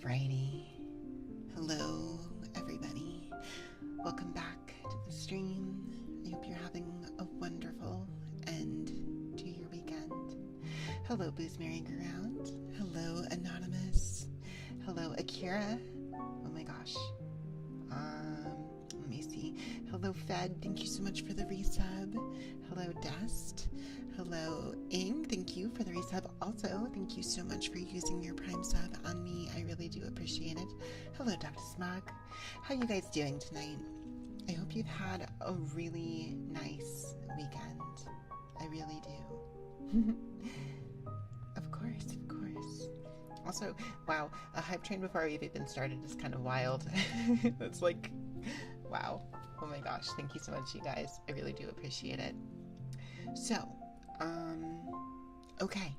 Alrighty. Hello, everybody. Welcome back to the stream. I hope you're having a wonderful end to your weekend. Hello, Booze Merry Go Round. Hello, Anonymous. Hello, Akira. Oh my gosh. Let me see. Hello, Fed. Thank you so much for the resub. Hello, Dust. Hello, Ing. Thank you for the resub. Also, thank you so much for using your Prime sub on me. I really do appreciate it. Hello, Dr. Smug. How you guys doing tonight? I hope you've had a really nice weekend. I really do. Of course, of course. Also, wow, a hype train before we've even started is kind of wild. It's like, wow. Oh my gosh, thank you so much, you guys. I really do appreciate it. So, okay.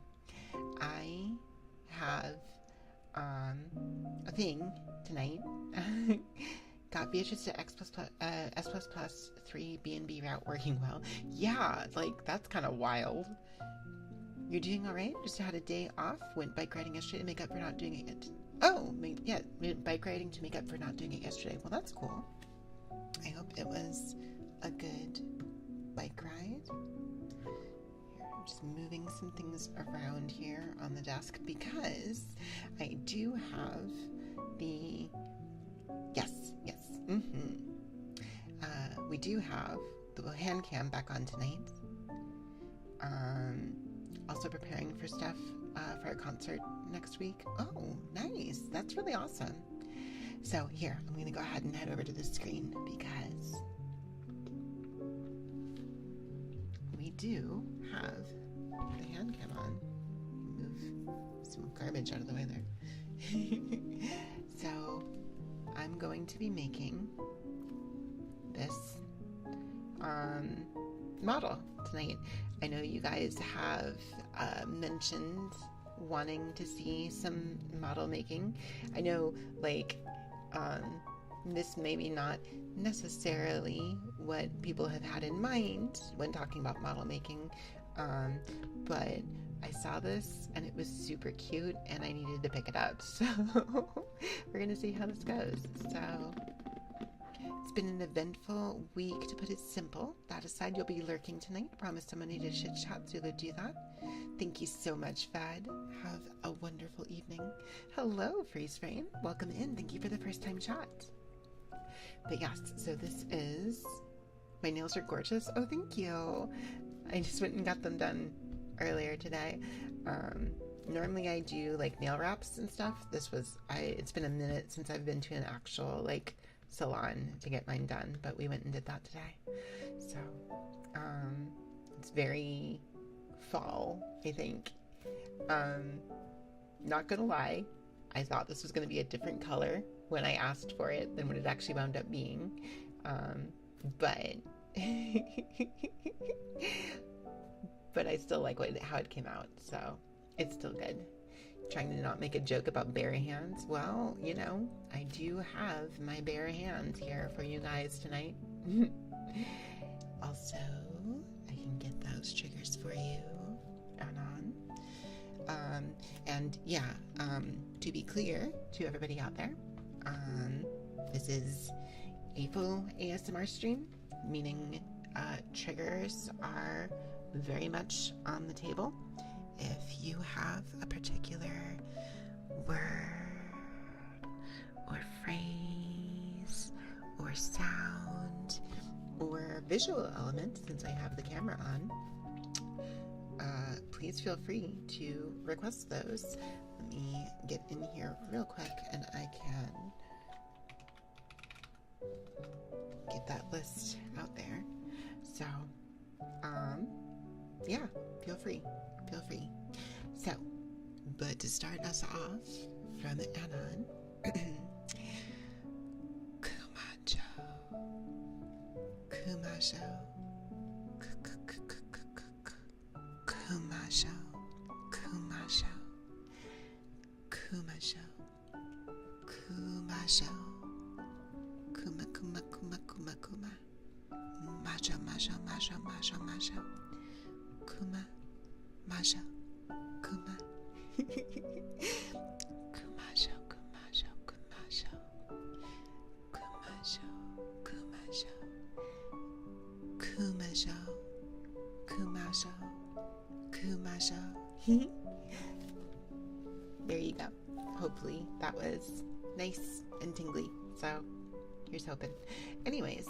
I have, a thing tonight. Got Beatrice to S++ 3 B&B route working well. Yeah, like, that's kind of wild. You're doing all right? Just had a day off. Went bike riding yesterday to make up for not doing it. Oh, yeah, went bike riding to make up for not doing it yesterday. Well, that's cool. I hope it was a good bike ride. Here, I'm just moving some things around here on the desk because I do have the... Yes. We do have the Handcam back on tonight. Also preparing for stuff for a concert next week. Oh, nice. That's really awesome. So here, I'm going to go ahead and head over to the screen because we do have the Handcam on. Move some garbage out of the way there. So I'm going to be making this model tonight. I know you guys have mentioned wanting to see some model making. I know, like, this maybe not necessarily what people have had in mind when talking about model making, but I saw this and it was super cute and I needed to pick it up. So we're gonna see how this goes. So it's been an eventful week, to put it simple. That aside, you'll be lurking tonight. I promised somebody to chit chat, so we'll do that. Thank you so much, Fad. Have a wonderful evening. Hello, Freeze Frame. Welcome in. Thank you for the first time chat. But yes, so this is... My nails are gorgeous. Oh, thank you. I just went and got them done earlier today. Normally I do like nail wraps and stuff. It's been a minute since I've been to an actual like salon to get mine done, but we went and did that today. So it's very fall, I think. Not gonna lie, I thought this was gonna be a different color when I asked for it than what it actually wound up being, but but I still like how it came out, so it's still good. Trying to not make a joke about bare hands. Well, you know, I do have my bare hands here for you guys tonight. Also, I can get those triggers for you. And yeah, to be clear to everybody out there, this is a full ASMR stream, meaning triggers are very much on the table. If you have a particular word or phrase or sound or visual element, since I have the camera on, please feel free to request those. Let me get in here real quick and I can get that list out there. So, yeah, feel free. So, but to start us off from Anon, Kumajo, Kumajo, Kumajo, Kumajo, Kumajo, Kumajo, Kuma Kuma Kuma Kuma Kuma, Majo Majo Majo Majo Majo, Kuma Majo, Kuma, Kumajo Kumajo Kumajo, Kumajo Kumajo, Kumajo Kumajo, Kumajo. There you go. Hopefully that was nice and tingly. So here's hoping. Anyways,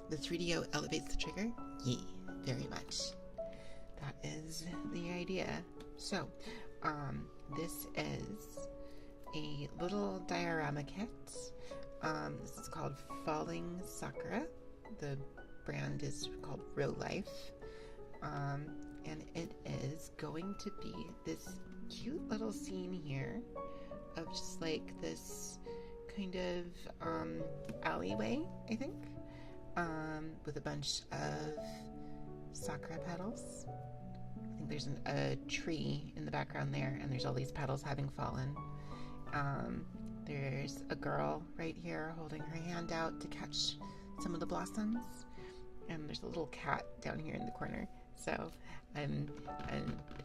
the 3DO elevates the trigger. Yeah, very much. That is the idea. So, this is a little diorama kit. This is called Falling Sakura. The brand is called Real Life. And it is going to be this cute little scene here of just like this kind of alleyway, I think, with a bunch of sakura petals. I think there's a tree in the background there, and there's all these petals having fallen. There's a girl right here holding her hand out to catch some of the blossoms, and there's a little cat down here in the corner. So I'm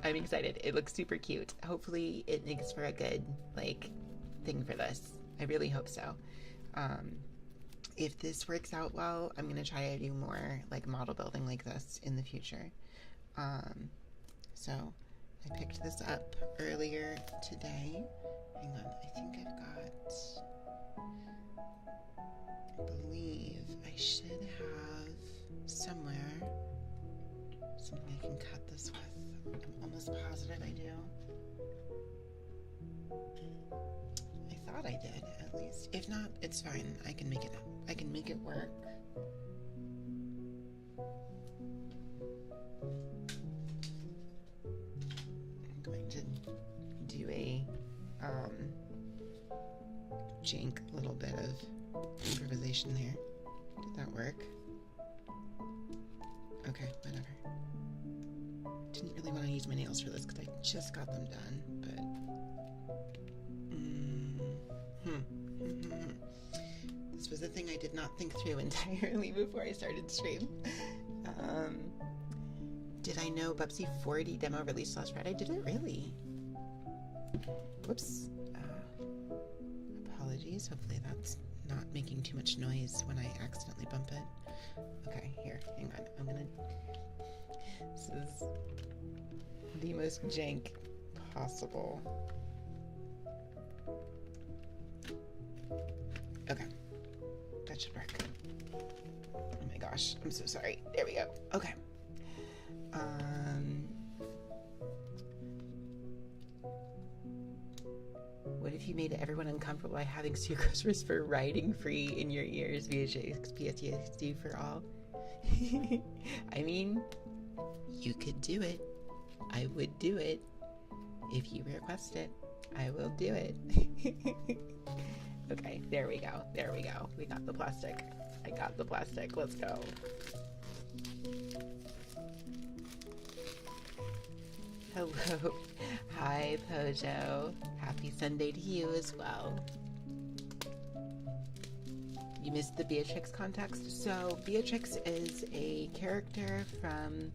excited. It looks super cute. Hopefully it makes for a good like thing for this. I really hope so. If this works out well, I'm gonna try to do more like model building like this in the future. So I picked this up earlier today. Hang on, I think I've got, I believe I should have somewhere something I can cut this with. I'm almost positive I do. I thought I did, at least. If not, it's fine. I can make it work. I'm going to do a jank little bit of improvisation there. Did that work? Okay, whatever. Didn't really want to use my nails for this because I just got them done, but this was a thing I did not think through entirely before I started stream. Did I know Bubsy 4D demo released last Friday? Did it really? Whoops. Apologies. Hopefully that's not making too much noise when I accidentally bump it. Okay, here, hang on. I'm gonna... This is the most jank possible. Okay, that should work. Oh my gosh, I'm so sorry. There we go. Okay. What if you made everyone uncomfortable by having sucrose for riding free in your ears via PTSD for all? I mean, you could do it. I would do it. If you request it, I will do it. Okay, there we go. There we go. We got the plastic. I got the plastic. Let's go. Hello. Hi, Pojo. Happy Sunday to you as well. You missed the Beatrix context? So, Beatrix is a character from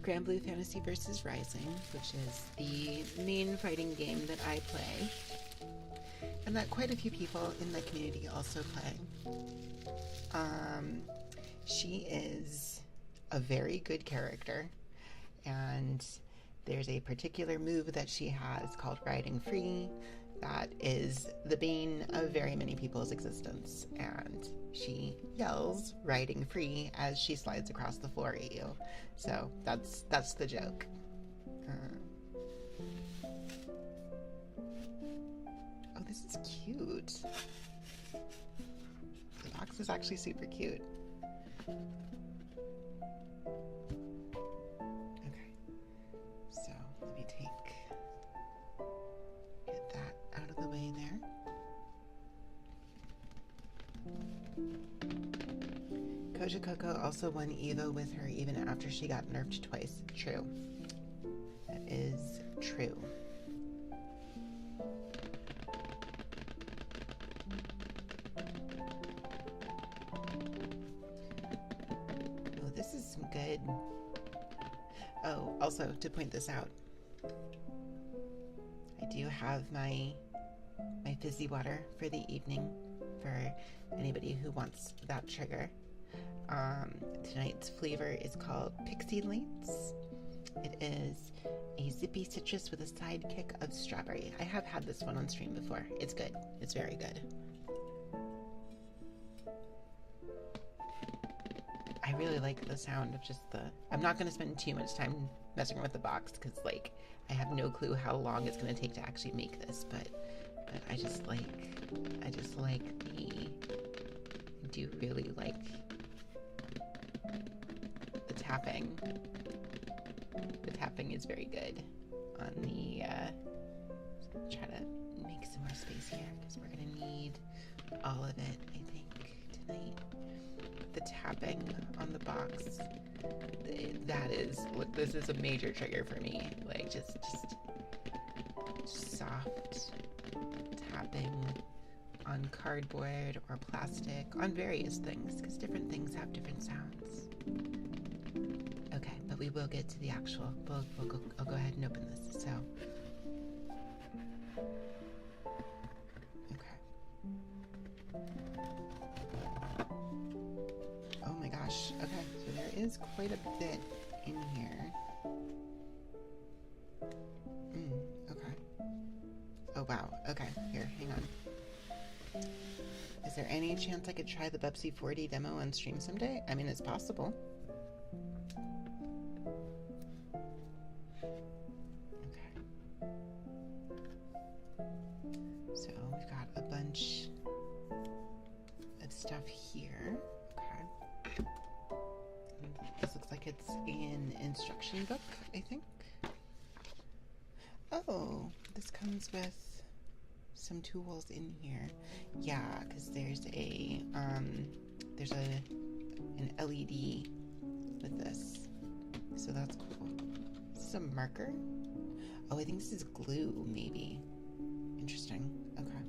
Grand Blue Fantasy vs. Rising, which is the main fighting game that I play, and that quite a few people in the community also play. She is a very good character, and there's a particular move that she has called Riding Free that is the bane of very many people's existence, and she yells Riding Free as she slides across the floor at you. So that's the joke. Oh, this is cute. The box is actually super cute. Get that out of the way there. Koja Coco also won Evo with her even after she got nerfed twice. True. That is true. Oh, this is some good. Oh, also to point this out, I do have my fizzy water for the evening for anybody who wants that trigger. Tonight's flavor is called Pixie Lights. It is a zippy citrus with a side kick of strawberry. I have had this one on stream before. It's good. It's very good. I really like the sound of just the... I'm not going to spend too much time messing with the box because, like, I have no clue how long it's going to take to actually make this, but I just like the... I do really like the tapping. The tapping is very good on the... just gonna try to make some more space here because we're going to need all of it, I think, tonight. The tapping on the box, that is, look, this is a major trigger for me. Like, just soft tapping on cardboard or plastic, on various things, because different things have different sounds. Okay, but we will get to the actual, I'll go ahead and open this, so. Oh my gosh, okay, so there is quite a bit in here. Okay. Oh wow, okay, here, hang on. Is there any chance I could try the Bubsy 4D demo on stream someday? I mean, it's possible. Okay. So we've got a bunch of stuff here. This looks like it's an instruction book, I think. Oh, this comes with some tools in here. Yeah, because there's an LED with this, so that's cool. Is this a marker? Oh, I think this is glue, maybe. Interesting. Okay.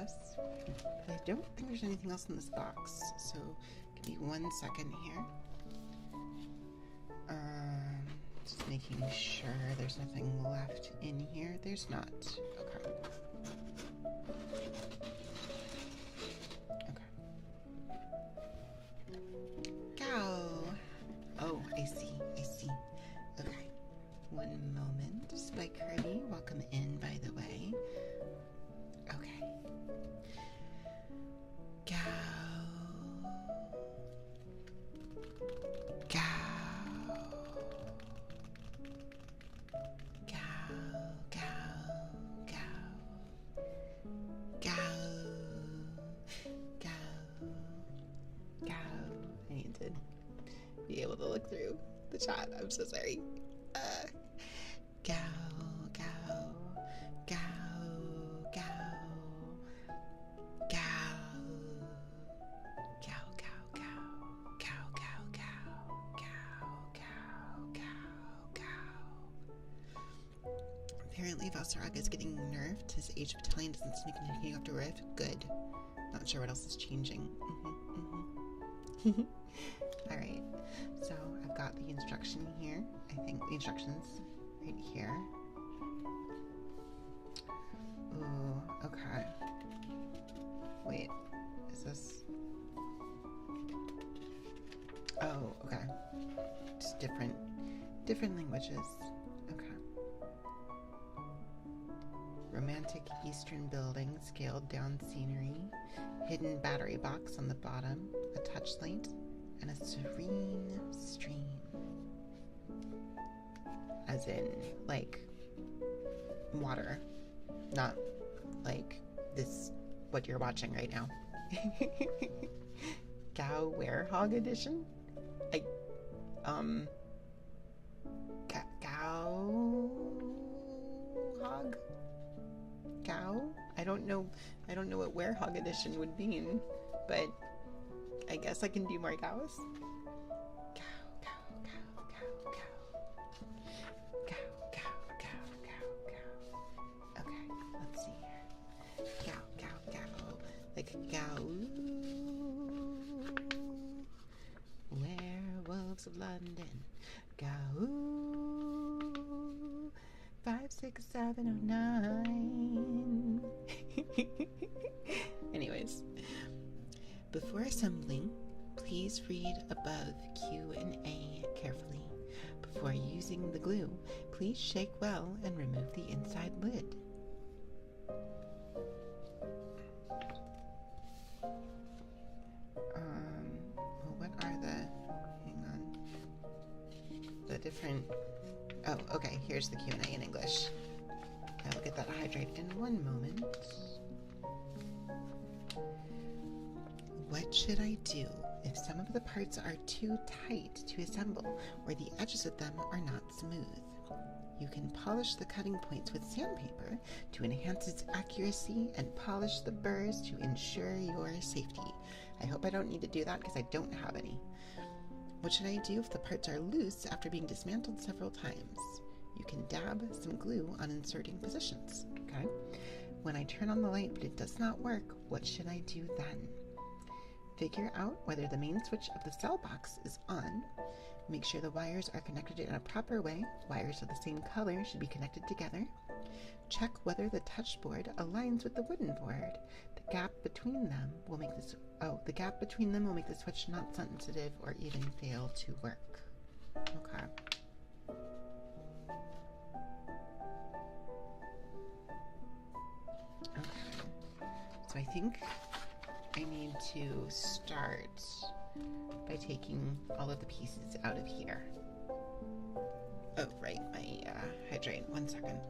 this. But I don't think there's anything else in this box, so give me 1 second here. Just making sure there's nothing left in here. There's not. Okay. Oh, I see. Okay. 1 moment. Spike Kirby, welcome in, by the way. Okay. Go. Go. Go. Go. Go. Go. Go. Go. I need to be able to look through the chat. I'm so sorry. Go, go, go, go, go, go, go, go, go, go, go, go, go. Apparently Valsarag is getting nerfed. His age battalion doesn't seem to continue after Riv. Good. Not sure what else is changing. Alright, so I've got the instruction here. I think the instructions right here. Ooh, okay. Wait, is this? Oh, okay. Just different languages. Okay. Romantic Eastern building, scaled down scenery, hidden battery box on the bottom, a touch light, and a serene stream. As in, like, water. Not, like, this, what you're watching right now. Gao Werehog edition? Gao Hog? Gao? I don't know what Werehog edition would mean, but I guess I can do more Gaos. Okay, let's see here. Like Gao. Werewolves of London. Gao. 56709. Anyways, before assembling, please read above Q&A carefully. Before using the glue, please shake well and remove the inside lid. Well, what are hang on, the different, oh, okay, here's the Q&A in English. I will get that hydrate in 1 moment. What should I do if some of the parts are too tight to assemble or the edges of them are not smooth? You can polish the cutting points with sandpaper to enhance its accuracy and polish the burrs to ensure your safety. I hope I don't need to do that because I don't have any. What should I do if the parts are loose after being dismantled several times? You can dab some glue on inserting positions. Okay. When I turn on the light but it does not work, what should I do then? Figure out whether the main switch of the cell box is on. Make sure the wires are connected in a proper way. Wires of the same color should be connected together. Check whether the touchboard aligns with the wooden board. The gap between them will make the switch not sensitive or even fail to work. Okay. So I think I need to start by taking all of the pieces out of here. Oh, right, my hydrate. 1 second.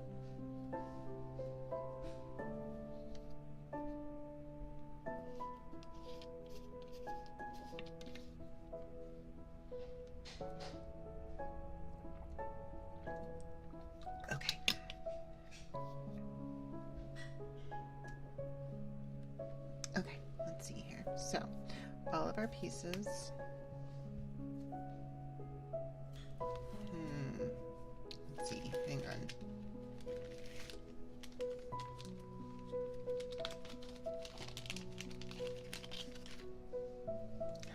Okay. Okay, let's see here. So, all of our pieces. Let's see, hang on.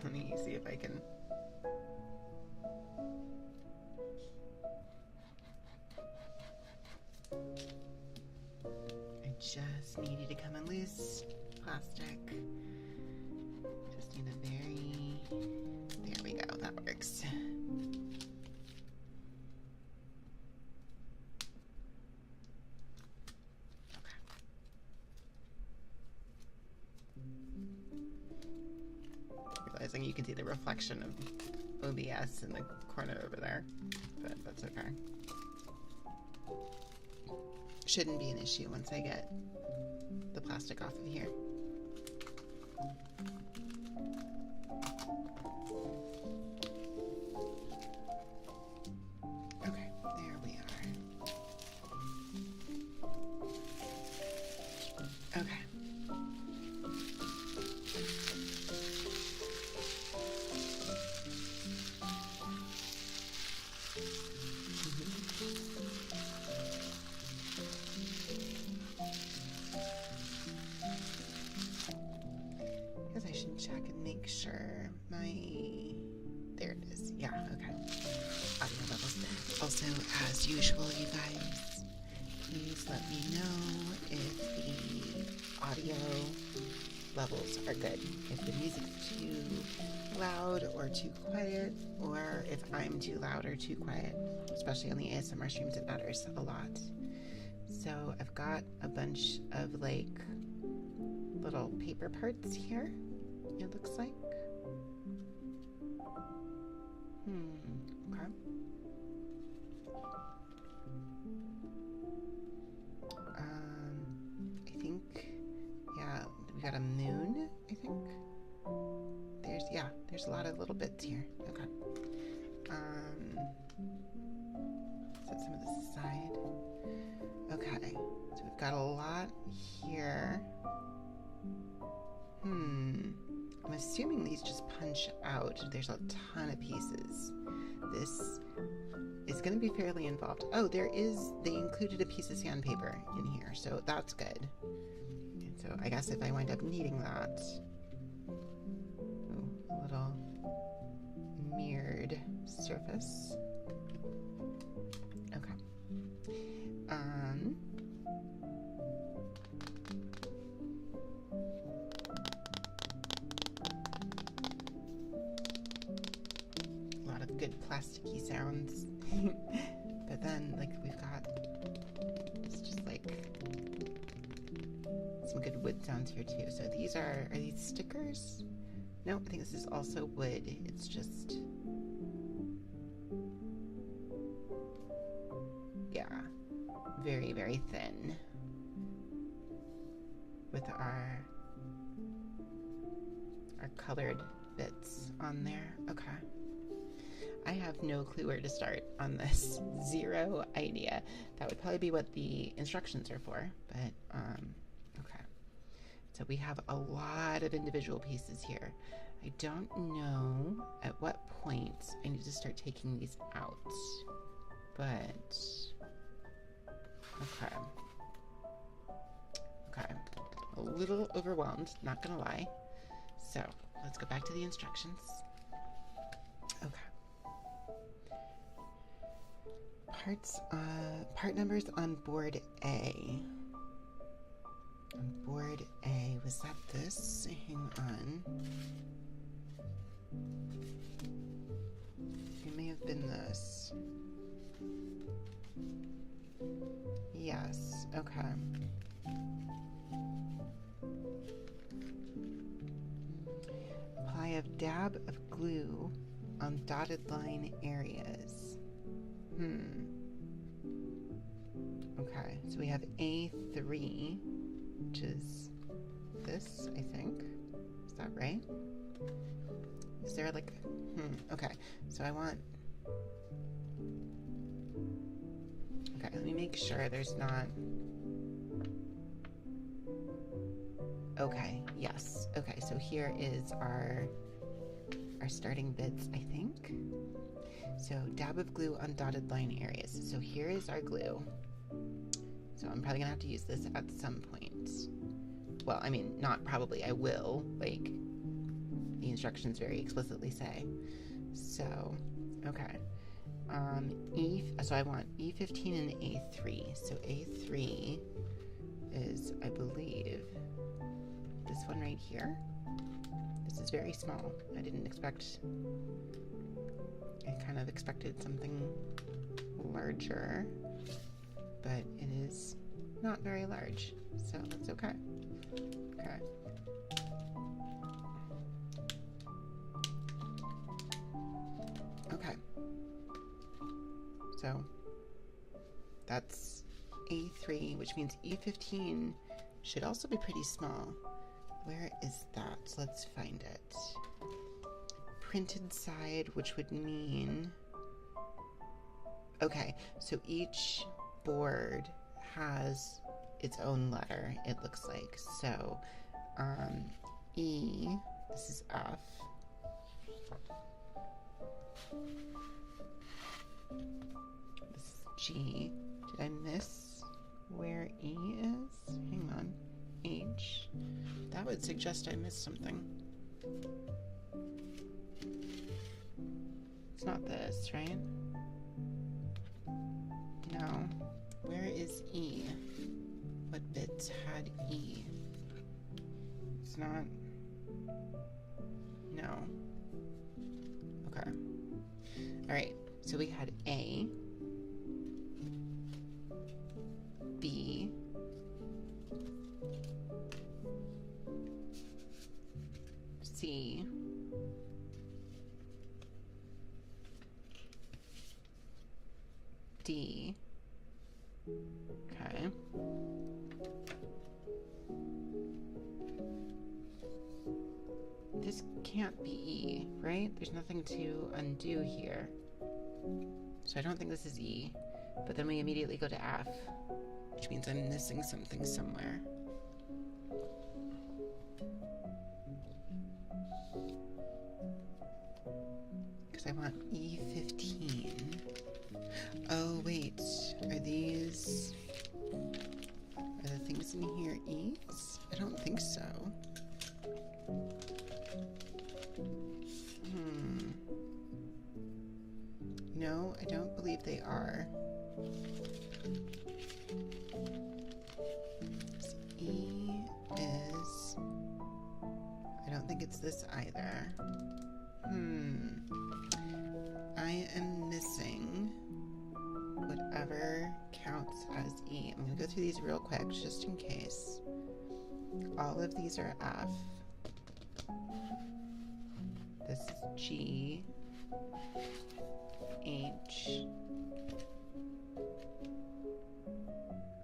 Let me see if I can. I just need you to come in loose. Plastic. Just need a very. There we go. That works. Realizing you can see the reflection of OBS in the corner over there, but that's okay. Shouldn't be an issue once I get the plastic off of here. Okay, there we are. Okay. I should check and make sure there it is. Yeah, okay. Audio levels. Also, as usual, you guys, please let me know if the audio levels are good. If the music's too loud or too quiet, or if I'm too loud or too quiet, especially on the ASMR streams, it matters a lot. So I've got a bunch of like little paper parts here. It looks like. Okay. I think, yeah, we got a moon, I think. There's a lot of little bits here. Okay. Set some of this aside. Okay. So we've got a lot here. I'm assuming these just punch out. There's a ton of pieces. This is going to be fairly involved. Oh, they included a piece of sandpaper in here, so that's good. And so I guess if I wind up needing that, a little mirrored surface. Okay. Good plasticky sounds. But then like we've got just like some good wood sounds here too. So these are these stickers? No, I think this is also wood. It's just, yeah, very, very thin with our colored bits on there. Okay. I have no clue where to start on this. Zero idea. That would probably be what the instructions are for, but okay. So we have a lot of individual pieces here. I don't know at what point I need to start taking these out, but okay. Okay, a little overwhelmed, not gonna lie. So let's go back to the instructions. Okay. Part numbers on board A. On board A, was that this? Hang on. It may have been this. Yes, okay. Apply a dab of glue on dotted line areas. Okay, so we have A3, which is this, I think. Is that right? Is there like, okay, so I want, okay, let me make sure there's not, okay, yes, okay, so here is our starting bits, I think. So dab of glue on dotted line areas. So here is our glue. So I'm probably gonna have to use this at some point. Well, I mean, not probably, I will, like, the instructions very explicitly say. So, okay. So I want E15 and A3. So A3 is, I believe, this one right here. This is very small. I didn't expect, I kind of expected something larger, but it is not very large, so that's okay. Okay. Okay. So that's A3, which means E15 should also be pretty small. Where is that? So let's find it. Printed side, which would mean... Okay, so each board has its own letter, it looks like. So, E, this is F. This is G. Did I miss where E is? Hang on. H. That would suggest I missed something. It's not this, right? No. Where is E? What bits had E? It's not... No. Okay. Alright, so we had A, B, C, D. Okay. This can't be E, right? There's nothing to undo here. So I don't think this is E. But then we immediately go to F, which means I'm missing something somewhere. Because I want E15. Oh, wait. Are these... Are the things in here E's? I don't think so. No, I don't believe they are. E is... I don't think it's this either. I am missing whatever counts as E. I'm going to go through these real quick just in case. All of these are F. This is G, H.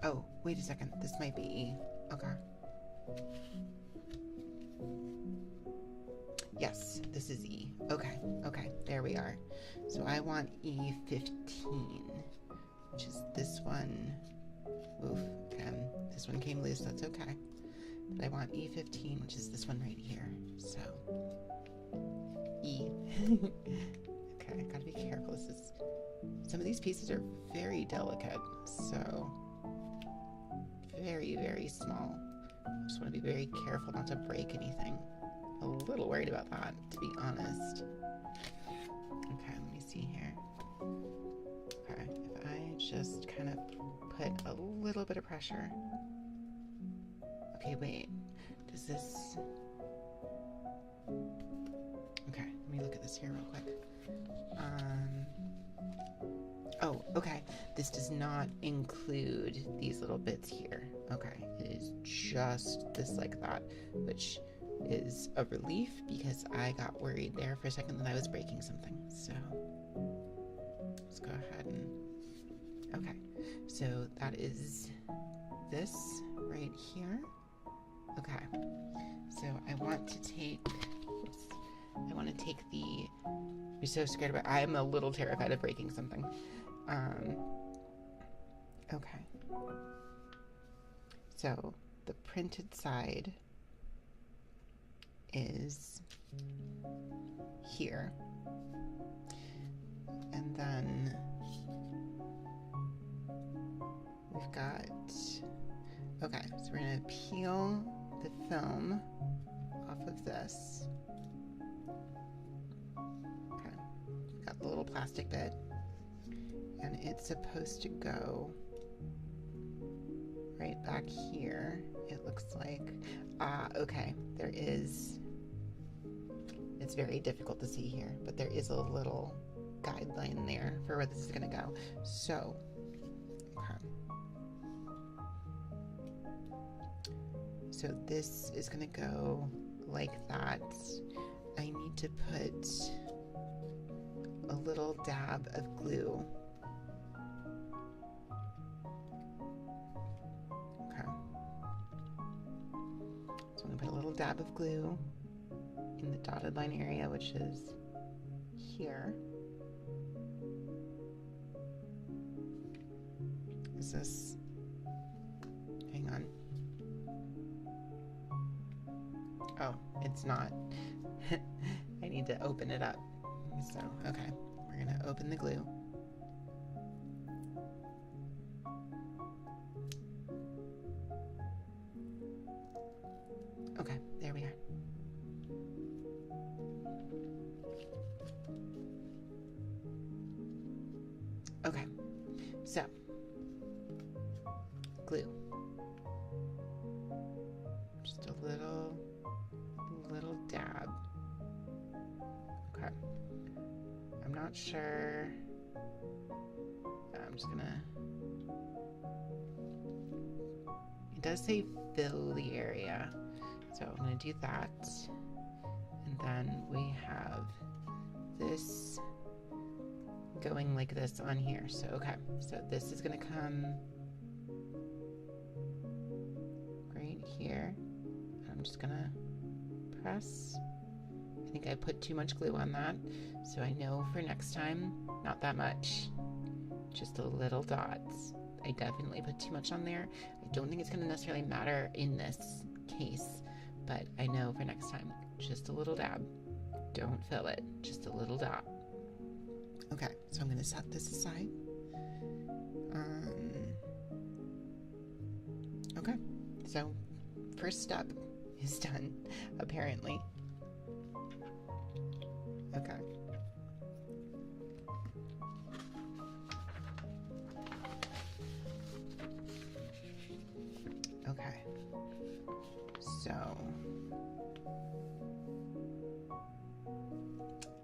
Oh, wait a second. This might be E. Okay. Yes, this is E. Okay, okay, there we are. So I want E15, which is this one. Oof, okay. This one came loose, that's okay. But I want E15, which is this one right here. So, E. Okay, I gotta be careful. This is... Some of these pieces are very delicate, so... Very, very small. I just want to be very careful not to break anything. A little worried about that, to be honest. Okay, let me see here. Okay, if I just kind of put a little bit of pressure. Okay, wait. Does this... Okay, let me look at this here real quick. Oh, okay. This does not include these little bits here. Okay, it is just this like that, which is a relief because I got worried there for a second that I was breaking something. So let's go ahead and... Okay, so that is this right here. Okay, so I want to take... Oops, I want to take the... I'm so scared about... I am a little terrified of breaking something. Okay. So the printed side is here. And then we've got... Okay, so we're going to peel the film off of this. plastic bit, and it's supposed to go right back here, it looks like. Okay, there is, it's very difficult to see here, but there is a little guideline there for where this is going to go. So, okay. So this is going to go like that. I need to put a little dab of glue. Okay. So I'm going to put a little dab of glue in the dotted line area, which is here. Is this, hang on. Oh, it's not. I need to open it up. So, okay, we're gonna open the glue. Okay, there we are. Okay, so, glue. Just a little dab. Okay. I'm not sure. I'm just gonna. It does say fill the area, so I'm gonna do that. And then we have this going like this on here. So, okay. So this is gonna come right here. I'm just gonna press. I think I put too much glue on that, so I know for next time, not that much, just a little dots. I definitely put too much on there. I don't think it's going to necessarily matter in this case, but I know for next time, just a little dab. Don't fill it, just a little dot. Okay, so I'm going to set this aside. Okay, so first step is done, apparently. Okay. Okay. So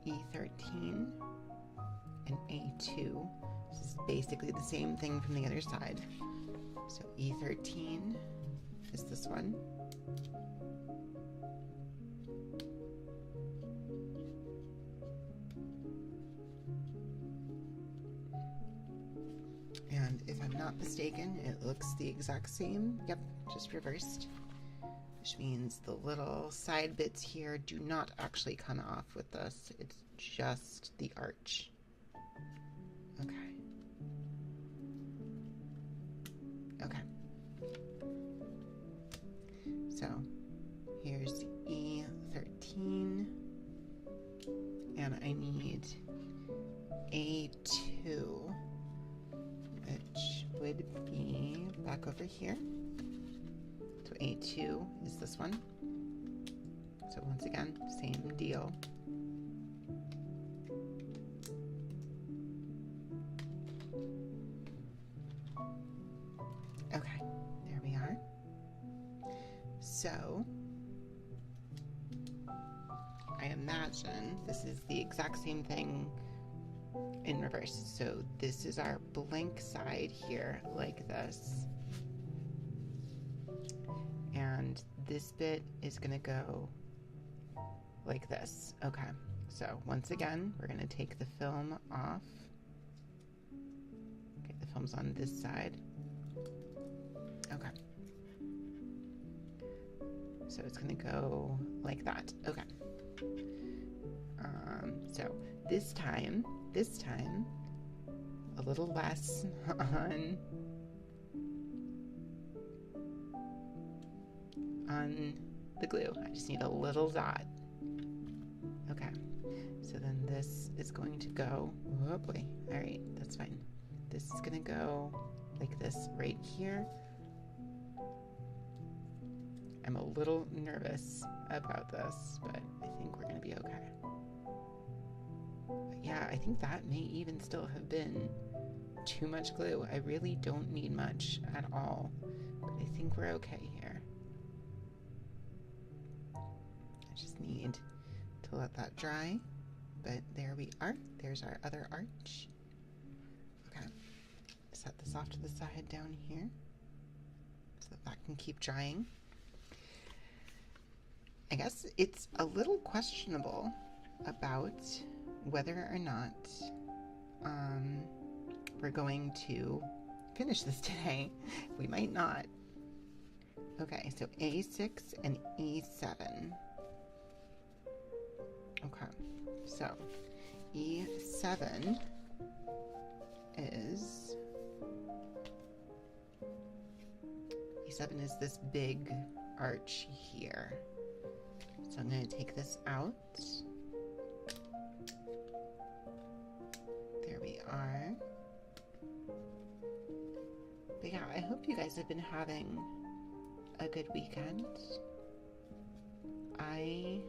E13 and A2. This is basically the same thing from the other side. So E13 is this one. And if I'm not mistaken, it looks the exact same. Yep, just reversed. Which means the little side bits here do not actually come off with this. It's just the arch. Okay. Okay. So here's E13. And I need A2. Which would be back over here. So A2 is this one. So once again, same deal. Okay, there we are. So I imagine this is the exact same thing in reverse. So this is our blank side here, like this. And this bit is gonna go like this. Okay, so once again, we're gonna take the film off. Okay, the film's on this side. Okay. So it's gonna go like that. Okay. So this time, a little less on the glue. I just need a little dot. Okay, so then this is going to go, oh boy, all right, that's fine. This is gonna go like this right here. I'm a little nervous about this, but I think we're gonna be okay. Yeah, I think that may even still have been too much glue. I really don't need much at all, but I think we're okay here. I just need to let that dry, but there we are. There's our other arch. Okay, set this off to the side down here so that can keep drying. I guess it's a little questionable about whether or not we're going to finish this today. We might not. Okay, so A6 and E7. Okay, so E7 is this big arch here. So I'm going to take this out. There we are. But yeah, I hope you guys have been having a good weekend. I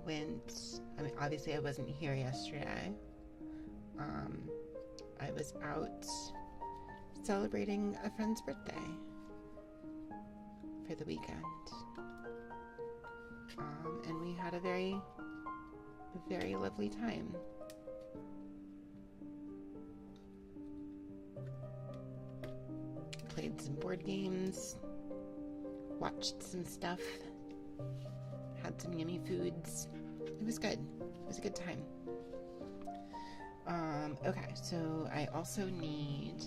mean, obviously I wasn't here yesterday. I was out celebrating a friend's birthday for the weekend. And we had a very, very lovely time. Played some board games, watched some stuff, had some yummy foods. It was good. It was a good time. Okay, so I also need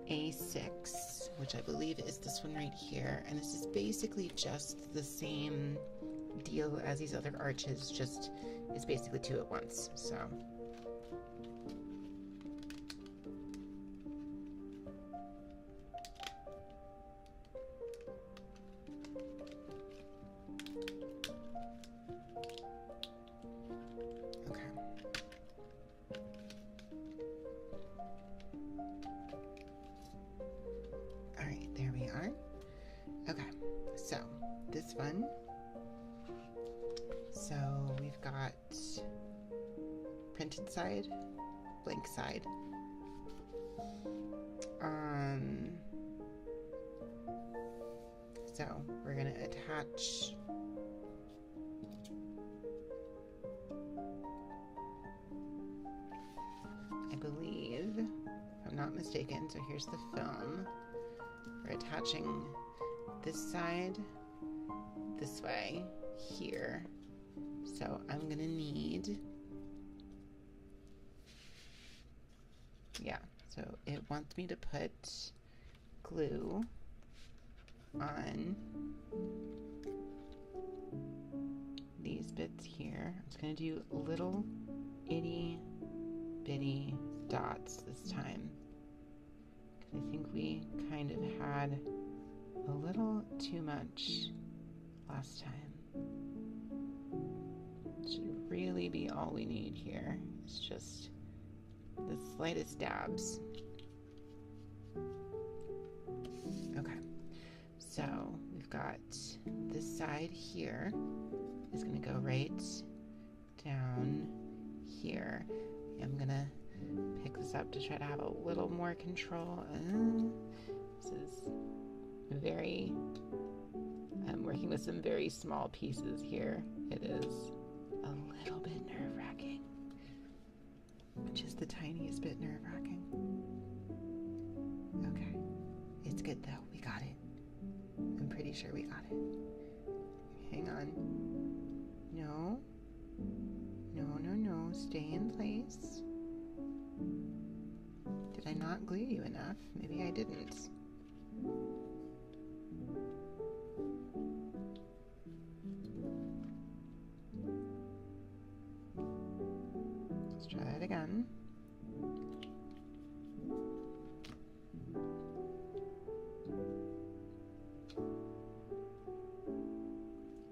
A6, which I believe is this one right here, and this is basically just the same deal as these other arches, just it's basically two at once. So this one. So we've got printed side, blank side. So we're gonna attach I believe, if I'm not mistaken, so here's the film. We're attaching this side this way here. So I'm gonna need, so it wants me to put glue on these bits here. I'm just gonna do little itty bitty dots this time, because I think we kind of had a little too much last time. It should really be all we need here. It's just the slightest dabs. Okay, so we've got this side here is going to go right down here. I'm going to pick this up to try to have a little more control. This is very, I'm working with some very small pieces here. It is a little bit nerve-wracking, which is the tiniest bit nerve-wracking. Okay, it's good though, we got it. I'm pretty sure we got it. Hang on. No, stay in place. Did I not glue you enough? Maybe I didn't. Let's try that again.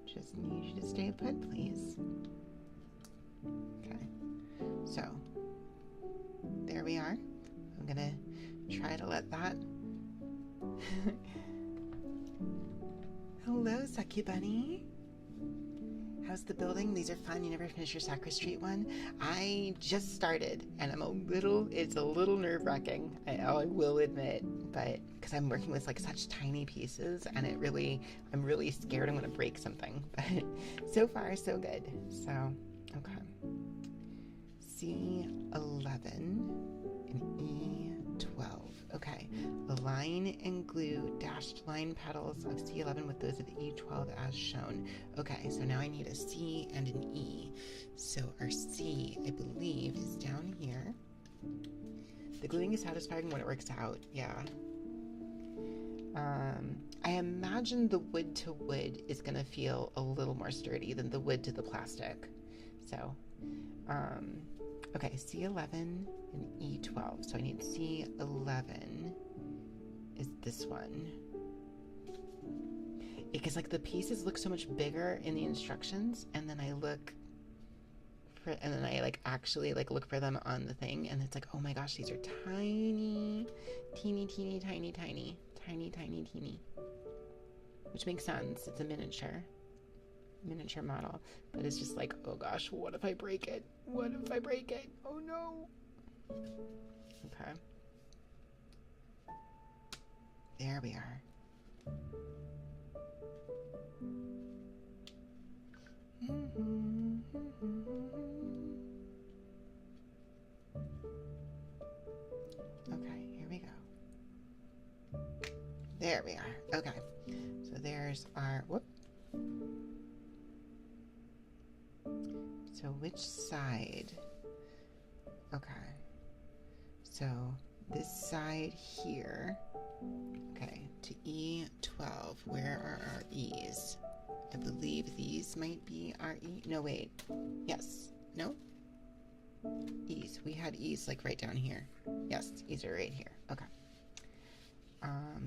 Just need you to stay put, please. Okay, so there we are. I'm gonna try to let that. Hello, Sucky Bunny. How's the building? These are fun. You never finished your Sacra Street one? I just started, and it's a little nerve-wracking, I will admit, but because I'm working with like such tiny pieces, and I'm really scared I'm going to break something, but so far so good. So, okay. C11 and E12. Okay, align and glue dashed line petals of C11 with those of E12 as shown. Okay, so now I need a C and an E. So our C, I believe, is down here. The gluing is satisfying when it works out, yeah. I imagine the wood to wood is going to feel a little more sturdy than the wood to the plastic. So, okay, C11 and E12. So I need C11 is this one. Because like the pieces look so much bigger in the instructions, and then I actually look for them on the thing, and it's like, oh my gosh, these are tiny, teeny, teeny, tiny, tiny, tiny, tiny, teeny. Which makes sense. It's a miniature model, but it's just like, oh gosh, what if I break it? What if I break it? Oh no. Okay. There we are. Okay, here we go. There we are. Okay. So there's our, whoop. So which side? Okay. So this side here. Okay, to E12. Where are our E's? I believe these might be our E. No, wait. Yes. No? E's. We had E's like right down here. Yes, E's are right here. Okay.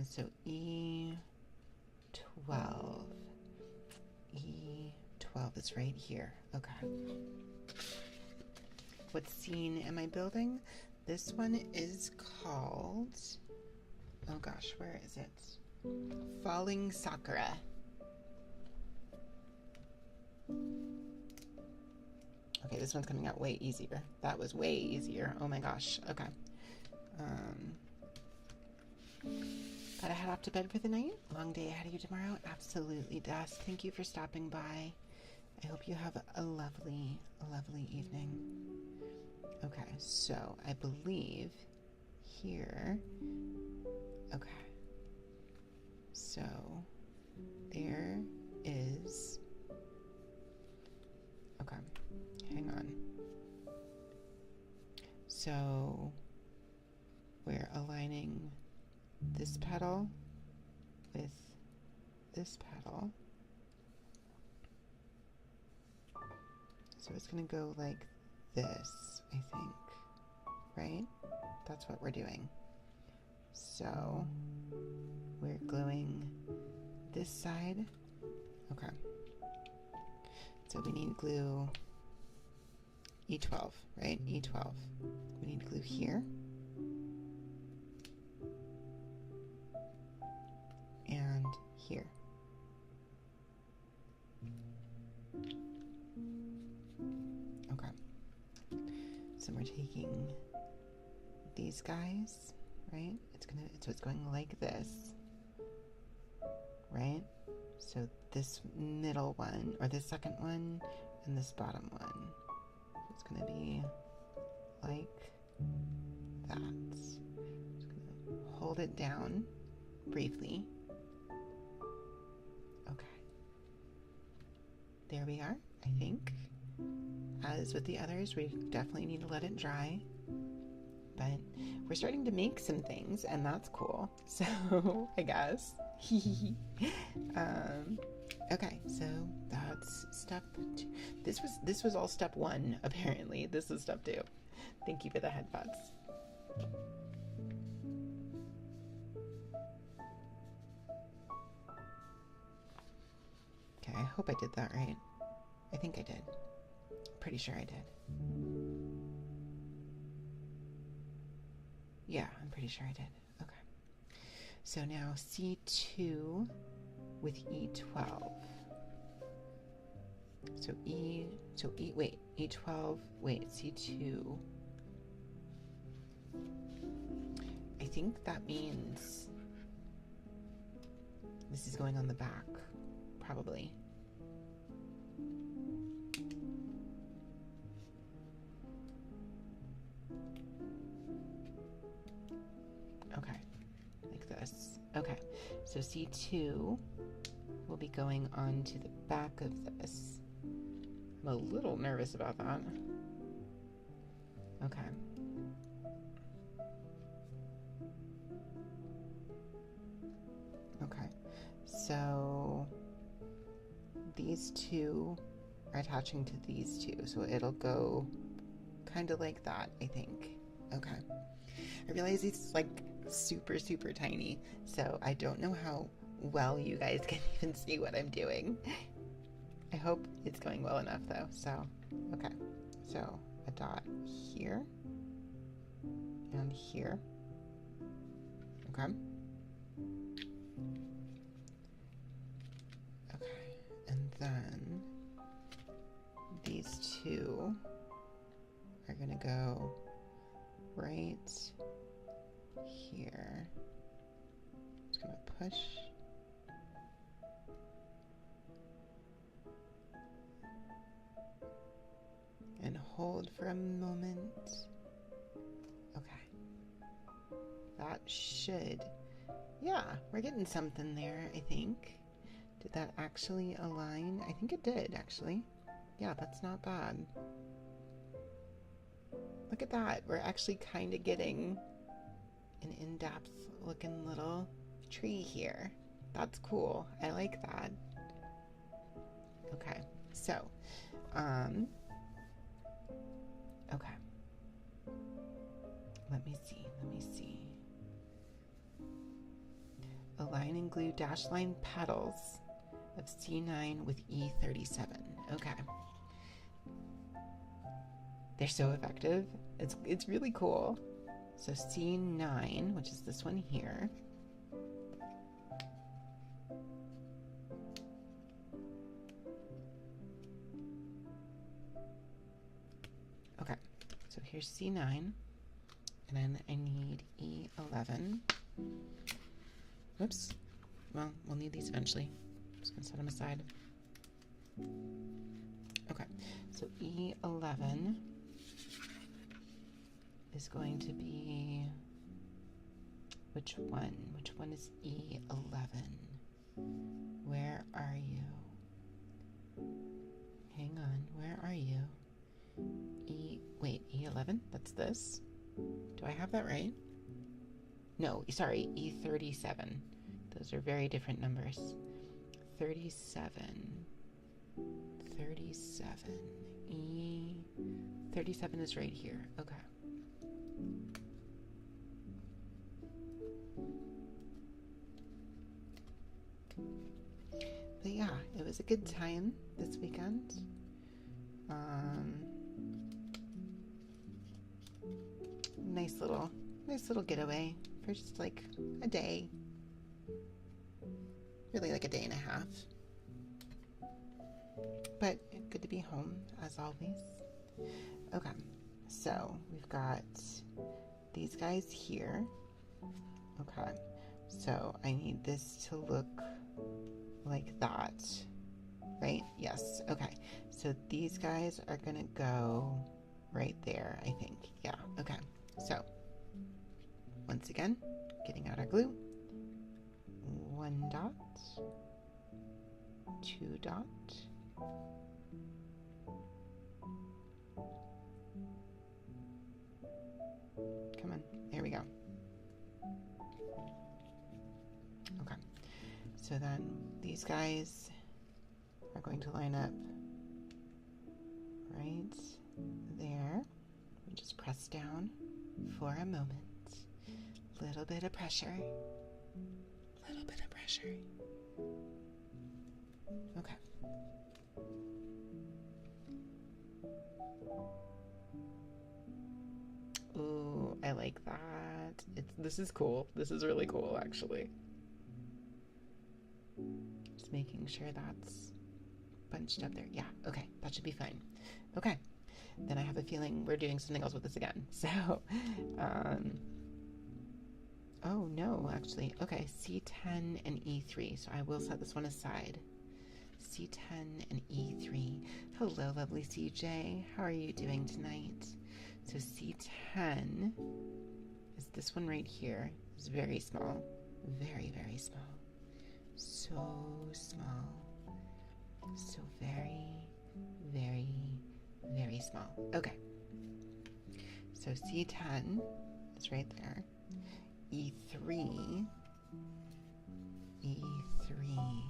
So E12. E12 is right here. Okay. What scene am I building? This one is called, oh gosh, where is it? Falling Sakura. Okay, this one's coming out way easier. That was way easier. Oh my gosh. Okay. Gotta head off to bed for the night. Long day ahead of you tomorrow. Absolutely, Dust. Thank you for stopping by. I hope you have a lovely, lovely evening. Okay, so I believe here. Okay. So there is. Okay, hang on. So we're aligning this petal with this petal. So it's going to go like this, I think, right? That's what we're doing. So we're gluing this side. Okay. So we need glue E12, right? E12. We need glue here. And here. Okay. So we're taking these guys, right? It's going like this, right? So this middle one, or this second one, and this bottom one. It's going to be like that. Just going to hold it down briefly. Okay. There we are, I think. As with the others, we definitely need to let it dry. But we're starting to make some things, and that's cool. So, I guess. Okay, so that's step 2. This was all step 1, apparently. This is step 2. Thank you for the headbuds. Okay, I hope I did that right. I think I did. Pretty sure I did. Yeah, I'm pretty sure I did. Okay. So now C2 with E12. So wait, E12, wait, C2. I think that means this is going on the back, probably. Okay, like this. Okay, so C2 will be going on to the back of this. I'm a little nervous about that. Okay. Okay, so these two are attaching to these two, so it'll go kind of like that, I think. Okay. I realize it's like super, super tiny, so I don't know how well you guys can even see what I'm doing. I hope it's going well enough though. So, okay. So a dot here and here. Okay. Okay. And then these two are gonna go right here. Just gonna push. And hold for a moment. Okay. That should, yeah, we're getting something there, I think. Did that actually align? I think it did, actually. Yeah, that's not bad. Look at that. We're actually kind of getting an in-depth looking little tree here. That's cool. I like that. Okay, so, okay. Let me see. Align and glue dash line petals of C9 with E37. Okay. They're so effective. It's really cool. So C9, which is this one here. Okay. So here's C9. And then I need E11. Whoops. Well, we'll need these eventually. Just gonna set them aside. Okay, so E11 is going to be, which one? Which one is E11? Where are you? Hang on, where are you? Wait, E11? That's this? Do I have that right? No, sorry, E37. Those are very different numbers. 37. E37 is right here. Okay. But yeah, it was a good time this weekend. Nice little getaway for just like a day. Really like a day and a half. But good to be home as always. Okay, so we've got these guys here. Okay, so I need this to look like that, right? Yes, okay. So these guys are gonna go right there, I think. Yeah, okay. So, once again, getting out our glue. 1 dot, 2 dot, come on, there we go. Okay, so then these guys are going to line up right there. We just press down for a moment. Little bit of pressure. Okay. Ooh, I like that. This is cool. This is really cool, actually. Just making sure that's bunched up there. Yeah, okay, that should be fine. Okay, then I have a feeling we're doing something else with this again. So, oh no, actually, okay, C10 and E3. So I will set this one aside. C10 and E3. Hello, lovely CJ. How are you doing tonight? So C10 is this one right here. It's very small. Very, very small. So small. So very, very, very small. Okay. So C10 is right there. E3. E3.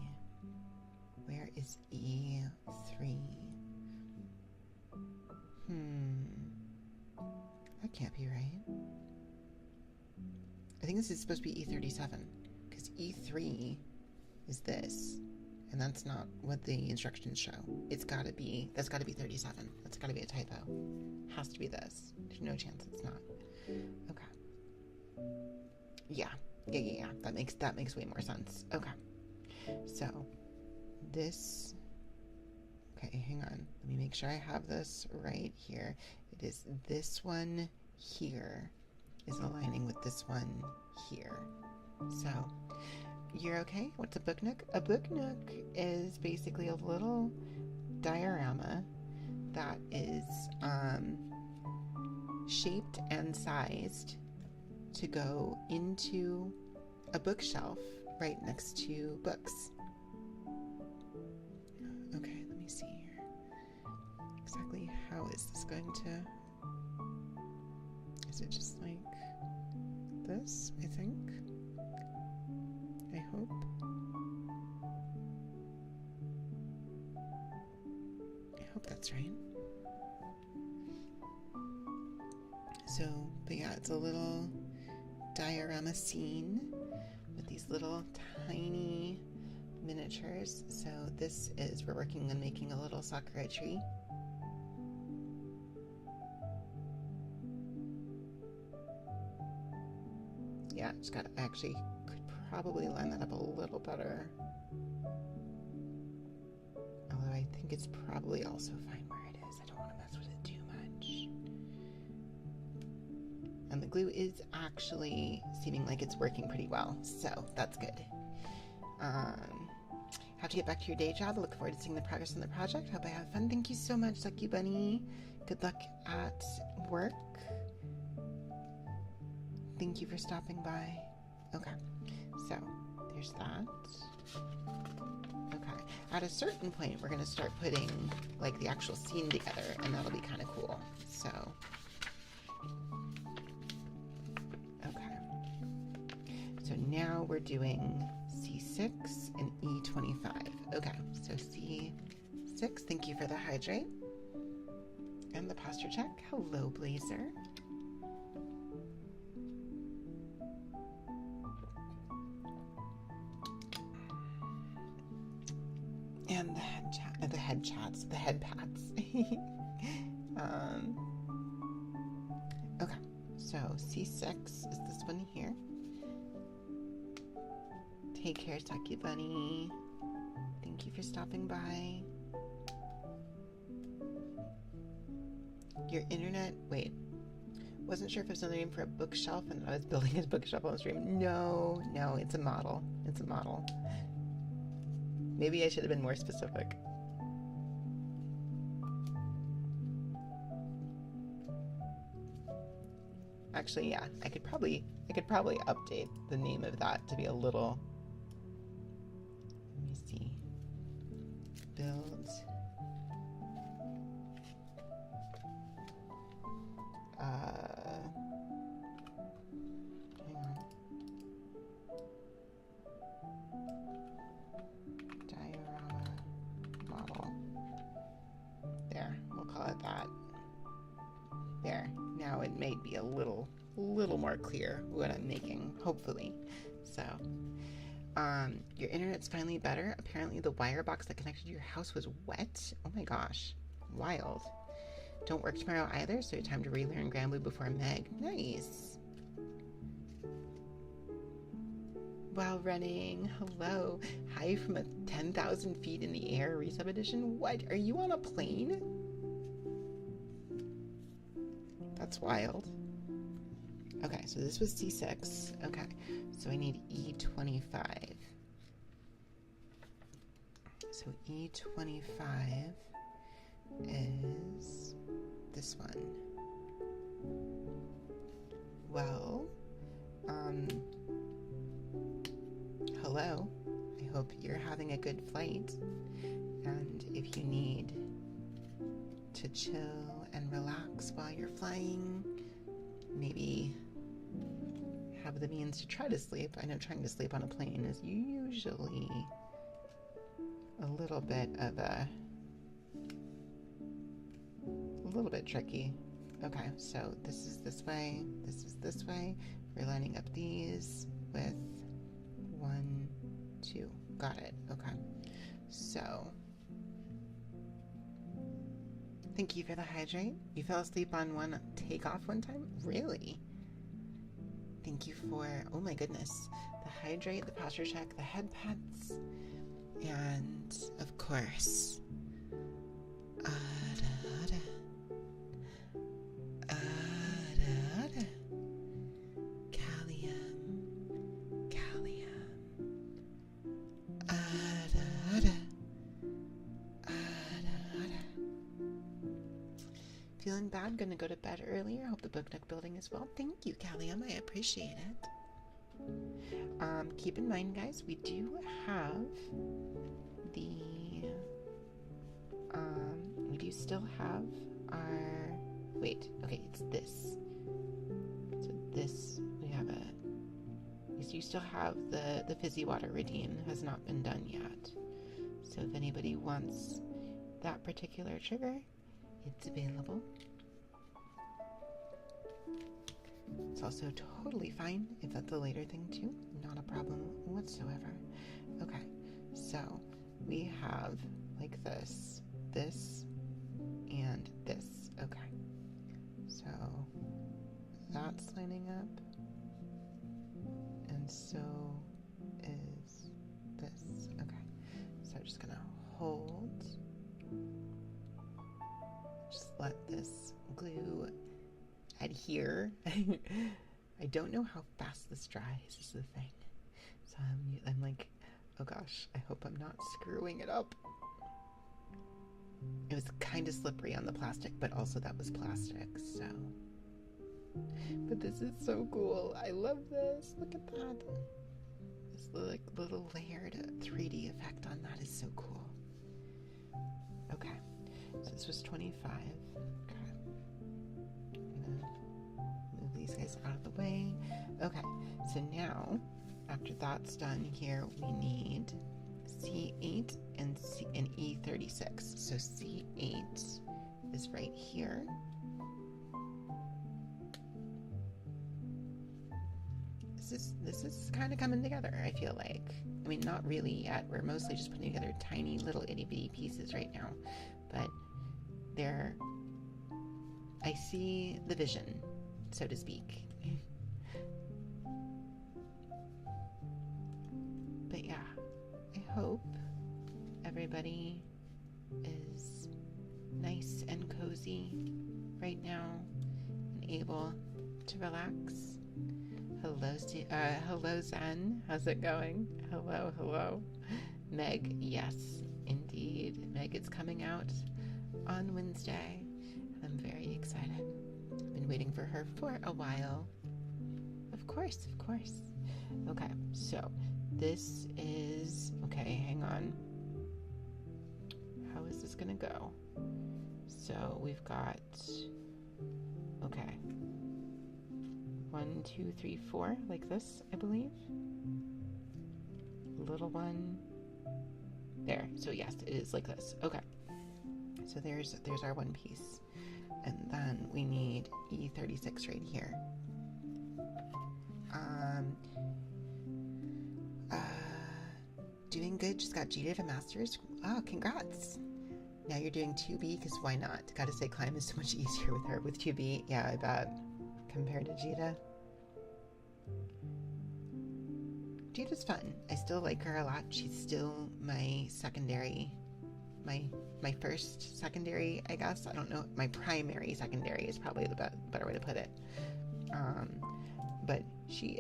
Where is E3? That can't be right. I think this is supposed to be E37, because E3 is this, and that's not what the instructions show. That's gotta be 37. That's gotta be a typo. Has to be this. There's no chance it's not. Okay. Yeah. That makes way more sense. Okay. So this, okay, hang on. Let me make sure I have this right here. It is this one here is aligning with this one here. So, you're okay? What's a book nook? A book nook is basically a little diorama that is shaped and sized to go into a bookshelf right next to books. Okay, let me see here. Exactly how is this going to... Is it just like this, I think? I hope. I hope that's right. So, but yeah, it's a little diorama scene with these little tiny miniatures. So this is, we're working on making a little sakura tree. Yeah, just gotta, actually could probably line that up a little better. Although I think it's probably also fine where it is. I don't want to mess with it too much. And the glue is actually seeming like it's working pretty well, so that's good. Have to get back to your day job. I look forward to seeing the progress on the project. Hope I have fun. Thank you so much, Lucky Bunny. Good luck at work. Thank you for stopping by. Okay, so there's that. Okay, at a certain point, we're going to start putting like the actual scene together, and that'll be kind of cool. So, okay. So now we're doing C6 and E25. Okay, so C6, thank you for the hydrate. And the posture check. Hello, Blazer. And the head pats. Okay, so C6 is this one here. Take care, Saki Bunny. Thank you for stopping by. Your internet, wait. Wasn't sure if it was another name for a bookshelf and I was building a bookshelf on the stream. No, it's a model. It's a model. Maybe I should have been more specific. Actually, yeah, I could probably update the name of that to be a little. Let me see. Build. Hang on. Diorama model. There, we'll call it that. There. Now it may be a little more clear what I'm making, hopefully. So, your internet's finally better. Apparently the wire box that connected to your house was wet. Oh my gosh, wild. Don't work tomorrow either, so time to relearn Granblue before Meg. Nice. while running. Hello. Hi from 10,000 feet in the air, resub edition. What? Are you on a plane? That's wild. Okay, so this was C6. Okay, so I need E25. So E25 is this one. Well, hello. I hope you're having a good flight. And if you need to chill and relax while you're flying, maybe have the means to try to sleep. I know trying to sleep on a plane is usually a little bit tricky. Okay, so this is this way, this is this way. We're lining up these with 1, 2. Got it. Okay. So thank you for the hydrate. You fell asleep on one takeoff one time? Really? Thank you for, oh my goodness, the hydrate, the posture check, the head pets, and of course, feeling bad, gonna go to bed earlier. Hope the book nook building as well. Thank you, Callium. I appreciate it. Keep in mind, guys, we do have the we do still have our okay, it's this. So this we have you still have the fizzy water redeem has not been done yet. So if anybody wants that particular trigger, it's available. It's also totally fine if that's a later thing too. Not a problem whatsoever. Okay, so we have like this, and this. Okay, so that's lining up, and so is this. Okay, so I'm just gonna hold. Just let this glue adhere. I don't know how fast this dries is the thing. So I'm like, oh gosh, I hope I'm not screwing it up. It was kind of slippery on the plastic, but also that was plastic, so. But this is so cool. I love this. Look at that. This like little layered 3D effect on that is so cool. Okay, so this was 25. These guys out of the way. Okay, so now after that's done here, we need C8 and E36. So C8 is right here. This is kind of coming together, I feel like. I mean, not really yet. We're mostly just putting together tiny little itty bitty pieces right now, but I see the vision, so to speak. But yeah, I hope everybody is nice and cozy right now and able to relax. Hello Zen, how's it going? Hello. Meg, yes, indeed. Meg is coming out on Wednesday, and I'm very excited. I've been waiting for her for a while. Of course. Okay, so this is, okay, hang on. How is this gonna go? So we've got, okay, 1, 2, 3, 4, like this, I believe. Little one there. So yes, it is like this. Okay. So there's our one piece. And then we need E36 right here. Doing good. Just got Gita to Masters. Oh, congrats. Now you're doing 2B, because why not? Gotta say, climb is so much easier with her with 2B. Yeah, I bet. Compared to Gita. Vegeta's fun. I still like her a lot. She's still my secondary, my first secondary, I guess. I don't know. My primary secondary is probably the better way to put it. But she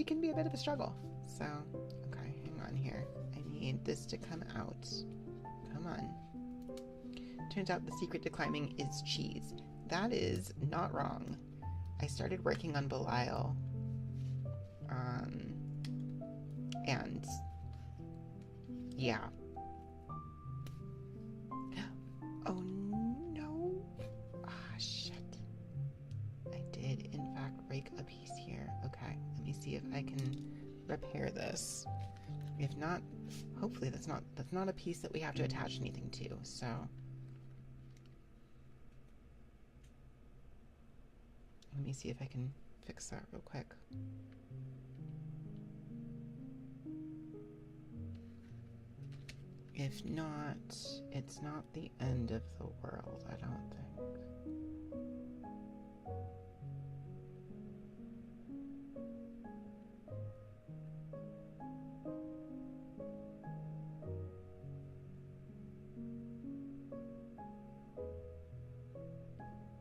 can be a bit of a struggle. So, okay, hang on here. I need this to come out. Come on. Turns out the secret to climbing is cheese. That is not wrong. I started working on Belial. And yeah. Oh no. Ah, shit. I did in fact break a piece here. Okay, let me see if I can repair this. If not, hopefully that's not a piece that we have to attach anything to, so. Let me see if I can fix that real quick. If not, it's not the end of the world, I don't think.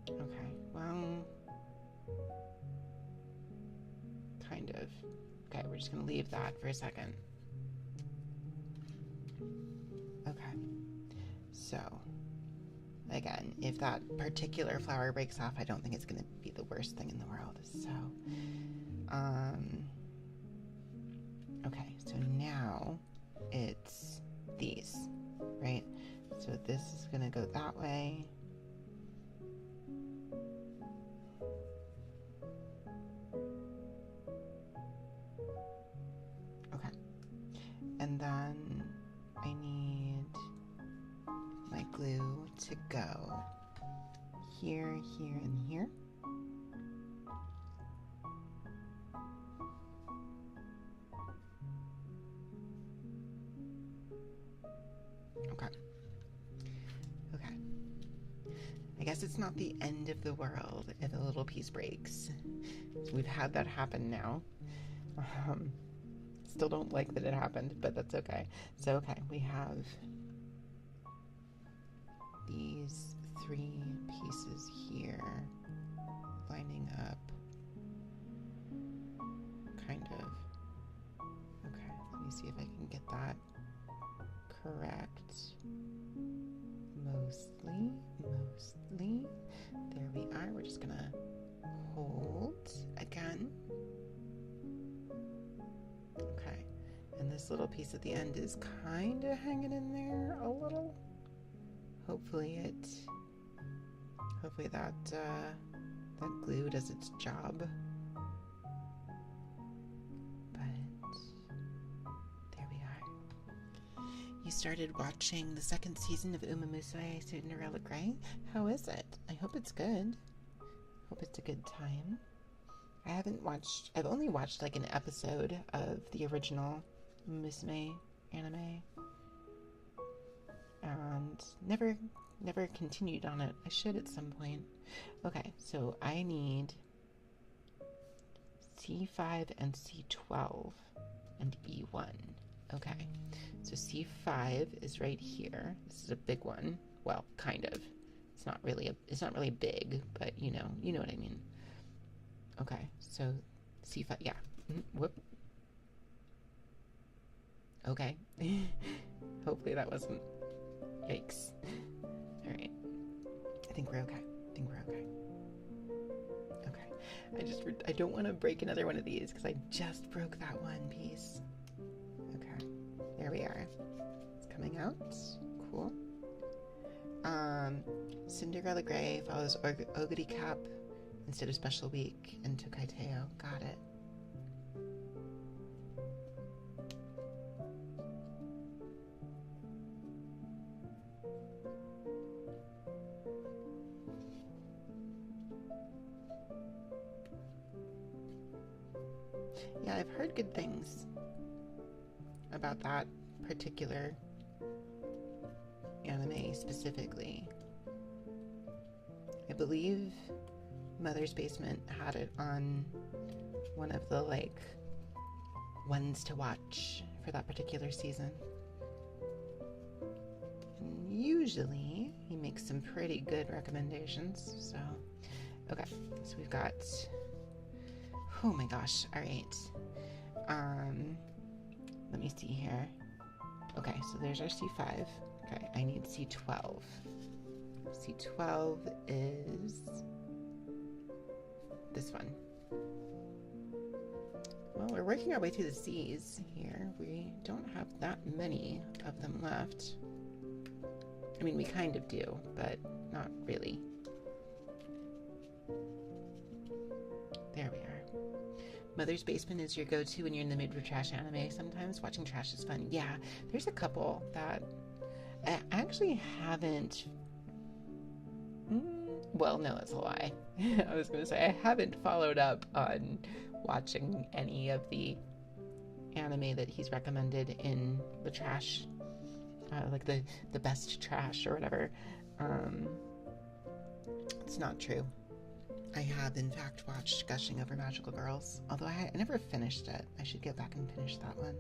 Okay, well, kind of. Okay, we're just gonna leave that for a second. Okay, so again, if that particular flower breaks off, I don't think it's gonna be the worst thing in the world. So, okay, so now it's these, right? So this is gonna go that way. Okay, and then I need my glue to go here, here, and here. Okay. Okay. I guess it's not the end of the world if a little piece breaks. So we've had that happen now. Still don't like that it happened, but that's okay. So, okay, we have these 3 pieces here lining up, kind of. Okay, let me see if I can get that correct. Mostly. There we are. We're just gonna hold again. Okay, and this little piece at the end is kind of hanging in there a little. Hopefully that glue does its job. But there we are. You started watching the 2nd season of Uma Musume Cinderella Grey. How is it? I hope it's good. Hope it's a good time. I've only watched like an episode of the original Musume anime. And never continued on it. I should at some point. Okay, so I need C5 and C12 and E1. Okay, so C5 is right here. This is a big one. Well, kind of. It's not really big, but you know what I mean. Okay, so C5, yeah. Whoop. Okay. Hopefully that wasn't. Yikes. All right. I think we're okay. Okay. I don't want to break another one of these because I just broke that one piece. Okay. There we are. It's coming out. Cool. Cinderella Grey follows Oguri Cap instead of Special Week and Tokaiteo. Got it. Yeah, I've heard good things about that particular anime specifically. I believe Mother's Basement had it on one of the ones to watch for that particular season. And usually he makes some pretty good recommendations. So, okay, so we've got, oh my gosh, all right. Let me see here. Okay, so there's our C5. Okay, I need C12. C12 is this one. Well, we're working our way through the C's here. We don't have that many of them left. I mean, we kind of do, but not really. There we are. Mother's Basement is your go-to when you're in the mood for trash anime. Sometimes watching trash is fun. Yeah, there's a couple that I actually haven't... Well, no, that's a lie. I was going to say I haven't followed up on watching any of the anime that he's recommended in the trash, like the best trash or whatever. It's not true. I have, in fact, watched Gushing Over Magical Girls, although I never finished it. I should get back and finish that one.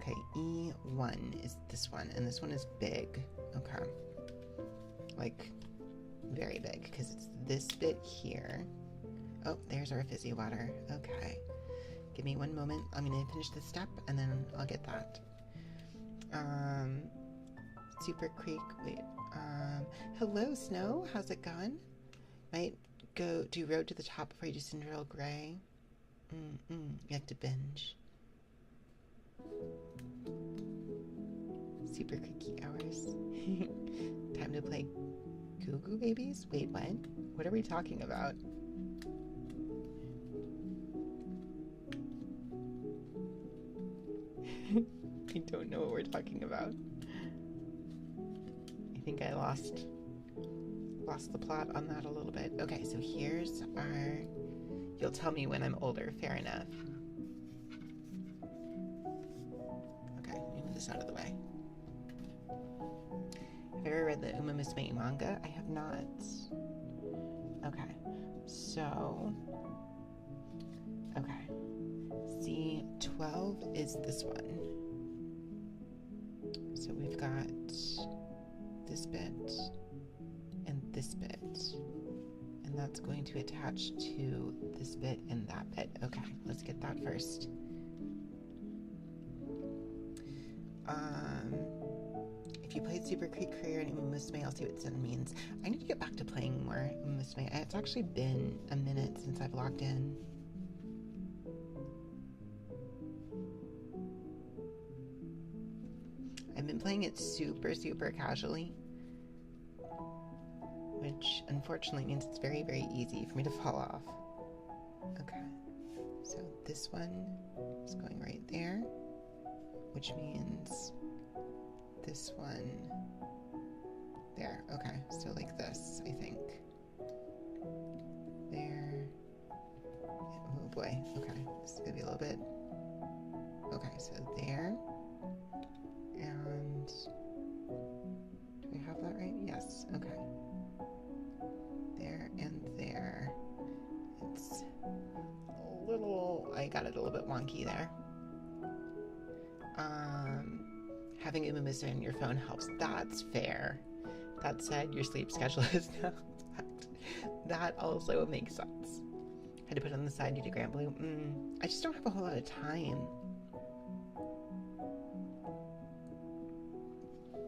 Okay, E1 is this one, and this one is big. Okay. Like, very big, because it's this bit here. Oh, there's our fizzy water. Okay. Give me one moment. I'm going to finish this step, and then I'll get that. Super Creek, wait. Hello, Snow. How's it going? Might go do Road to the Top before you do Cinderella Grey. You have to binge. Super creaky hours. Time to play Goo Goo Babies? Wait, what? What are we talking about? I don't know what we're talking about. I think I lost the plot on that a little bit. Okay, so here's our... You'll tell me when I'm older. Fair enough. Okay, move this out of the way. Have you ever read the Uma Musume manga? I have not. Okay, so... Okay. C12 is this one. So we've got this bit and this bit, and that's going to attach to this bit and that bit. Okay, let's get that first. If you played Super Creek Career and Uma Musume, I'll see what Zen means. I need to get back to playing more Uma Musume. It's actually been a minute since I've logged in. I've been playing it super casually, which unfortunately means it's very easy for me to fall off. Okay, so this one is going right there, which means this one there. Okay, so like this, I think. There. Oh boy, okay, this is gonna be a little bit. Okay, so there. And do we have that right? Yes, okay. There and there. It's a little, I got it a little bit wonky there. Having Uma Musume on your phone helps. That's fair. That said, your sleep schedule is now fucked. That also makes sense. Had to put it on the side due to Grand Blue. I just don't have a whole lot of time.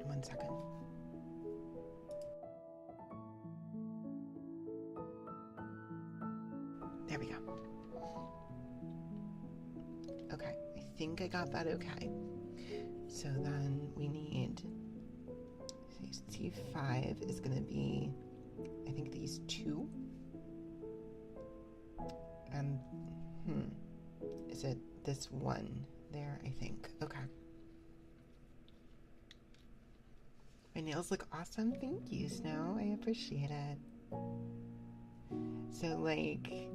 1 second. There we go. Okay, I think I got that okay. So then we need, C5 is going to be, I think these two. And, is it this one there, I think? Okay. My nails look awesome. Thank you, Snow. I appreciate it. So, like,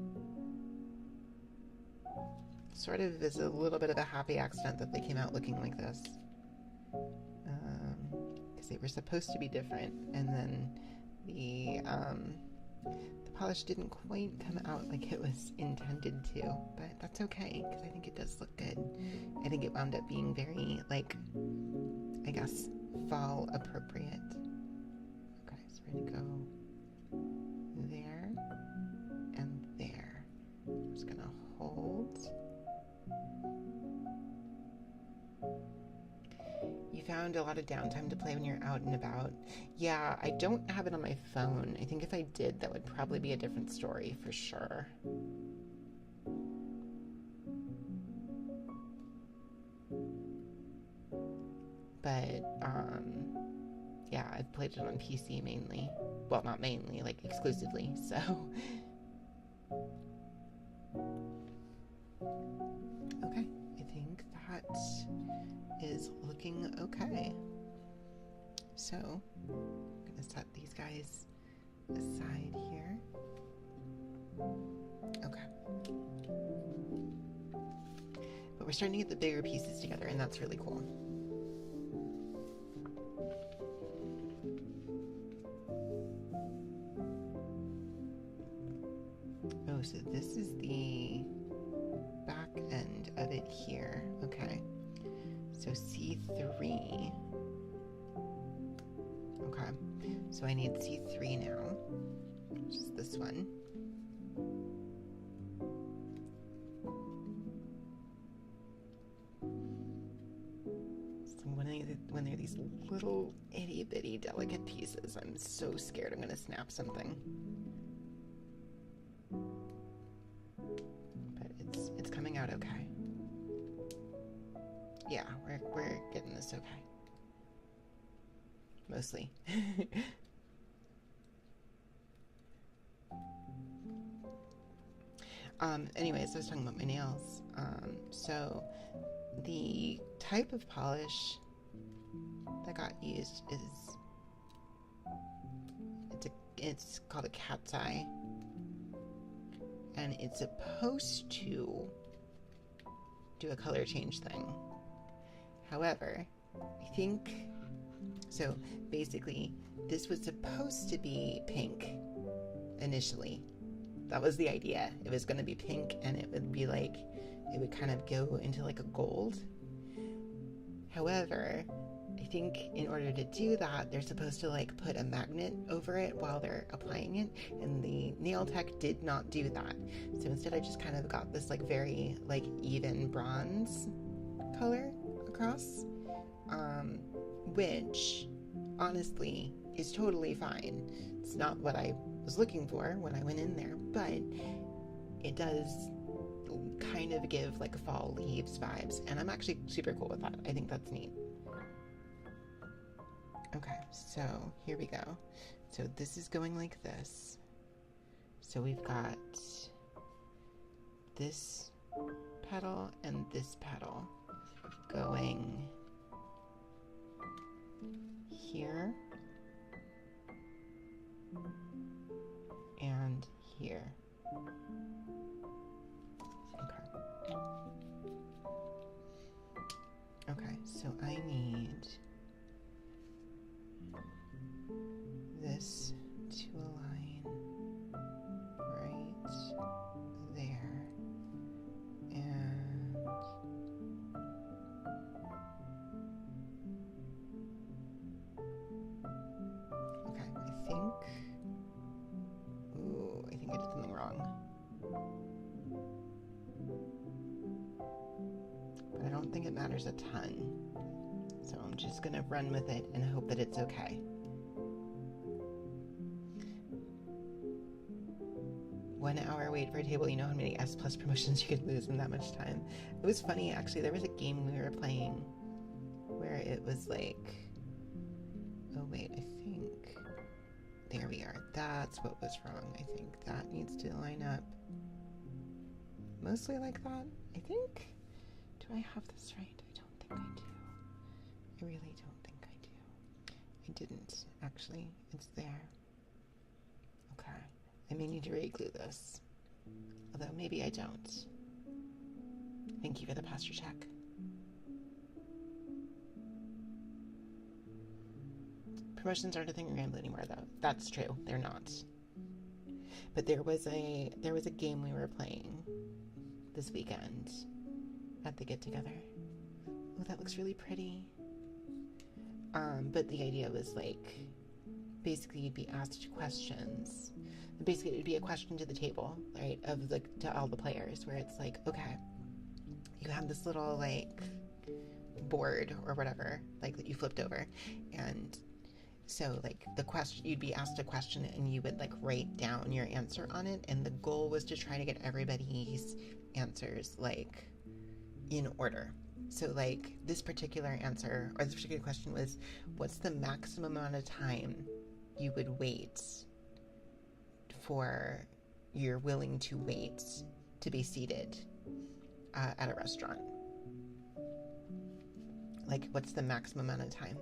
sort of is a little bit of a happy accident that they came out looking like this. Because they were supposed to be different. And then the polish didn't quite come out like it was intended to, but that's okay, because I think it does look good. I think it wound up being very, like, I guess, fall appropriate. Okay, so we're gonna go there and there. I'm just gonna hold. You found a lot of downtime to play when you're out and about. Yeah, I don't have it on my phone. I think if I did, that would probably be a different story for sure. But, yeah, I've played it on PC mainly. Well, not mainly, like exclusively, so. Okay, I think that is looking okay. So, I'm gonna set these guys aside here. Okay. But we're starting to get the bigger pieces together, and that's really cool. Oh, so this is the back end of it here. Okay. So C3. Okay. So I need C3 now, which is this one. So when they're these little itty bitty delicate pieces, I'm so scared I'm gonna snap something. But it's coming out okay. Yeah, we're getting this okay. Mostly. Anyways, I was talking about my nails. So the type of polish that got used is it's called a cat's eye, and it's supposed to do a color change thing. However, I think so. Basically, this was supposed to be pink initially. That was the idea. It was going to be pink, and it would be like, it would kind of go into like a gold. However, I think in order to do that, they're supposed to like put a magnet over it while they're applying it, and the nail tech did not do that. So instead I just kind of got this like very like even bronze color across, which honestly is totally fine. It's not what I was looking for when I went in there, but it does kind of give like fall leaves vibes, and I'm actually super cool with that. I think that's neat. Okay, so here we go. So this is going like this. So we've got this petal and this petal going here and here. Okay. Okay, so I need this to align right there, and okay, I think I did something wrong, but I don't think it matters a ton, so I'm just gonna run with it and hope that it's okay. 1 hour wait for a table. You know how many S Plus promotions you could lose in that much time. It was funny, actually. There was a game we were playing where it was like, oh wait, I think, there we are. That's what was wrong. I think that needs to line up mostly like that, I think. Do I have this right? I don't think I do. I really don't think I do. I didn't, actually. It's there. Okay. I may need to re-glue this, although maybe I don't. Thank you for the posture check. Promotions aren't a thing in Ramble anymore, though. That's true. They're not. But there was a game we were playing this weekend at the get together. Oh, that looks really pretty. But the idea was like, basically you'd be asked questions. Basically, it would be a question to the table, right? Of like to all the players, where it's like, okay, you have this little like board or whatever, like that you flipped over, and so like the question, you'd be asked a question and you would like write down your answer on it, and the goal was to try to get everybody's answers like in order. So like this particular answer or this particular question was, what's the maximum amount of time you would wait for, you're willing to wait to be seated at a restaurant? Like, what's the maximum amount of time?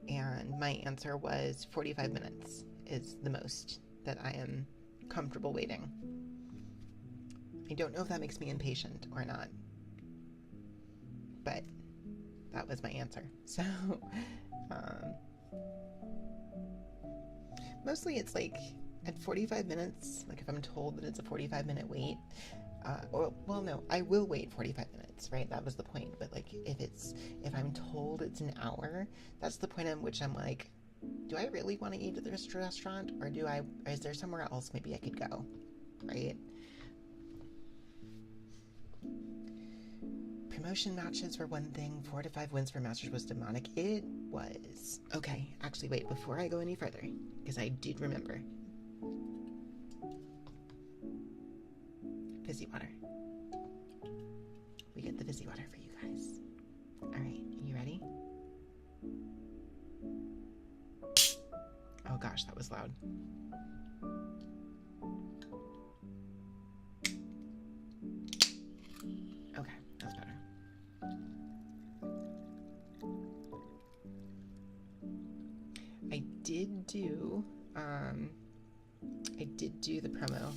And my answer was 45 minutes is the most that I am comfortable waiting. I don't know if that makes me impatient or not, but that was my answer. So, mostly it's like at 45 minutes, like if I'm told that it's a 45-minute wait, well, no, I will wait 45 minutes, right? That was the point. But like if I'm told it's an hour, that's the point at which I'm like, do I really want to eat at this restaurant, or is there somewhere else maybe I could go, right? Promotion matches were one thing. 4 to 5 wins for Masters was demonic. It was. Okay, actually, wait, before I go any further, because I did remember. Fizzy water. We get the fizzy water for you guys. All right, are you ready? Oh gosh, that was loud. Okay, that's better. I did do the promo.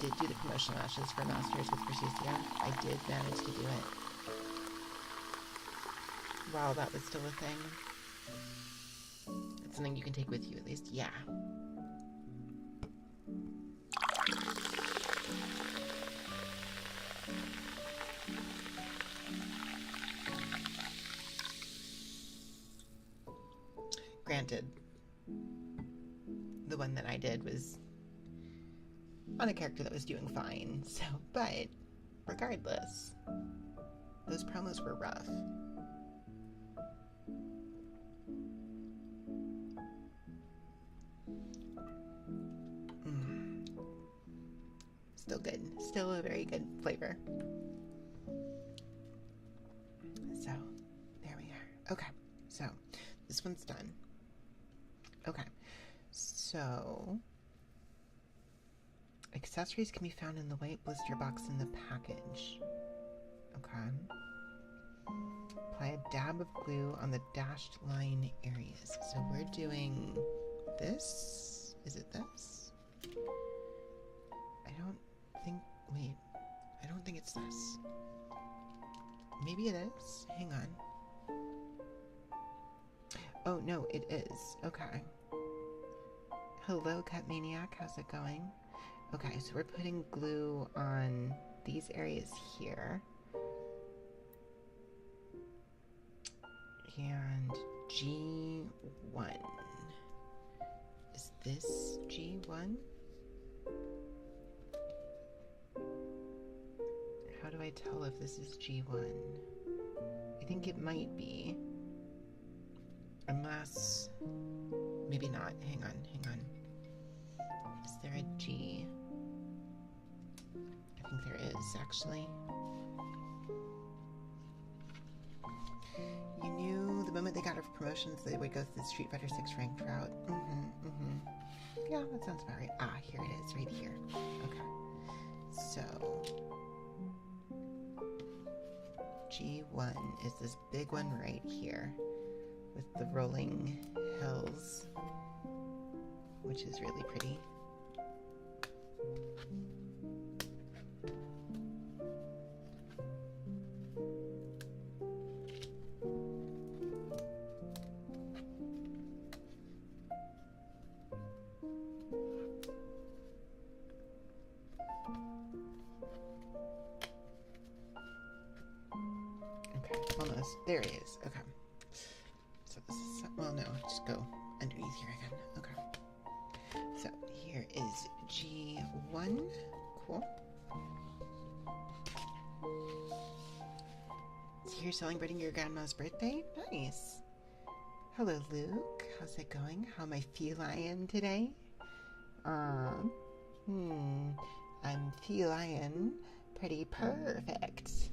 Did do the promotional matches for Masters with Precisia. I did manage to do it while that was still a thing. It's something you can take with you, at least. Yeah. Granted, the one that I did was on a character that was doing fine, so, but regardless, those promos were rough. Still good. Still a very good flavor. So, there we are. Okay, so this one's done. Okay, so accessories can be found in the white blister box in the package. Okay. Apply a dab of glue on the dashed line areas. So we're doing this. Is it this? I don't think it's this. Maybe it is. Hang on. Oh, no, it is. Okay. Hello, Cut Maniac. How's it going? Okay, so we're putting glue on these areas here. And G1. Is this G1? How do I tell if this is G1? I think it might be. Unless... maybe not. Hang on. Is there a G? I think there is, actually. You knew the moment they got her promotions they would go through the Street Fighter 6 ranked route. Yeah, that sounds about right. Ah, here it is, right here. Okay. So... G1 is this big one right here with the rolling hills, which is really pretty. There it is. Okay. So this is, well, no, just go underneath here again. Okay. So here is G1. Cool. So you're celebrating your grandma's birthday? Nice. Hello, Luke. How's it going? How am I feline today? I'm feline pretty perfect.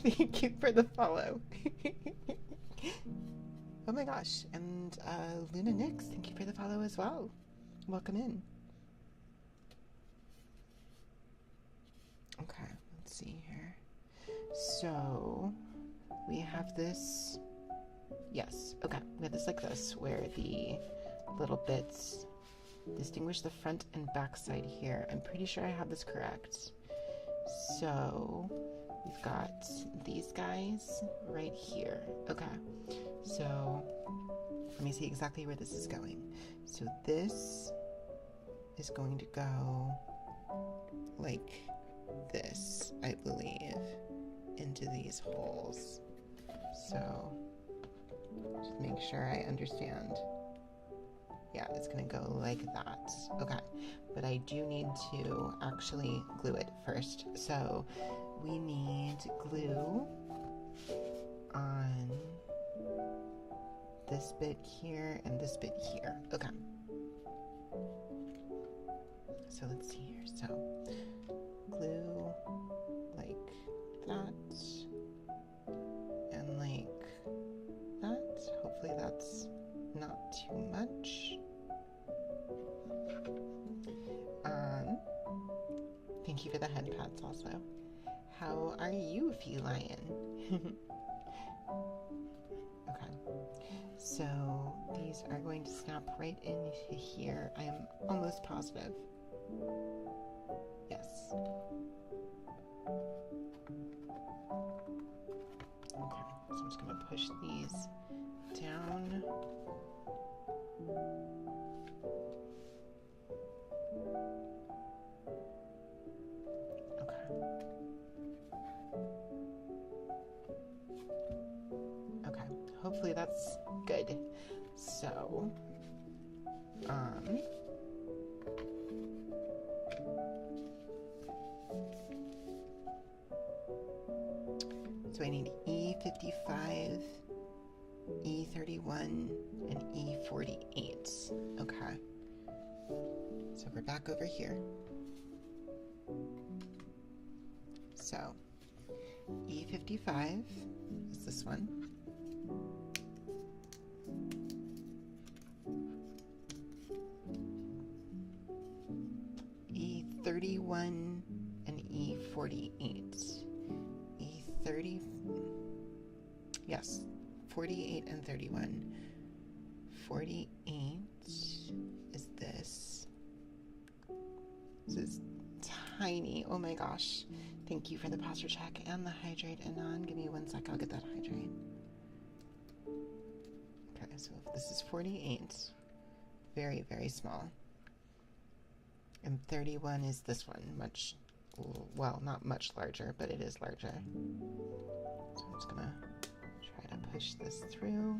Thank you for the follow. Oh my gosh. And Luna Nix, thank you for the follow as well. Welcome in. Okay, let's see here. So we have this. Yes, okay. We have this like this, where the little bits distinguish the front and back side here. I'm pretty sure I have this correct. So we've got these guys right here. Okay, so let me see exactly where this is going. So this is going to go like this, I believe, into these holes. So just make sure I understand. Yeah, it's gonna go like that. Okay, but I do need to actually glue it first. So we need glue on this bit here and this bit here. Okay. So let's see here. So glue like that and like that. Hopefully that's not too much. Thank you for the head pats also. How are you, feline? Okay, so these are going to snap right into here. I am almost positive. Yes. Okay, so I'm just going to push these down. Okay, hopefully that's good. So, so I need E55, E31, and E48. Okay, so we're back over here. So E55 is this one. E31 and E48. E30, yes, 48 and 31. 48 is this. This is tiny. Oh my gosh. Thank you for the posture check and the hydrate. Anon, give me 1 sec. I'll get that hydrate. Okay, so if this is 48, very, very small. And 31 is this one, much, well, not much larger, but it is larger. So I'm just gonna try to push this through.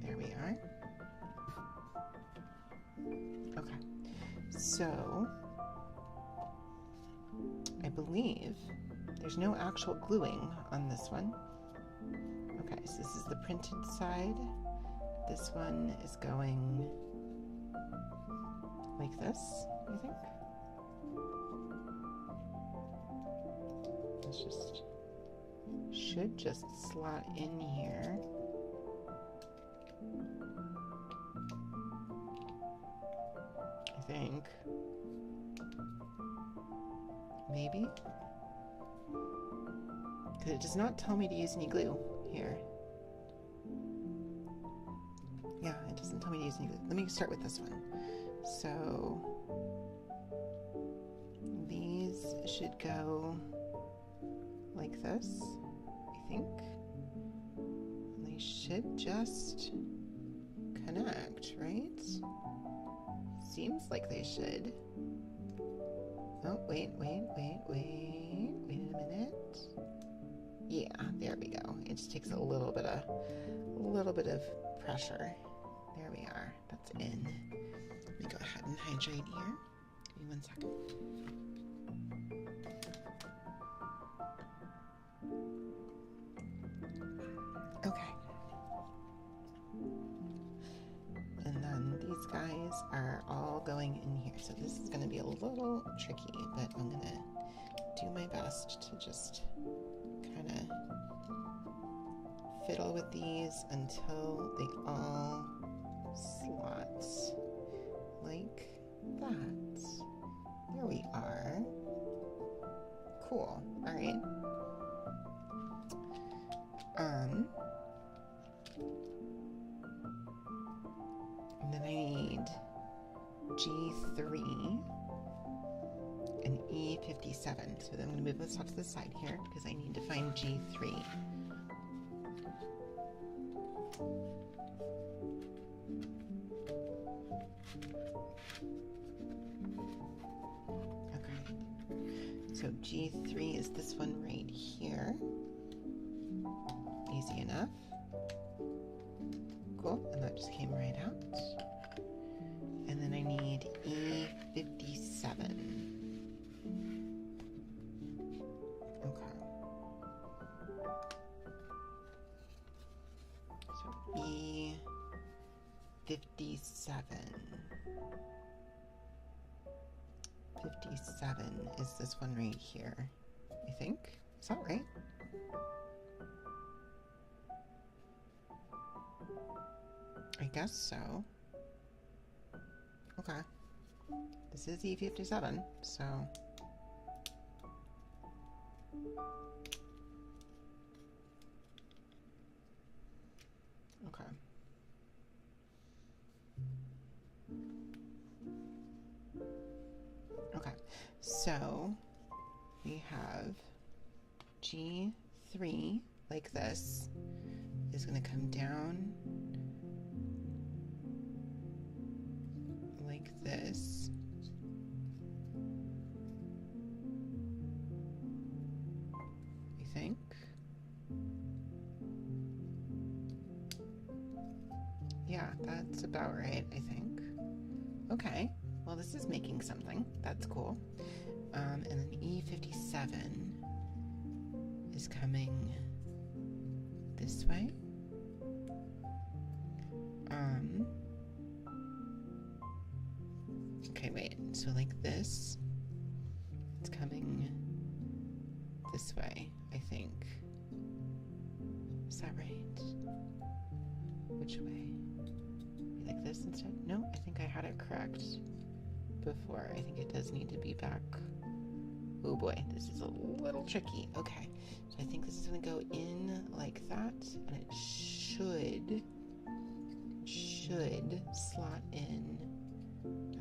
There we are. Okay, so I believe there's no actual gluing on this one. Okay, so this is the printed side. This one is going like this, I think. This just should just slot in here. I think. Maybe? Because it does not tell me to use any glue here. Yeah, it doesn't tell me to use any glue. Let me start with this one. So these should go like this, I think. And they should just connect, right? Seems like they should. Oh, wait a minute. Yeah, there we go. It just takes a little bit of pressure. There we are. That's in. Let me go ahead and hydrate here. Give me 1 second. Okay. And then these guys are all going in here. So this is going to be a little tricky, but I'm going to do my best to just kind of fiddle with these until they all slot like that. There we are. Cool. All right. And then I need G3 and E57. So then I'm going to move this off to the side here because I need to find G3. Okay. So G3 is this one right here. Easy enough. Cool, and that just came right out. And then I need E57. Okay. So E57. 57 is this one right here, I think. Is that right? I guess so. Okay. This is E57, so... Okay. Okay, so we have G3, like this, is going to come down like this. I think. Yeah, that's about right, I think. Okay, well, this is making something. That's cool. And then E57 is coming this way. Okay, wait. So like this, it's coming this way, I think. Is that right? Which way? Like this instead? No, I think I had it correct before. I think it does need to be back. Oh boy, this is a little tricky. Okay, so I think this is going to go in like that, and it should slot in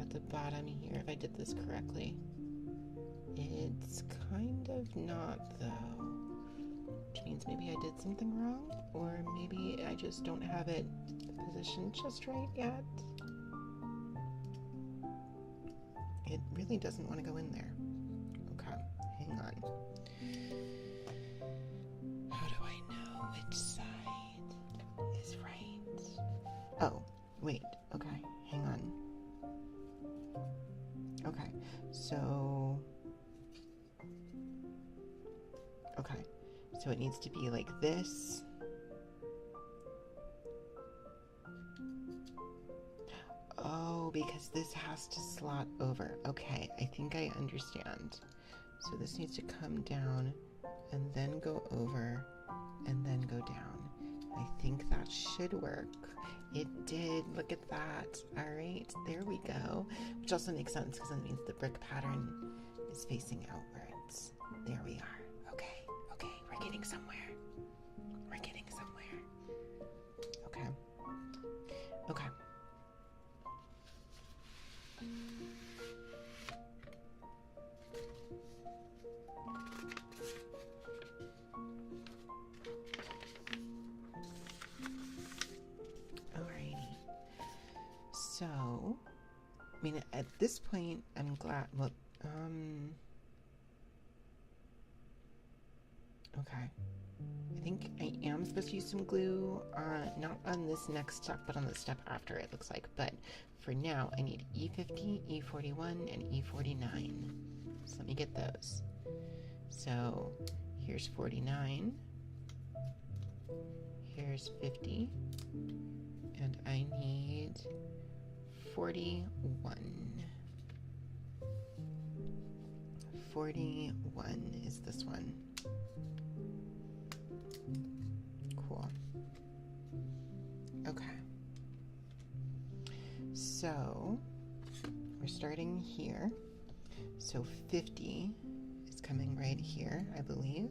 at the bottom here if I did this correctly. It's kind of not though, which means maybe I did something wrong, or maybe I just don't have it positioned just right yet. It really doesn't want to go in there. Okay, hang on. How do I know which side is right? Oh, wait, okay, hang on. Okay, so it needs to be like this. Oh, because this has to slot over. Okay, I think I understand. So this needs to come down and then go over and then go down. I think that should work. It did. Look at that. All right, there we go. Which also makes sense because that means the brick pattern is facing outwards. There we are. Okay, we're getting somewhere. Okay. Alrighty. So, I mean, at this point, I'm glad. Well, Okay. I think I am supposed to use some glue, not on this next step, but on the step after, it looks like. But for now, I need E50, E41, and E49. So let me get those. So here's 49. Here's 50. And I need 41. 41 is this one. Cool. Okay. So we're starting here. So 50 is coming right here, I believe.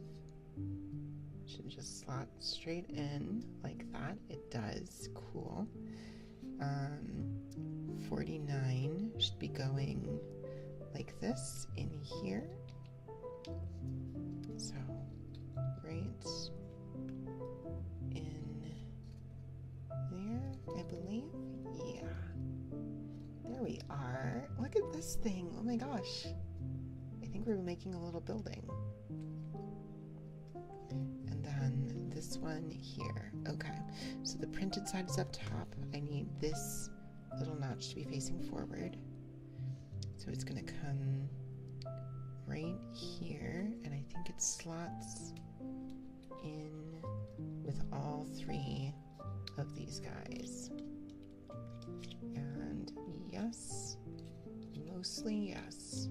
Should just slot straight in like that. It does. Cool. 49 should be going like this in here. So right in there, I believe. Yeah. There we are. Look at this thing. Oh my gosh. I think we're making a little building. And then this one here. Okay. So the printed side is up top. I need this little notch to be facing forward. So it's going to come right here, and I think it slots in with all three of these guys. And yes, mostly yes.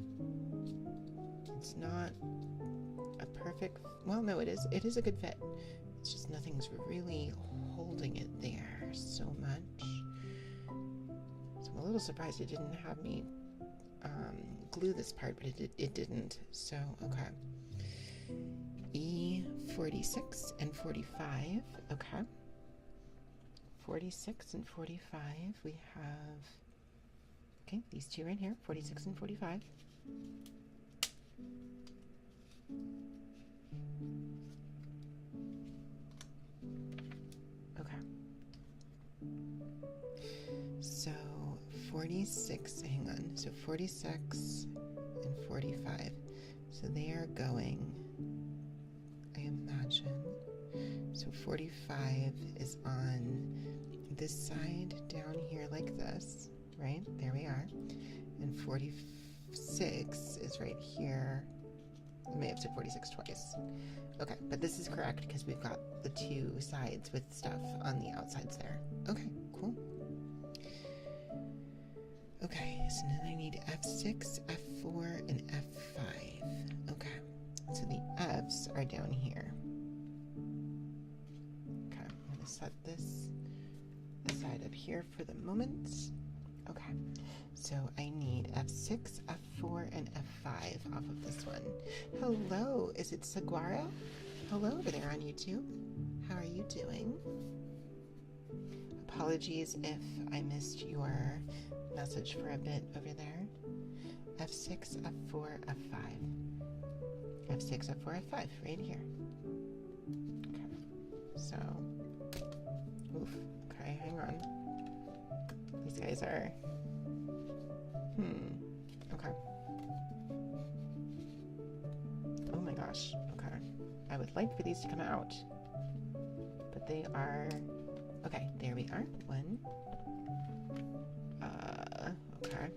It's not a perfect, well, no, it is a good fit. It's just nothing's really holding it there so much. So I'm a little surprised it didn't have me glue this part, but it didn't. So, okay. E46 and 45. Okay. 46 and 45. We have, okay, these two right here, 46 and 45. Okay. So 46, hang on, so 46 and 45. So they are going, I imagine, so 45 is on this side down here like this, right? There we are. And 46 is right here. I may have said 46 twice. Okay, but this is correct because we've got the two sides with stuff on the outsides there. Okay, cool. Okay, so then I need F6, F4, and F5. Okay, so the Fs are down here. Okay, I'm going to set this aside up here for the moment. Okay, so I need F6, F4, and F5 off of this one. Hello, is it Saguaro? Hello over there on YouTube. How are you doing? Apologies if I missed your message for a bit over there. F6, F4, F5. F6, F4, F5, right here. Okay, so, oof, okay, hang on. These guys are, okay. Oh my gosh, okay. I would like for these to come out, but they are, okay, there we are. One. Okay.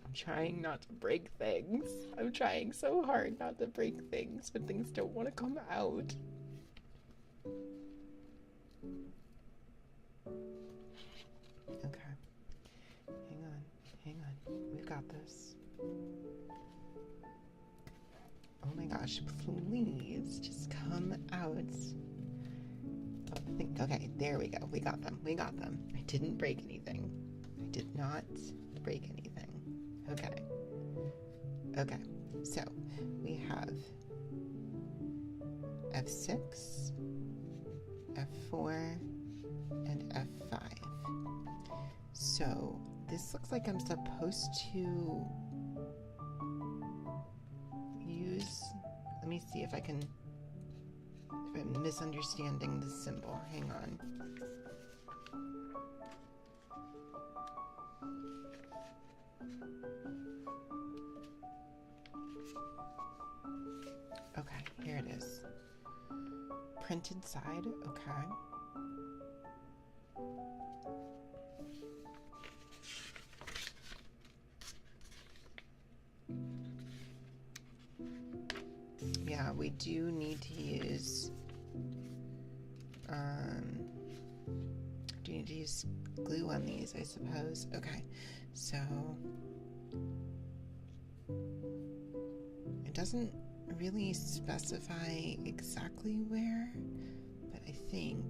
I'm trying not to break things. I'm trying so hard not to break things, but things don't want to come out. Okay. Hang on. We've got this. Oh my gosh, please just come out. Okay, there we go. We got them. I didn't break anything. I did not break anything. Okay. Okay, so we have F6, F4, and F5. So this looks like I'm supposed to use, let me see if I'm misunderstanding the symbol. Hang on. Okay, here it is. Printed side, okay. Yeah, we do need to use glue on these, I suppose. Okay, so it doesn't really specify exactly where, but I think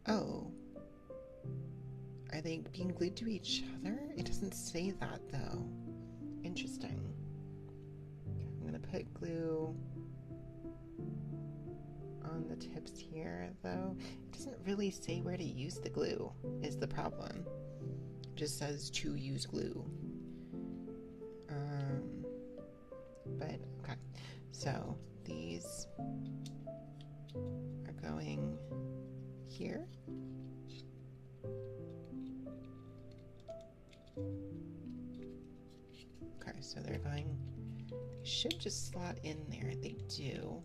oh, are they being glued to each other? It doesn't say that though. Interesting. I'm gonna put glue on the tips here though. It doesn't really say where to use the glue is the problem. It just says to use glue. But okay, so these are going here. Okay, so they're going, they should just slot in there. They do.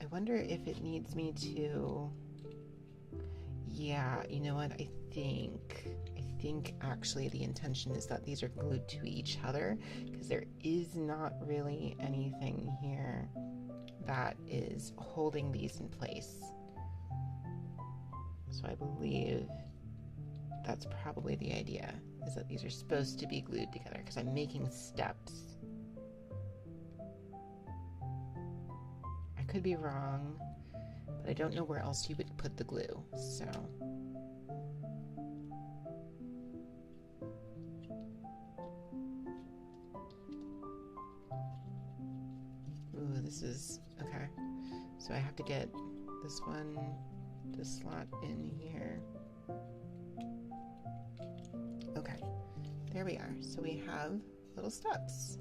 I wonder if it needs me to, yeah, you know what, I think actually the intention is that these are glued to each other because there is not really anything here that is holding these in place. So I believe that's probably the idea, is that these are supposed to be glued together because I'm making steps. I could be wrong, but I don't know where else you would put the glue, so. Ooh, this is, okay. So I have to get this one to slot in here. Okay, there we are. So we have little steps.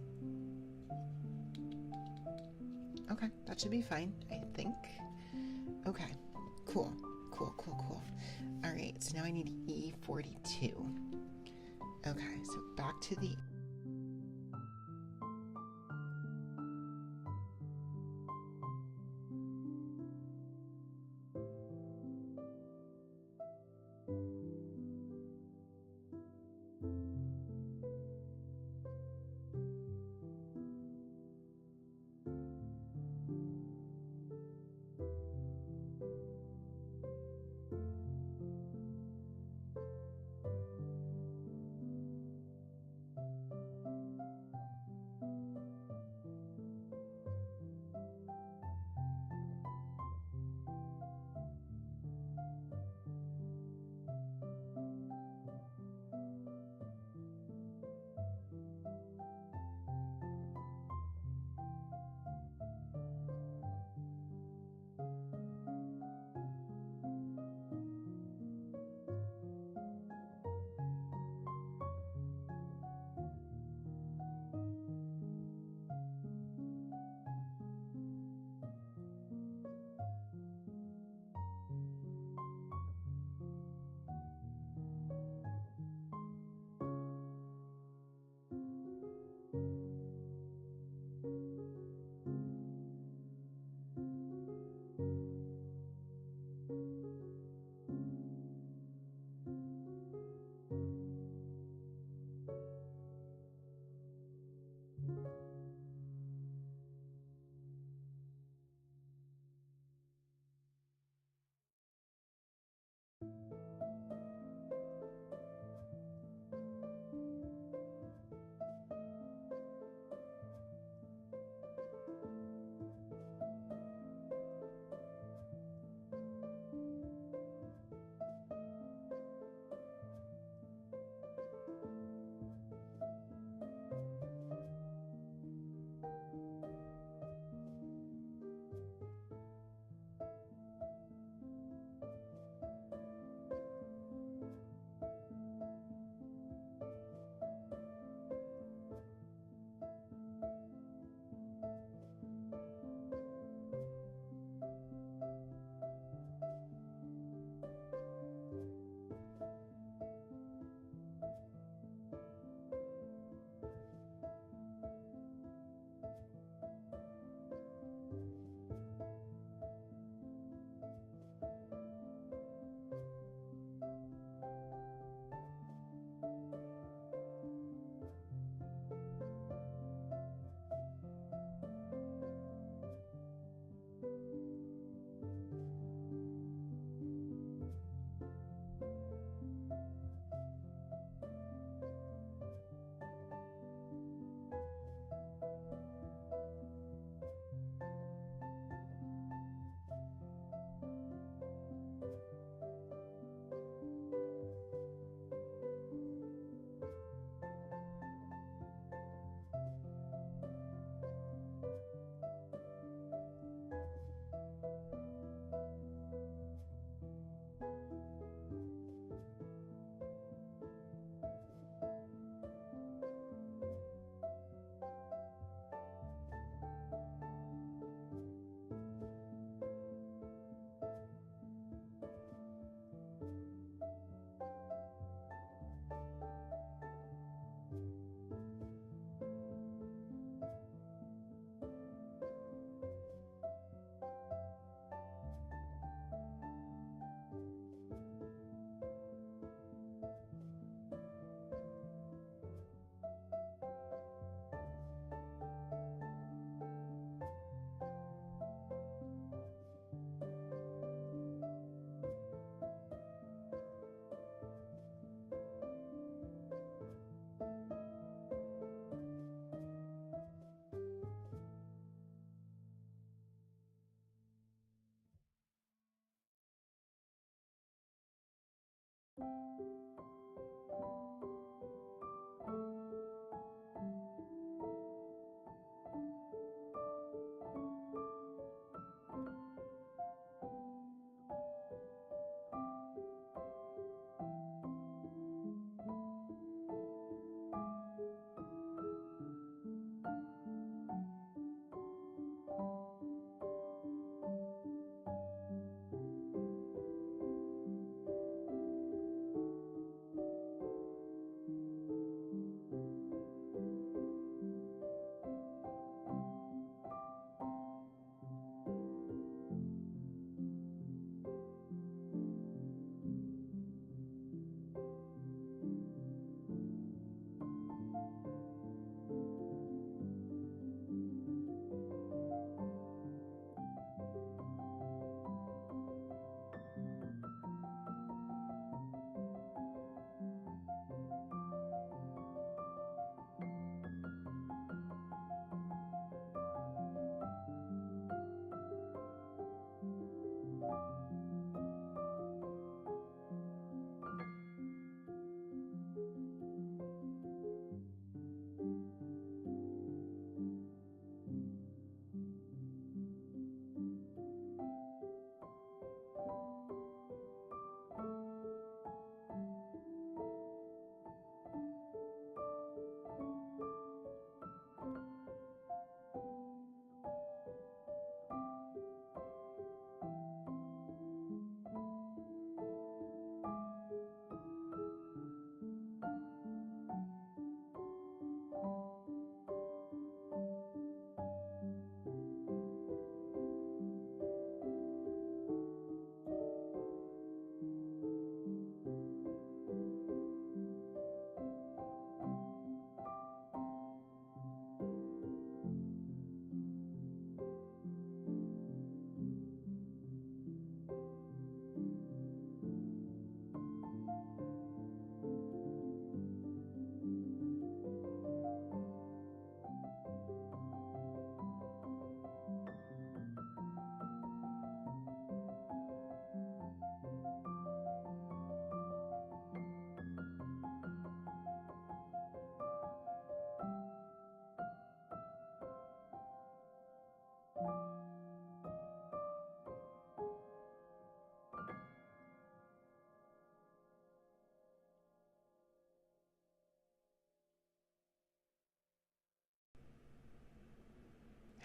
Okay, that should be fine, I think. Okay, cool. All right, so now I need E42. Okay, so back to the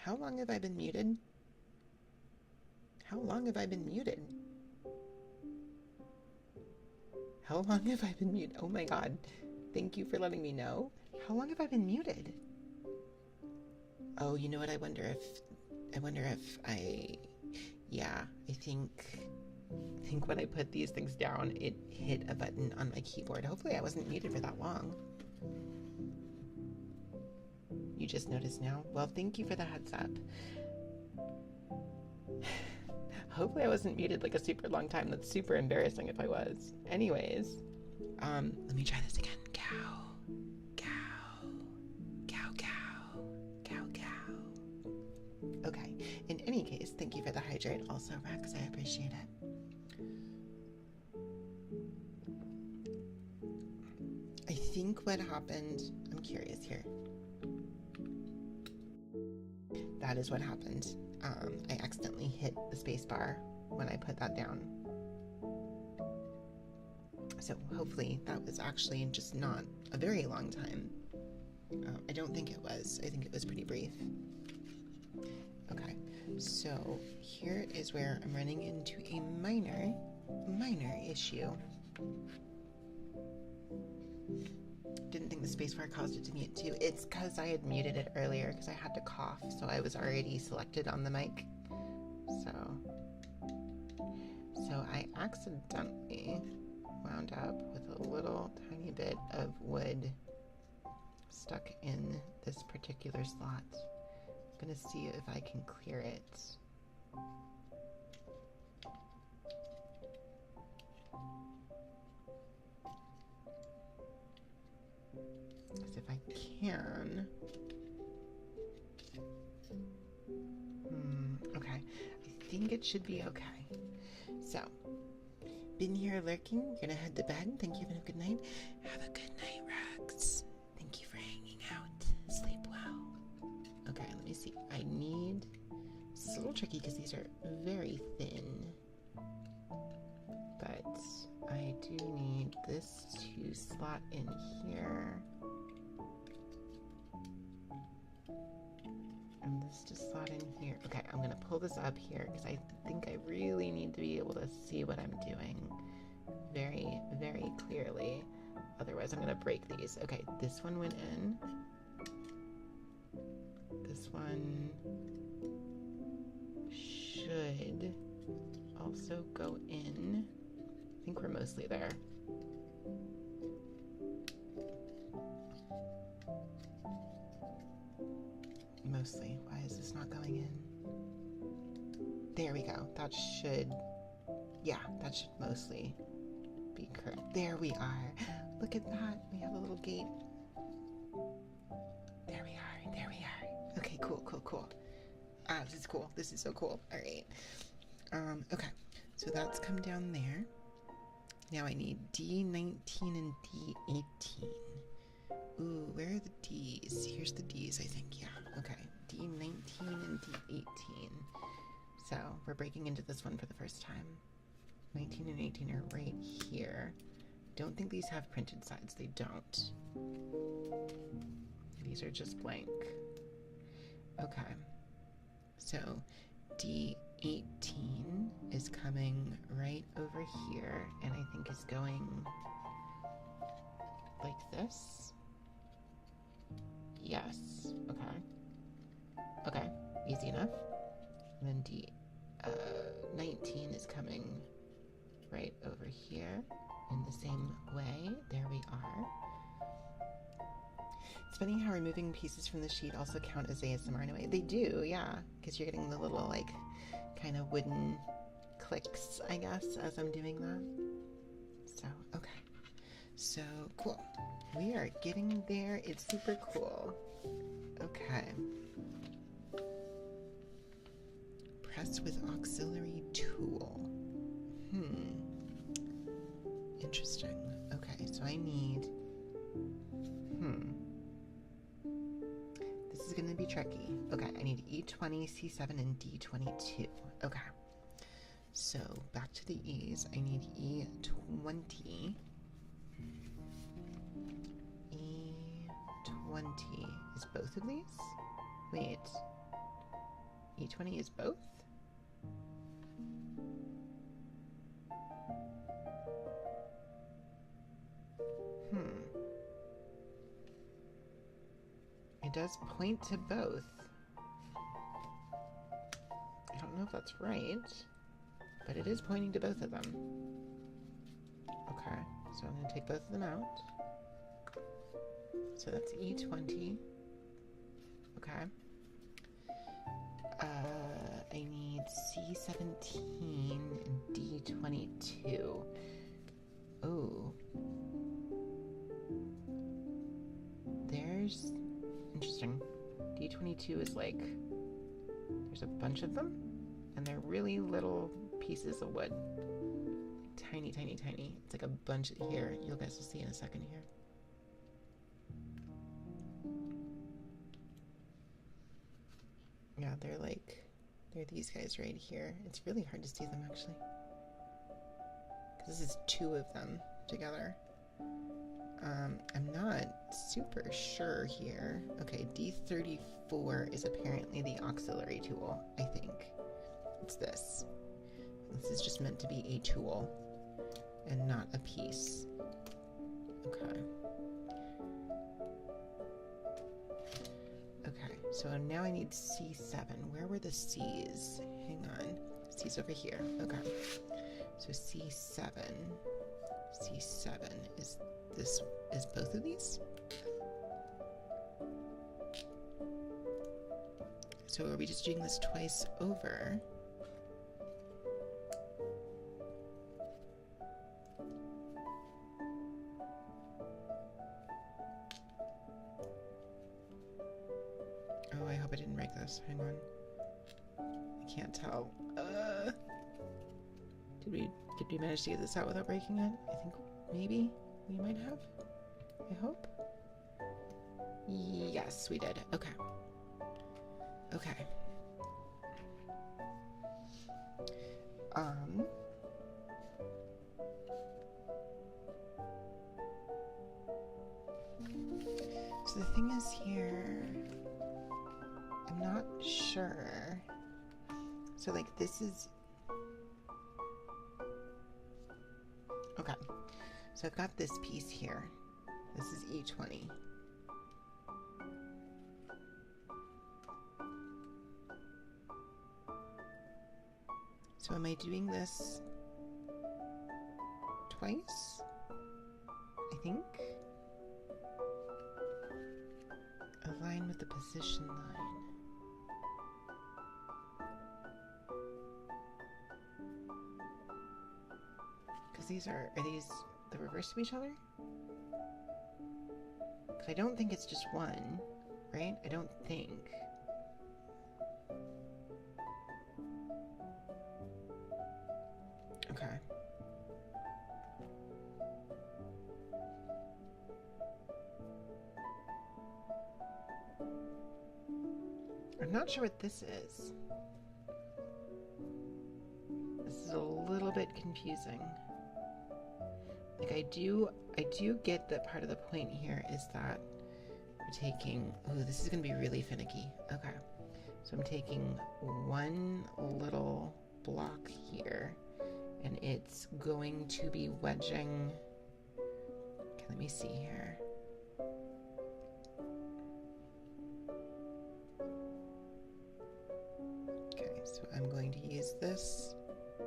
How long have I been muted? How long have I been muted? How long have I been muted? Oh my god. Thank you for letting me know. How long have I been muted? Oh, you know what? I wonder if yeah, I think when I put these things down, it hit a button on my keyboard. Hopefully I wasn't muted for that long. You just noticed now? Well, thank you for the heads up. Hopefully I wasn't muted like a super long time. That's super embarrassing if I was. Anyways, let me try this again. Cow, cow, cow, cow, cow, cow. Okay, in any case, thank you for the hydrate also, Rex. I appreciate it. I think what happened, I'm curious here. That is what happened. I accidentally hit the space bar when I put that down. So hopefully that was actually just not a very long time. I don't think it was. I think it was pretty brief. Okay, so here is where I'm running into a minor issue. Didn't think the spacebar caused it to mute too. It's because I had muted it earlier because I had to cough, so I was already selected on the mic. So I accidentally wound up with a little tiny bit of wood stuck in this particular slot. I'm gonna see if I can clear it. As if I can. Okay, I think it should be okay. So, been here lurking. You're gonna head to bed. Thank you. Have a good night. Have a good night, Rex. Thank you for hanging out. Sleep well. Okay, let me see. I need... It's a little tricky because these are very thin. But I do need this to slot in here. And this to slot in here. Okay, I'm going to pull this up here because I think I really need to be able to see what I'm doing very, very clearly. Otherwise, I'm going to break these. Okay, this one went in. This one should also go in. I think we're mostly there. Mostly. Why is this not going in? There we go. That should... Yeah, that should mostly be correct. There we are. Look at that. We have a little gate. There we are. There we are. Okay, cool, cool, cool. Ah, this is cool. This is so cool. All right. Okay. So that's come down there. Now I need D19 and D18. Ooh, where are the D's? Here's the D's, I think. Yeah. Okay. D19 and D18. So we're breaking into this one for the first time. 19 and 18 are right here. Don't think these have printed sides. They don't. These are just blank. Okay. So D18 is coming right over here, and I think is going like this. Yes. Okay. Okay. Easy enough. And then D19 is coming right over here in the same way. There we are. It's funny how removing pieces from the sheet also count as ASMR in a way. They do, yeah, because you're getting the little, like, kind of wooden clicks, I guess, as I'm doing that. So, okay. So, cool. We are getting there. It's super cool. Okay. Press with auxiliary tool. Interesting. Okay, so I need... This is going to be tricky. Okay, I need E20, C7, and D22. Okay. So, back to the E's. I need E20. E20 is both of these? Wait. E20 is both? It does point to both. I don't know if that's right, but it is pointing to both of them. Okay, so I'm going to take both of them out. So that's E20. Okay. I need C17 and D22. Oh. There's... Interesting. D22 is like... There's a bunch of them, and they're really little pieces of wood. Like tiny, tiny, tiny. It's like a bunch here. You guys will see in a second here. Yeah, they're these guys right here. It's really hard to see them, actually. Because this is two of them together. I'm not super sure here. Okay, D34 is apparently the auxiliary tool, I think. It's this. This is just meant to be a tool and not a piece. Okay. Okay, so now I need C7. Where were the C's? Hang on. C's over here. Okay. So C7. C7 is this, is both of these? So are we just doing this twice over? Oh, I hope I didn't break this. Hang on. I can't tell. Did we Did we manage to get this out without breaking it? I think maybe we might have. I hope. Yes, we did. Okay. Okay. So the thing is here, I'm not sure. So like this is, okay. So I've got this piece here. This is E20. So am I doing this twice? I think. Align with the position line. Because these are these the reverse of each other? Because I don't think it's just one, right? I don't think. Okay. I'm not sure what this is. This is a little bit confusing. Like I do get that part of the point here is that we're taking, oh, this is going to be really finicky. Okay. So I'm taking one little block here and it's going to be wedging. Okay, let me see here. Okay, so I'm going to use this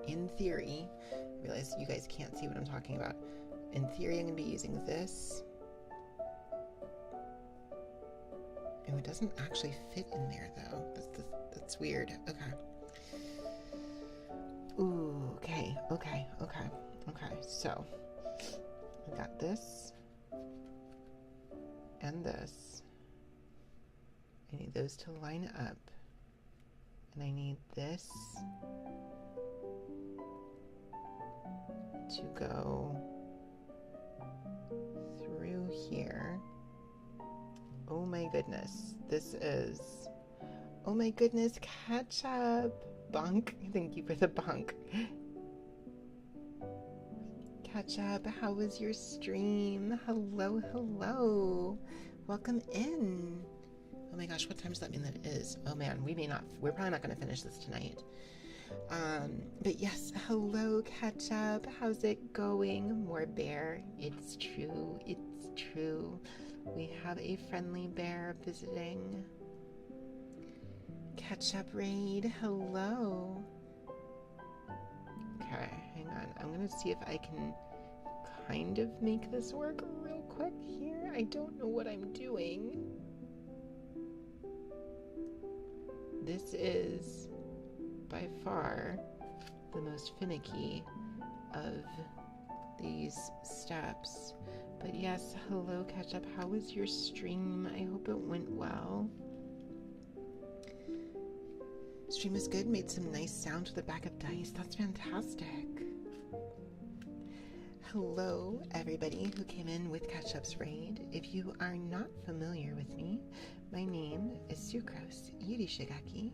in theory. I realize you guys can't see what I'm talking about. In theory, I'm going to be using this. Oh, it doesn't actually fit in there though. That's weird. Okay. Ooh, okay. So I got this and this. I need those to line up. And I need this to go through here. Oh my goodness. This is, oh my goodness, Ketchup. Bunk. Thank you for the bunk. Ketchup, how was your stream? Hello. Welcome in. Oh my gosh, what time does that mean that it is? Oh man, we're probably not going to finish this tonight. But yes, hello Ketchup. How's it going? More bear. It's true. We have a friendly bear visiting. Ketchup raid, hello. Okay, hang on. I'm gonna see if I can kind of make this work real quick here. I don't know what I'm doing. This is by far the most finicky of these steps. But yes, hello Ketchup. How was your stream? I hope it went well. Stream is good. Made some nice sound with the back of dice. That's fantastic. Hello, everybody who came in with Ketchup's raid. If you are not familiar with me, my name is Sucrose Yurishigaki,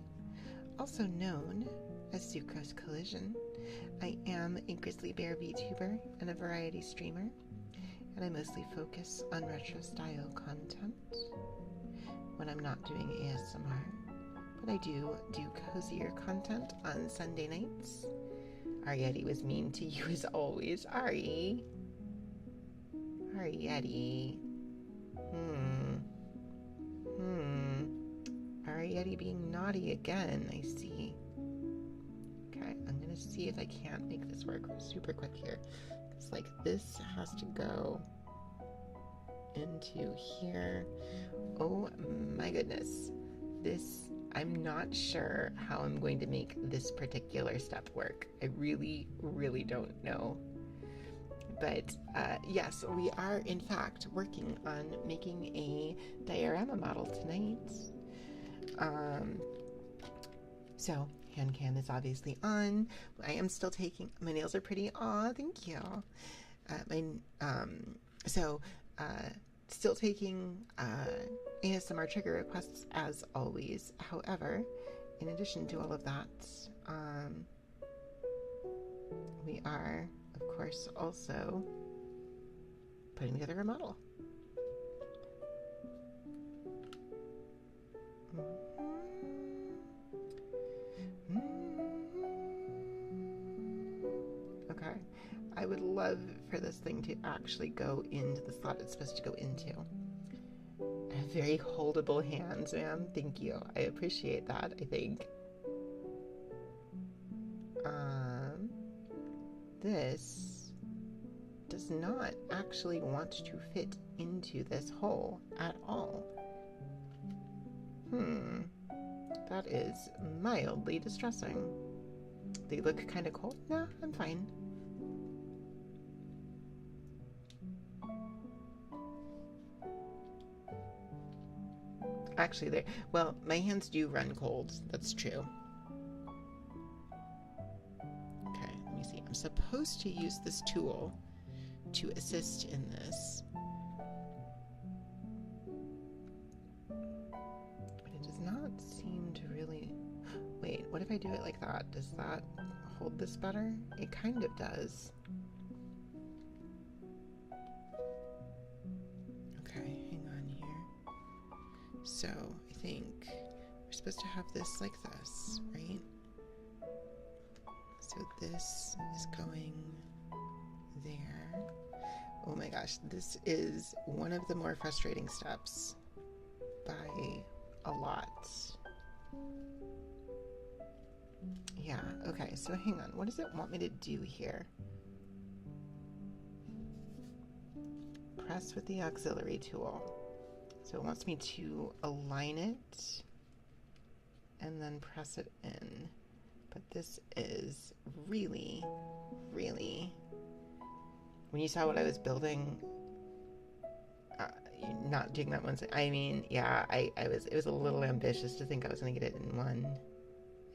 also known as Sucrose Collision. I am a grizzly bear VTuber and a variety streamer, and I mostly focus on retro style content when I'm not doing ASMR. But I do cozier content on Sunday nights. Arietti was mean to you as always. Arietti. Arietti being naughty again, I see. Okay, I'm gonna see if I can't make this work super quick here. It's like this has to go into here. Oh my goodness. I'm not sure how I'm going to make this particular step work. I really don't know. But yes, we are in fact working on making a diorama model tonight. So Handcam is obviously on. I am still taking, my nails are pretty, aw, thank you. Still taking ASMR trigger requests as always. However, in addition to all of that, we are, of course, also putting together a model. Okay, I would love for this thing to actually go into the slot it's supposed to go into. I have very holdable hands, ma'am. Thank you. I appreciate that, I think. This does not actually want to fit into this hole at all. That is mildly distressing. They look kind of cold. No, I'm fine. Actually, well, my hands do run cold. That's true. Okay, let me see. I'm supposed to use this tool to assist in this. But it does not seem to really... Wait, what if I do it like that? Does that hold this better? It kind of does. Okay, hang on here. So, I think we're supposed to have this like this, right? So this is going there. Oh my gosh, this is one of the more frustrating steps by a lot. Yeah, okay, so hang on. What does it want me to do here? Press with the auxiliary tool. So it wants me to align it and then press it in. But this is really, really... When you saw what I was building, not doing that one, I mean, yeah, it was a little ambitious to think I was going to get it in one.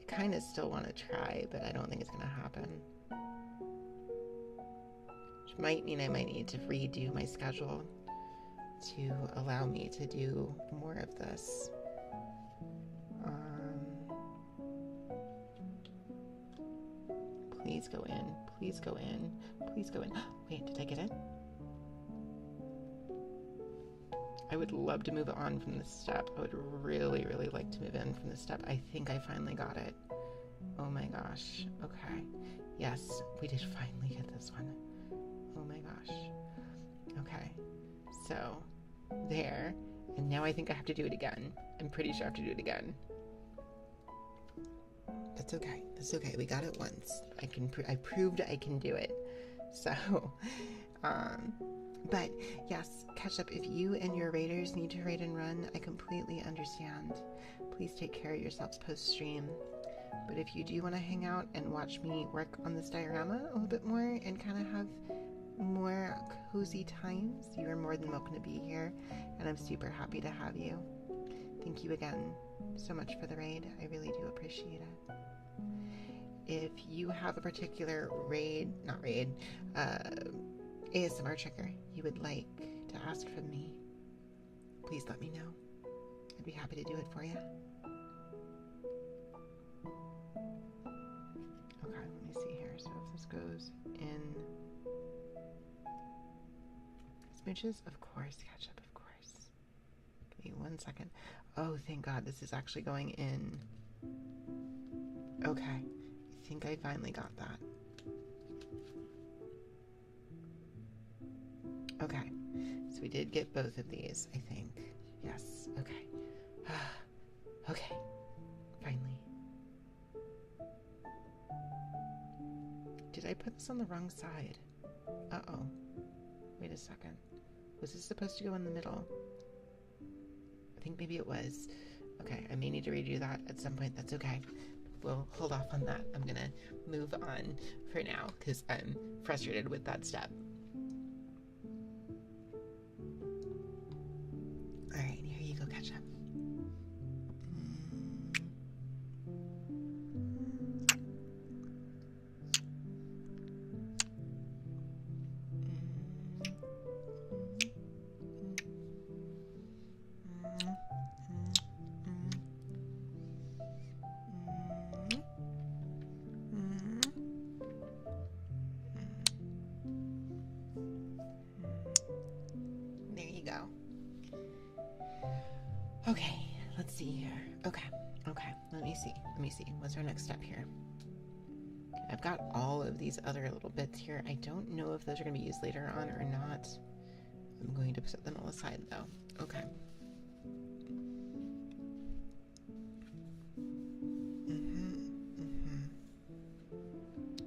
I kind of still want to try, but I don't think it's going to happen. Which might mean I might need to redo my schedule to allow me to do more of this. Please go in. Please go in. Please go in. Wait, did I get it? I would love to move on from this step. I would really, really like to move in from this step. I think I finally got it. Oh my gosh. Okay. Yes, we did finally get this one. Oh my gosh. Okay. So, there. And now I think I have to do it again. I'm pretty sure I have to do it again. That's okay. That's okay. We got it once. I proved I can do it. So, but yes, Ketchup, if you and your raiders need to raid and run, I completely understand. Please take care of yourselves post-stream. But if you do want to hang out and watch me work on this diorama a little bit more and kind of have more cozy times, you are more than welcome to be here, and I'm super happy to have you. Thank you again so much for the raid. I really do appreciate it. If you have a particular ASMR trigger you would like to ask from me, please let me know. I'd be happy to do it for you. Okay, let me see here. So if this goes in smooches, of course, Ketchup, of course. Give me 1 second. Oh, thank God, this is actually going in. Okay, I think I finally got that. Okay, so we did get both of these, I think. Yes, okay. Okay, finally. Did I put this on the wrong side? Uh-oh. Wait a second. Was this supposed to go in the middle? I think maybe it was. Okay, I may need to redo that at some point. That's okay. We'll hold off on that. I'm gonna move on for now because I'm frustrated with that step. Alright, here you go, Ketchup. Okay, let's see here. Okay, let me see. What's our next step here? I've got all of these other little bits here. I don't know if those are going to be used later on or not. I'm going to set them all aside though. Okay.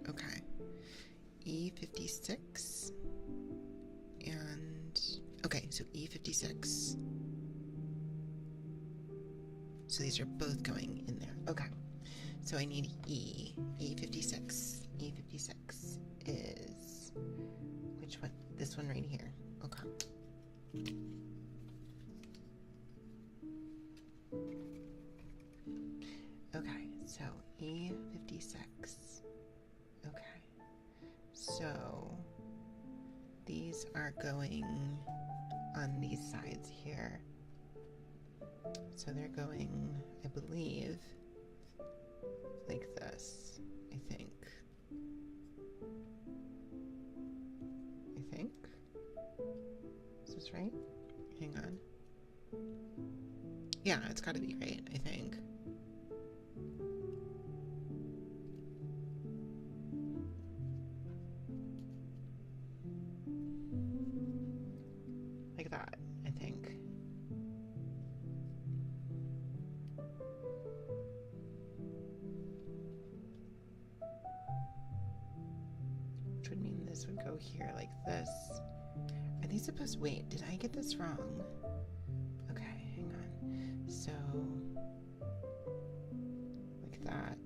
Okay. E56 and okay, so E56. So these are both going in there. Okay. So I need E56. E56 is which one? This one right here. Okay. Okay, so E56. Okay. So these are going on these sides here. So they're going, I believe, like this, I think. Is this right? Hang on. Yeah, it's gotta be right, I think. Like that, I think. Which would mean this would go here like this. Are these supposed to, wait, did I get this wrong? Okay, hang on. So, like that,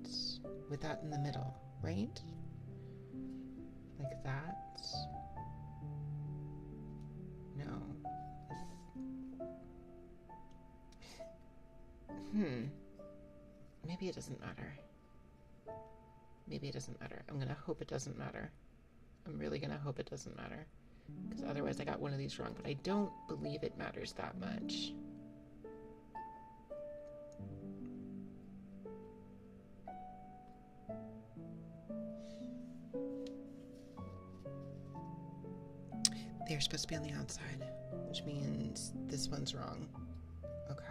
with that in the middle, right? Like that. No. Maybe it doesn't matter. Maybe it doesn't matter. I'm gonna hope it doesn't matter. I'm really gonna hope it doesn't matter. Because otherwise I got one of these wrong, but I don't believe it matters that much. They're supposed to be on the outside, which means this one's wrong. Okay.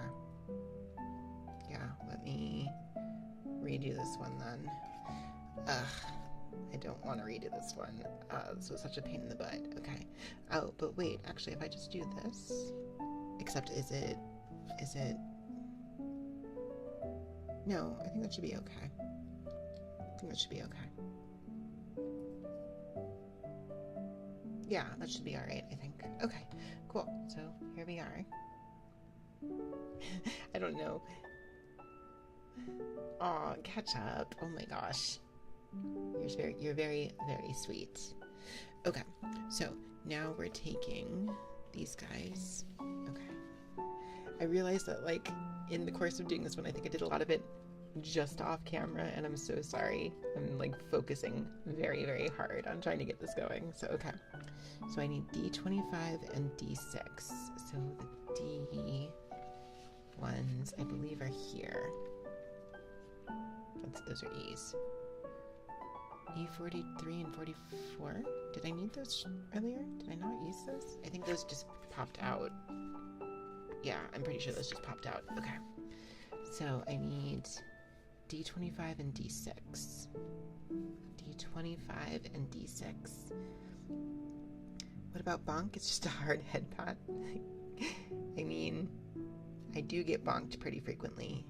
Yeah, let me redo this one then. I don't want to redo this one. This was such a pain in the butt. Okay. Oh, but wait, actually, if I just do this, except is it, no, I think that should be okay. Yeah, that should be all right, I think. Okay, cool. So here we are. I don't know. Aw, catch up. Oh my gosh. You're very, very sweet. Okay, so now we're taking these guys. Okay. I realized that, like, in the course of doing this one, I think I did a lot of it just off camera, and I'm so sorry. I'm, like, focusing very, very hard on trying to get this going. So, okay. So I need D25 and D6. So the D ones, I believe, are here. Those are E's. E43 and 44. Did I need those earlier? Did I not use those? I think those just popped out. Yeah, I'm pretty sure those just popped out. Okay. So I need D25 and D6. D25 and D6. What about bonk? It's just a hard head pat. I mean, I do get bonked pretty frequently,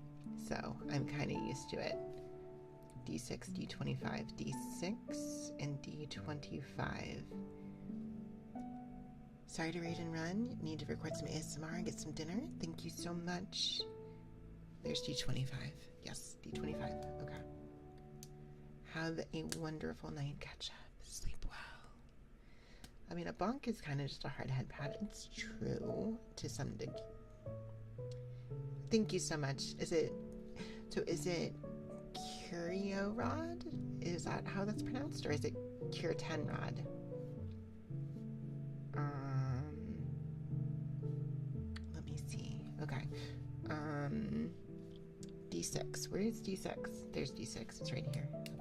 so I'm kind of used to it. D6, D25, D6, and D25. Sorry to raid and run. Need to record some ASMR and get some dinner. Thank you so much. There's D25. Yes, D25. Okay. Have a wonderful night. Catch up. Sleep well. I mean, a bonk is kind of just a hard head pat. It's true to some degree. Thank you so much. Is it Curio Rod? Is that how that's pronounced? Or is it Cure 10 Rod? Let me see. Okay. D6. Where is D6? There's D6. It's right here. Okay.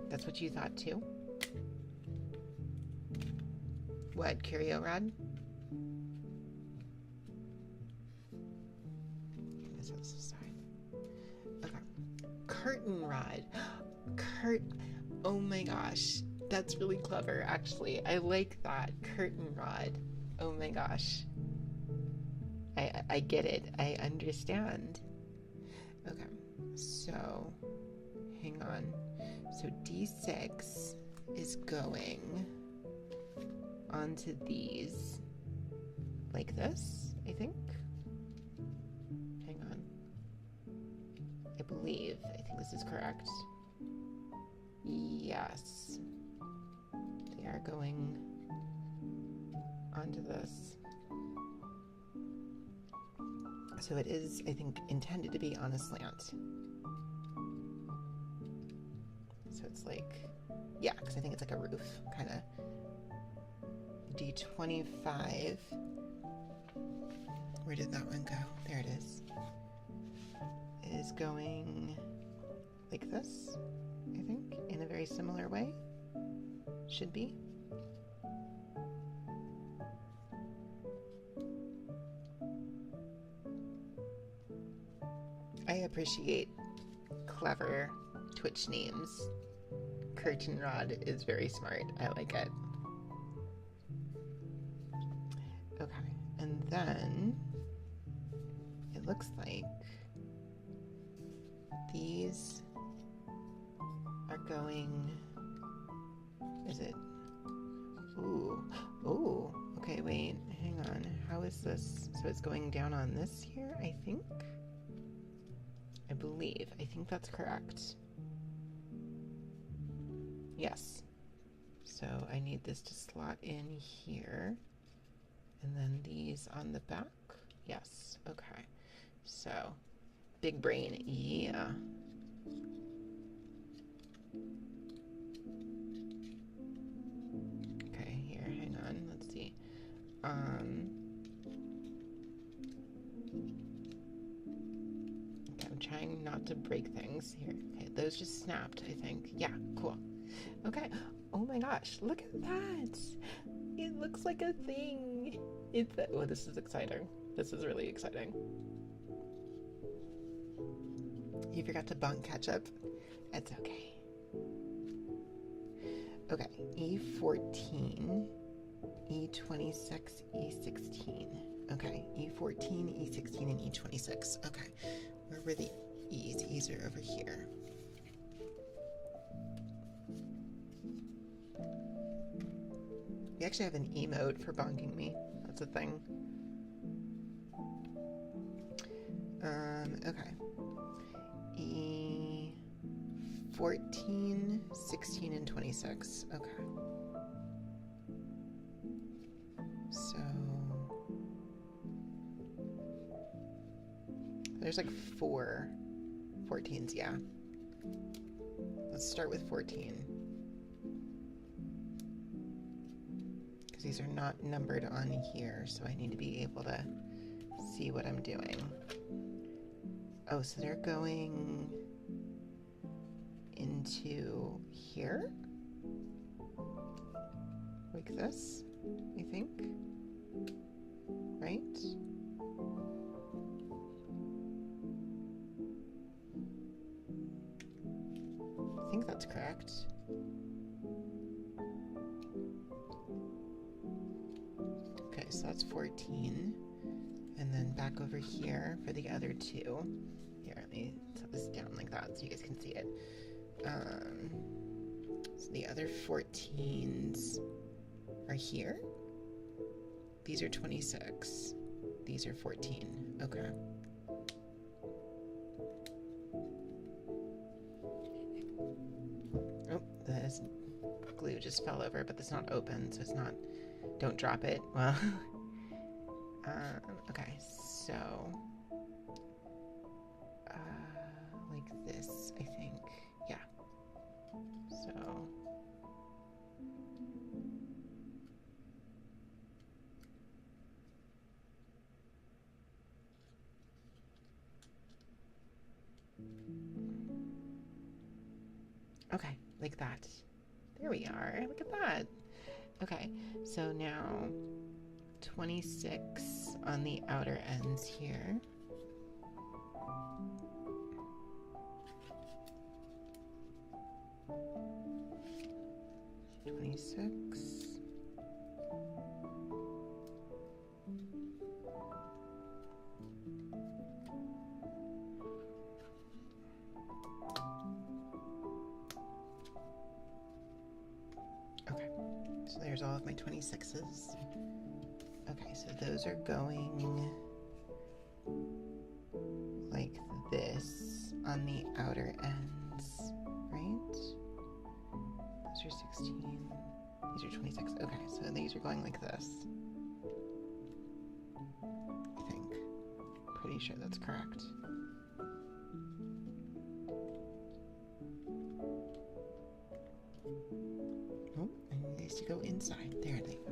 That's what you thought too? What, Curio Rod? curtain rod. Oh my gosh. That's really clever, actually. I like that. Curtain rod. Oh my gosh. I get it. I understand. Okay. So, hang on. So D6 is going onto these like this, I think. Hang on. I think this is correct. Yes. They are going onto this. So it is, I think, intended to be on a slant. So it's like, yeah, because I think it's like a roof, kind of. D25. Where did that one go? There it is. It is going like this, I think, in a very similar way. Should be. I appreciate clever Twitch names. Curtain Rod is very smart. I like it. Okay, and then it looks like these are going, is it? Ooh, okay, wait, hang on. How is this? So it's going down on this here, I think? I think that's correct. Yes. So I need this to slot in here. And then these on the back. Yes. Okay. So, big brain. Yeah. Okay, here, hang on. Let's see. Okay, I'm trying not to break things here. Okay, those just snapped, I think. Yeah, cool. Okay. Oh my gosh, look at that. It looks like a thing. Oh, this is exciting. This is really exciting. You forgot to bonk ketchup. It's okay. Okay, E14, E26, E16. Okay, E14, E16, and E26. Okay, where were the E's? E's are over here. We actually have an E mode for bonking me. That's a thing. Okay. E14, 16, and 26. Okay. So there's like 4 14s, yeah. Let's start with 14. Because these are not numbered on here, so I need to be able to see what I'm doing. Oh, so they're going into here? Like this, I think. Right? I think that's correct. Okay, so that's 14. And then back over here for the other 2. Here, let me set this down like that so you guys can see it. So the other 14s are here. These are 26. These are 14. Okay. Oh, this glue just fell over, but it's not open, so it's not. Don't drop it. Well, okay, so like this, I think. Yeah. So okay, like that. There we are. Look at that. Okay, so now 26 on the outer ends here. 26. Okay, so there's all of my 26s. Okay, so those are going like this on the outer ends, right? Those are 16, these are 26. Okay, so these are going like this. I think. Pretty sure that's correct. Oh, and it needs to go inside. There they go.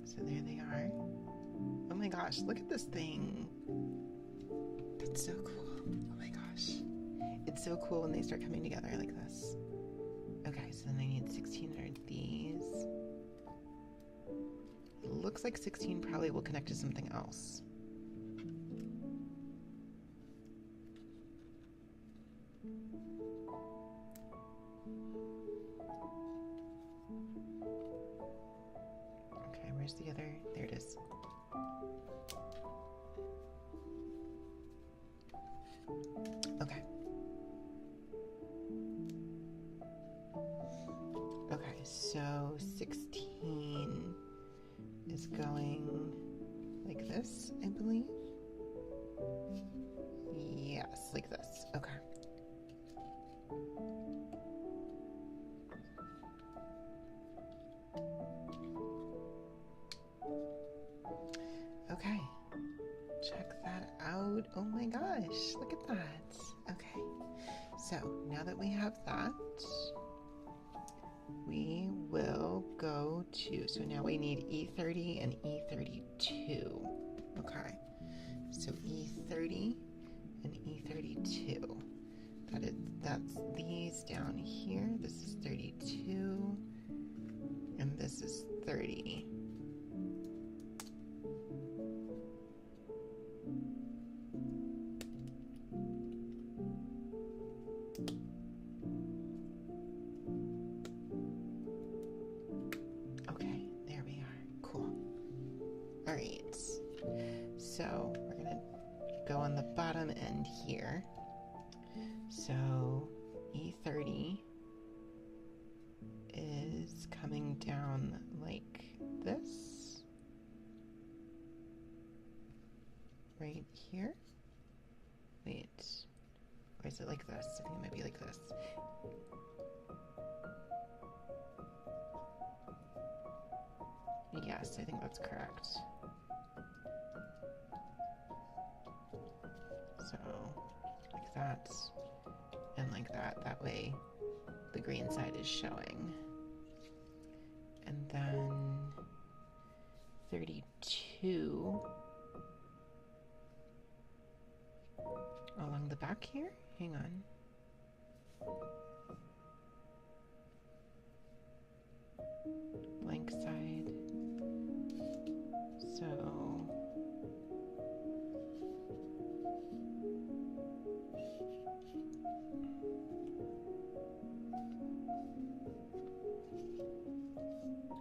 So there they are. Oh my gosh, look at this thing. That's so cool. Oh my gosh. It's so cool when they start coming together like this. Okay, so then I need 16 of these. It looks like 16 probably will connect to something else. Okay, where's the other? There it is. Okay. Okay, so 16 is going like this, I believe. Yes, like this. Okay. Okay. Check that out. Oh my gosh, look at that. Okay. So, now that we have that, we will go to, so now we need E30 and E32. Okay. So E30 and E32. That's these down here. This is 32 and this is 30. Okay, there we are. Cool. All right. So we're gonna go on the bottom end here. So E30 is coming down like this. Right here. Wait. Or is it like this? I think it might be like this. Yes, I think that's correct. So, like that, and like that. That way, the green side is showing. And then 32 along the back here. Hang on. Blank side. So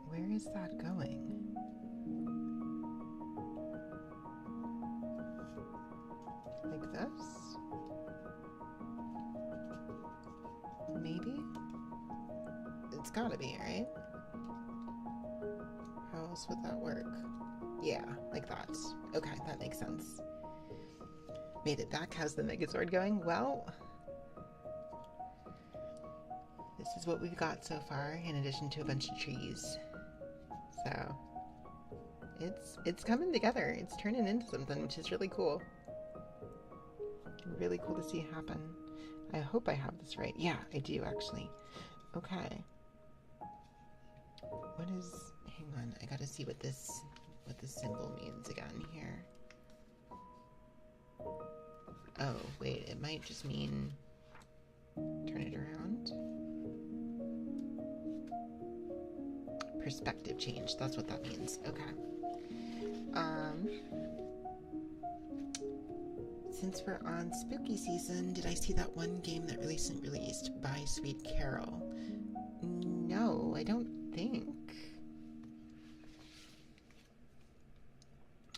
where is that going? Like this? Maybe? It's gotta be, right? How else would that work? Yeah, like that. Okay, that makes sense. Made it back. How's the Megazord going? Well, this is what we've got so far, in addition to a bunch of trees. So, it's coming together. It's turning into something, which is really cool. Really cool to see happen. I hope I have this right. Yeah, I do actually. Okay. What is... Hang on, I gotta see what this symbol means again here. Oh, wait, it might just mean turn it around. perspective change. That's what that means. Okay. Since we're on spooky season, did I see that one game that recently released by Sweet Carol? No, I don't think.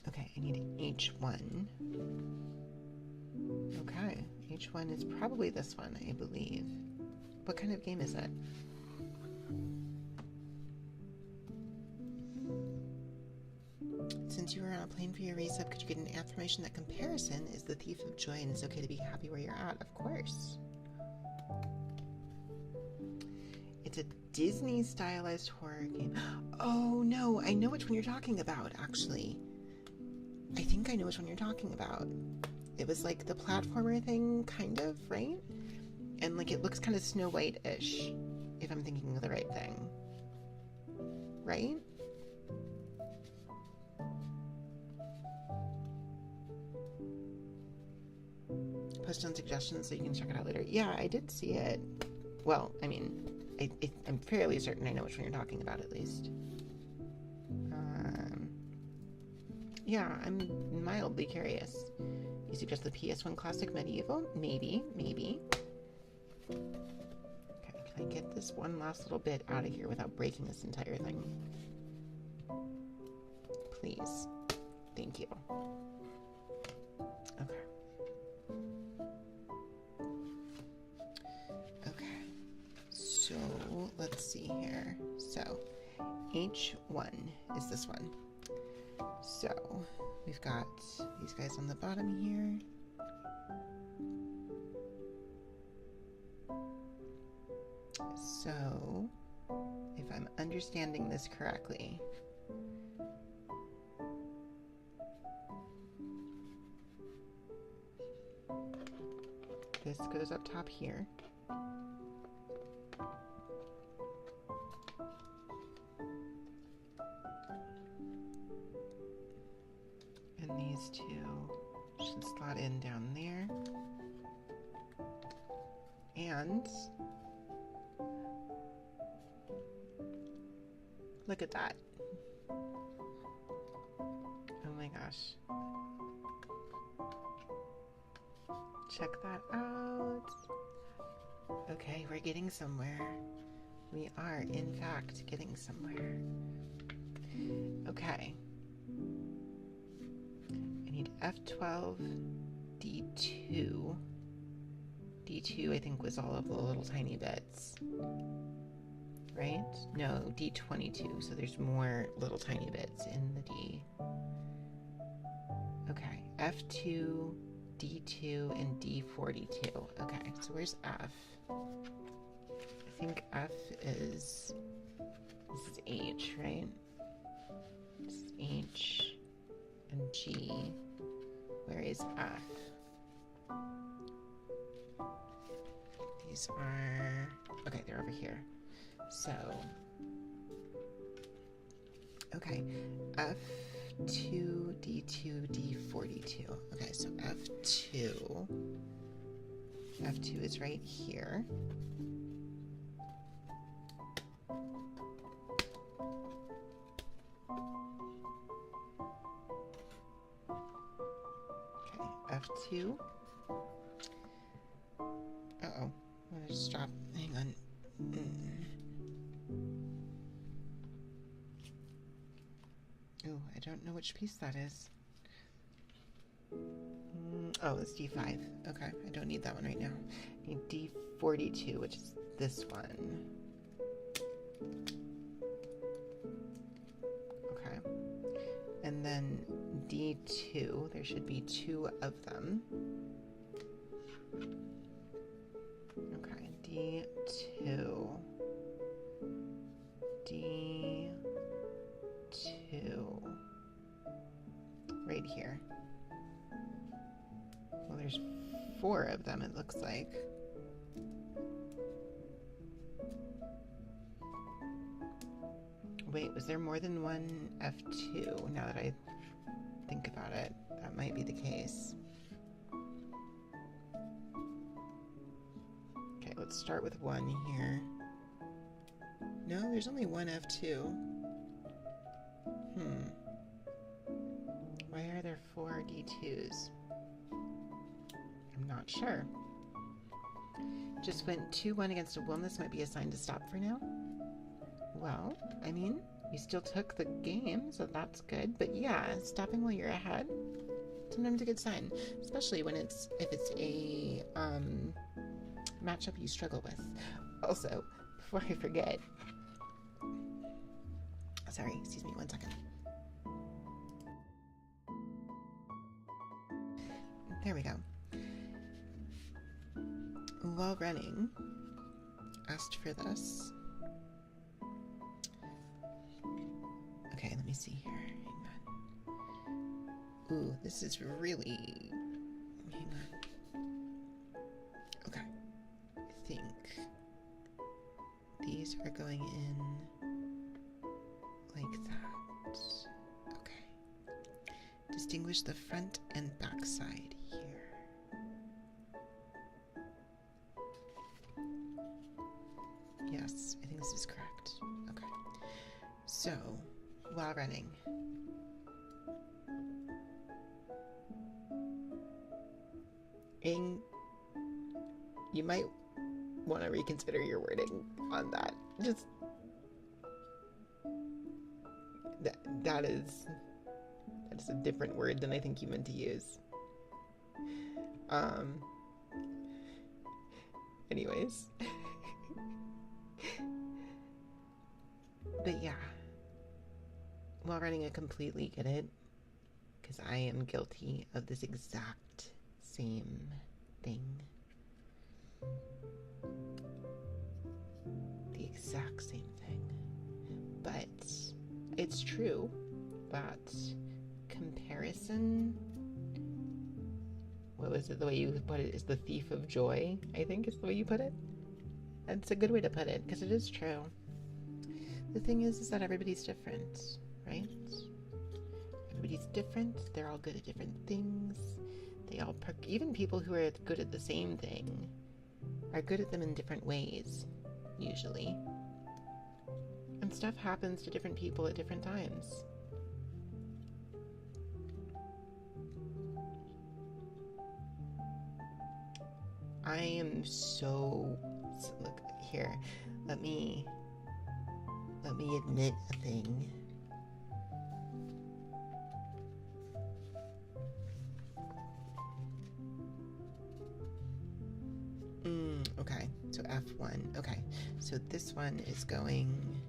Okay, I need H1. Okay, H1 is probably this one, I believe. What kind of game is it? Since you were on a plane for your resub, could you get an affirmation that comparison is the thief of joy and it's okay to be happy where you're at? Of course. It's a Disney stylized horror game. Oh no, I know which one you're talking about, actually. I think I know which one you're talking about. It was like the platformer thing, kind of, right? And like it looks kind of Snow White-ish, if I'm thinking of the right thing. Right? Post on suggestions so you can check it out later. Yeah, I did see it. Well, I mean, I'm fairly certain I know which one you're talking about, at least. Yeah, I'm mildly curious. You suggest the PS1 classic Medieval? Maybe. Okay, can I get this one last little bit out of here without breaking this entire thing? Please. Thank you. Okay. So, let's see here. So, H1 is this one. So, we've got these guys on the bottom here. So, if I'm understanding this correctly, this goes up top here. And these two should slot in down there. And look at that. Oh my gosh. Check that out. Okay, we're getting somewhere. We are, in fact, getting somewhere. Okay. I need F12, D2. D2, I think, was all of the little tiny bits. Right? No, D22, so there's more little tiny bits in the D. Okay, F2, D2, and D42. Okay, so where's F? I think F is... this is H, right? This is H and G. Where is F? These are... okay, they're over here. So... okay, F2, D2, D42. Okay, so F2... F2 is right here. Okay, F2. Uh-oh. I'm gonna just drop. Hang on. Ooh, I don't know which piece that is. Oh, it's D5. Okay, I don't need that one right now. I need D42, which is this one. Okay. And then D2, there should be two of them. Okay, D2. D2. Right here. Well, there's four of them, it looks like. Wait, was there more than one F2? Now that I think about it, that might be the case. Okay, let's start with one here. No, there's only one F2. Why are there 4 D2s? I'm not sure. Just went 2-1 against a woman. This might be a sign to stop for now. Well, I mean, you still took the game, so that's good. But yeah, stopping while you're ahead, sometimes a good sign, especially when if it's a matchup you struggle with. Also, before I forget, sorry, excuse me, 1 second. There we go. While running, asked for this. Okay, let me see here. Hang on. Ooh, this is really... Hang on. Okay. I think these are going in like that. Okay. Distinguish the front and back side here. Yes, I think this is correct. Okay. So, while running, you might want to reconsider your wording on that. Just that is a different word than I think you meant to use. Anyways. But yeah, while running, I completely get it, because I am guilty of this exact same thing. The exact same thing. But it's true that comparison, what was it, the way you put it, is the thief of joy, I think is the way you put it. That's a good way to put it, because it is true. The thing is that everybody's different, right? Everybody's different. They're all good at different things. They all, even people who are good at the same thing, are good at them in different ways, usually. And stuff happens to different people at different times. I am so... Look, here. Let me admit a thing. Okay, so F1. Okay, so this one is going...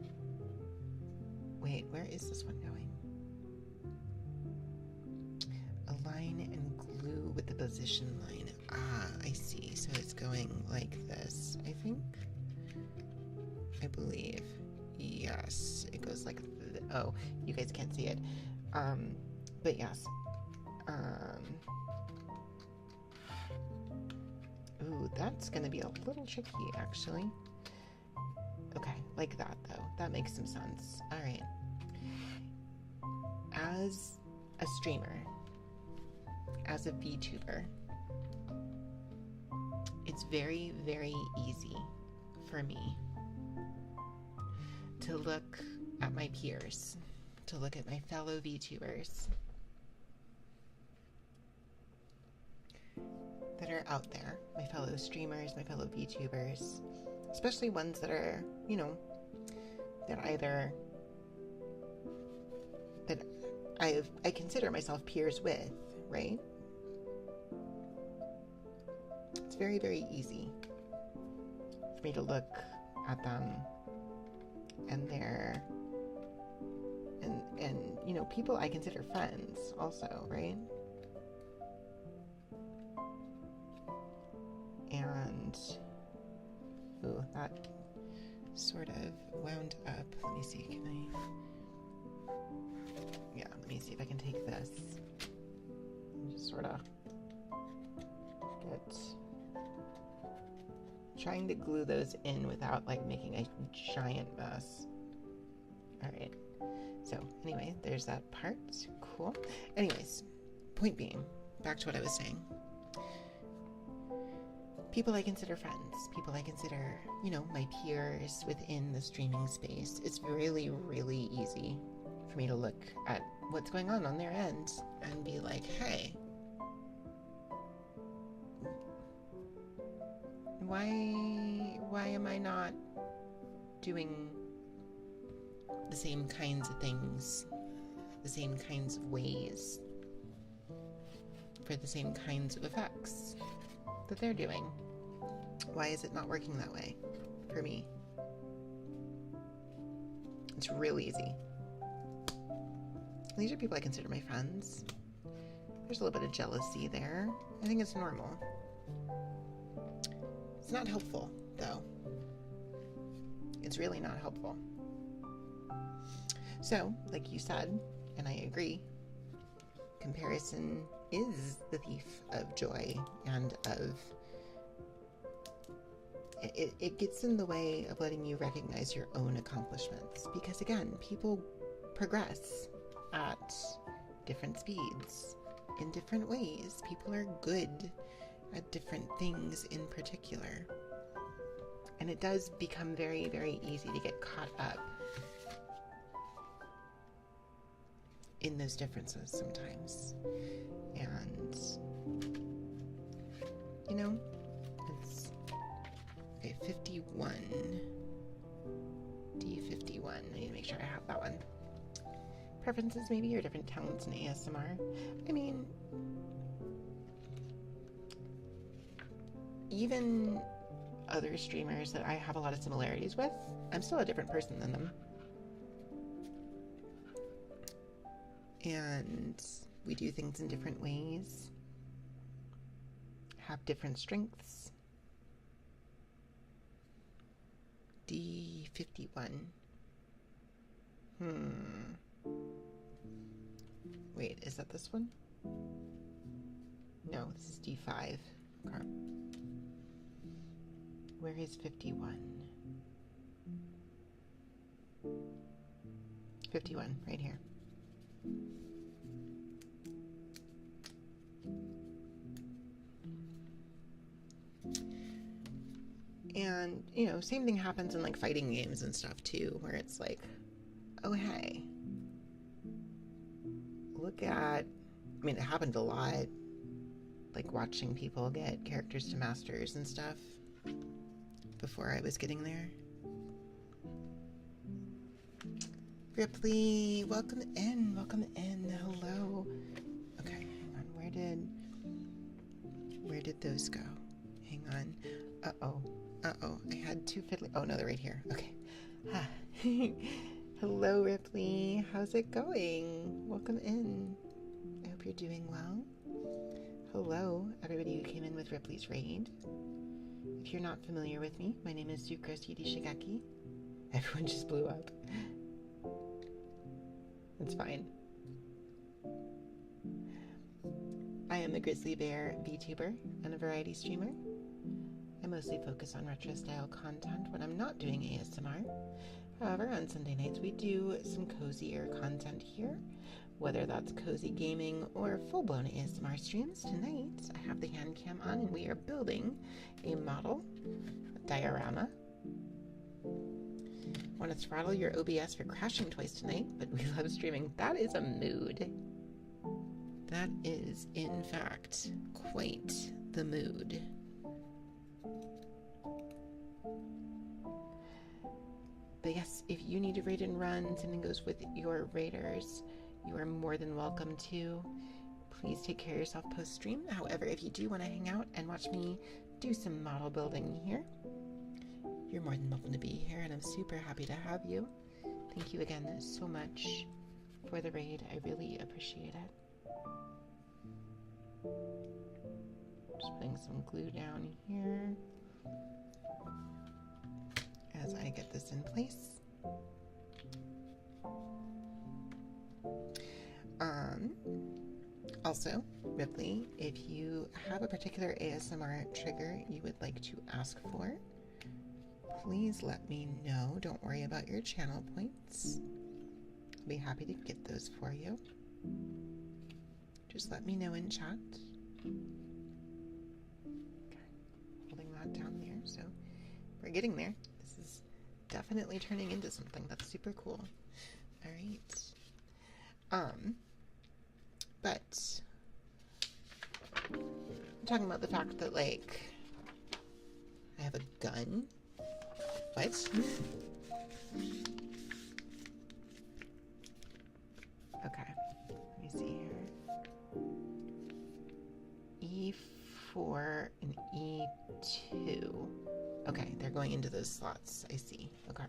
Wait, where is this one going? Align and glue with the position line. Ah, I see. So it's going like this, I think. I believe. Yes, it goes like oh, you guys can't see it. But yes. Ooh, that's gonna be a little tricky, actually. Okay, like that, though. That makes some sense. All right. As a streamer, as a VTuber, it's very, very easy for me to look at my peers, to look at my fellow VTubers that are out there, my fellow streamers, my fellow VTubers, especially ones that are, you know, that either that I consider myself peers with, right? It's very, very easy for me to look at them and their and you know, people I consider friends also, right? And ooh, that sort of wound up. Let me see, can I? Yeah, let me see if I can take this and just sort of get, trying to glue those in without like making a giant mess. All right. So anyway, there's that part. Cool. Anyways, point being, back to what I was saying. People I consider friends, people I consider, you know, my peers within the streaming space. It's really, really easy for me to look at what's going on their end and be like, hey, why am I not doing the same kinds of things, the same kinds of ways, for the same kinds of effects that they're doing? Why is it not working that way for me? It's real easy. These are people I consider my friends. There's a little bit of jealousy there. I think it's normal. It's not helpful, though. It's really not helpful. So, like you said, and I agree, comparison is the thief of joy and of... It gets in the way of letting you recognize your own accomplishments. Because again, people progress at different speeds, in different ways. People are good at different things in particular. And it does become very, very easy to get caught up in those differences sometimes. And, you know, it's... Okay, 51. D51. I need to make sure I have that one. Preferences, maybe, or different talents in ASMR. I mean, even other streamers that I have a lot of similarities with, I'm still a different person than them. And we do things in different ways, have different strengths. D51. Wait, is that this one? No, this is D5. Okay. Where is 51? 51, right here. And, you know, same thing happens in, like, fighting games and stuff, too, where it's like, oh, hey, look at... I mean, it happened a lot, like, watching people get characters to masters and stuff before I was getting there. Ripley, welcome in, hello. Okay, hang on, where did those go? Hang on. Uh-oh, I had two fiddly... Oh, no, they're right here. Okay. Hello, Ripley. How's it going? Welcome in. I hope you're doing well. Hello, everybody who came in with Ripley's raid. If you're not familiar with me, my name is Zucros Yidi Shigeki. Everyone just blew up. It's fine. I am a Grizzly Bear VTuber and a variety streamer. I mostly focus on retro style content when I'm not doing ASMR. However, on Sunday nights we do some cozier content here, whether that's cozy gaming or full-blown ASMR streams. Tonight I have the Handcam on and we are building a model, a diorama. Want to throttle your OBS for crashing twice tonight, but we love streaming. That is a mood. That is, in fact, quite the mood. But yes, if you need to raid and run, something goes with your raiders, you are more than welcome to. Please take care of yourself post-stream. However, if you do want to hang out and watch me do some model building here, you're more than welcome to be here, and I'm super happy to have you. Thank you again so much for the raid. I really appreciate it. Just putting some glue down here as I get this in place. Also, Ripley, if you have a particular ASMR trigger you would like to ask for, please let me know. Don't worry about your channel points. I'll be happy to get those for you. Just let me know in chat. Okay, holding that down there. So we're getting there. This is definitely turning into something that's super cool. All right. But I'm talking about the fact that, like, I have a gun. What? Okay, let me see here. E4 and E2. Okay, they're going into those slots. I see. Okay.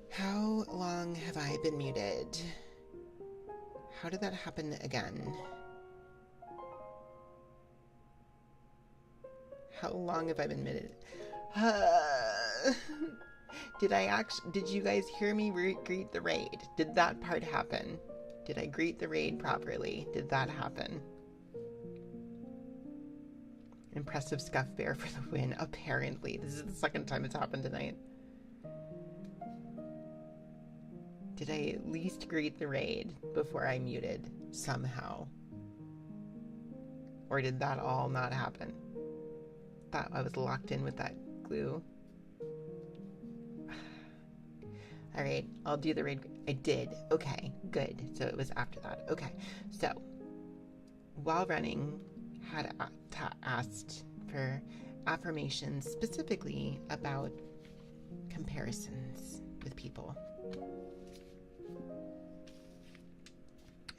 How long have I been muted? How did that happen again? How long have I been muted? Did you guys hear me greet the raid? Did that part happen? Did I greet the raid properly? Did that happen? Impressive Scuff Bear for the win, apparently. This is the second time it's happened tonight. Did I at least greet the raid before I muted somehow? Or did that all not happen? Thought I was locked in with that glue. Alright, I'll do the raid. I did. Okay, good. So it was after that. Okay, so while running, had asked for affirmations specifically about comparisons with people.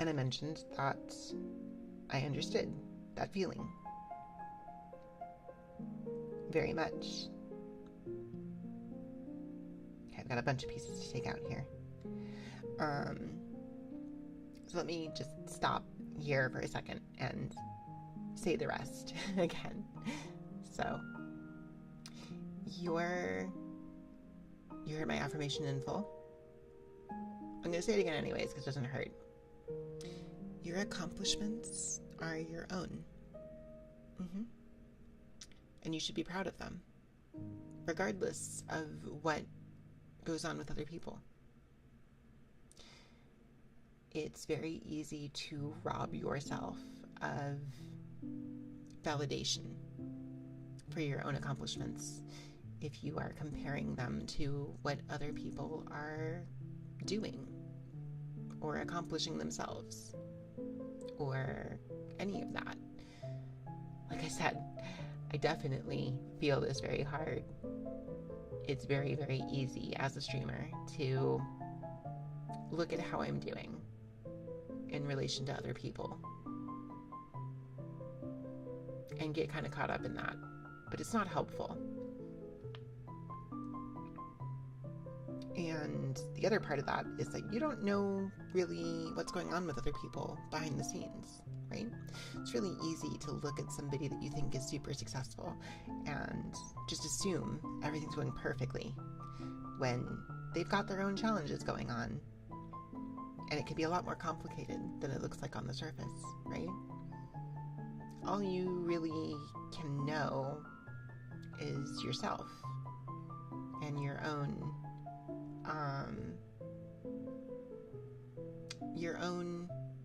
And I mentioned that I understood that feeling very much. Okay, I've got a bunch of pieces to take out here. So let me just stop here for a second and say the rest again. So, you heard my affirmation in full? I'm going to say it again anyways because it doesn't hurt. Your accomplishments are your own. And you should be proud of them, regardless of what goes on with other people. It's very easy to rob yourself of validation for your own accomplishments if you are comparing them to what other people are doing or accomplishing themselves or any of that. Like I said, I definitely feel this very hard. It's very, very easy as a streamer to look at how I'm doing in relation to other people and get kind of caught up in that. But it's not helpful. And the other part of that is that you don't know really what's going on with other people behind the scenes, right? It's really easy to look at somebody that you think is super successful and just assume everything's going perfectly when they've got their own challenges going on. And it can be a lot more complicated than it looks like on the surface, right? All you really can know is yourself and your own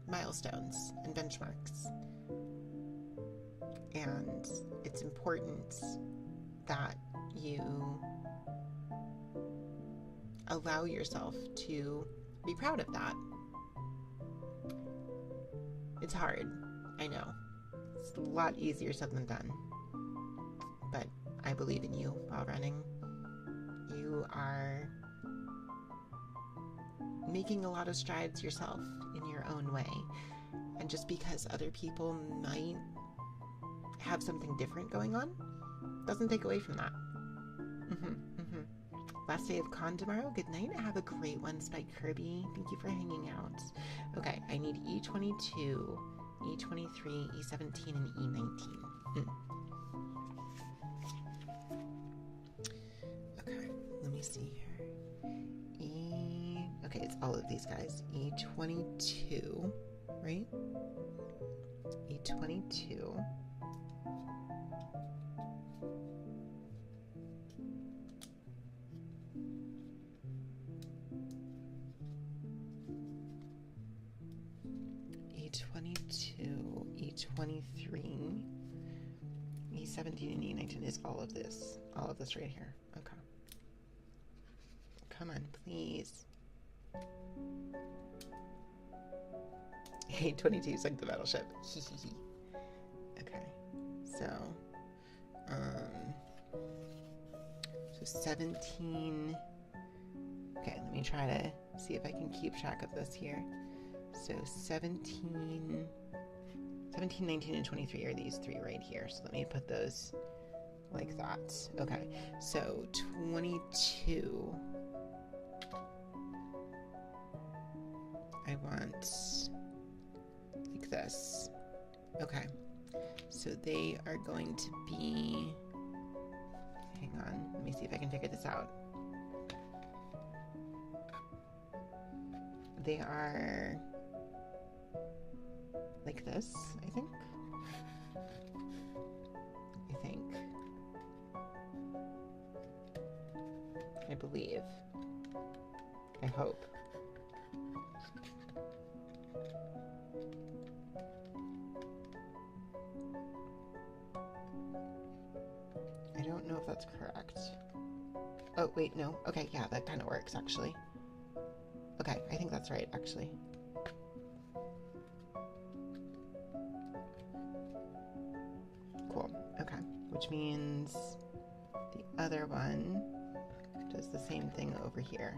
milestones and benchmarks. And it's important that you allow yourself to be proud of that. It's hard, I know. It's a lot easier said than done. But I believe in you while running. You are making a lot of strides yourself in your own way. And just because other people might have something different going on, doesn't take away from that. Last day of con tomorrow. Good night. Have a great one, Spike Kirby. Thank you for hanging out. Okay, I need E22, E23, E17, and E19. Okay, let me see here. Okay, it's all of these guys. E22, right? E22. E22, E23, E17, and E19 is all of this. All of this right here. Okay. Come on, please. A22 is like the battleship. Okay. So 17. Okay, let me try to see if I can keep track of this here. So 17, 19, and 23 are these three right here. So let me put those like that. Okay, so 22. I want like this. Okay, so they are going to be, hang on, let me see if I can figure this out. They are like this, I think. I believe. I hope. I don't know if that's correct. Oh, wait, no. Okay, yeah, that kind of works, actually. Okay, I think that's right, actually. Cool. Okay, which means the other one does the same thing over here.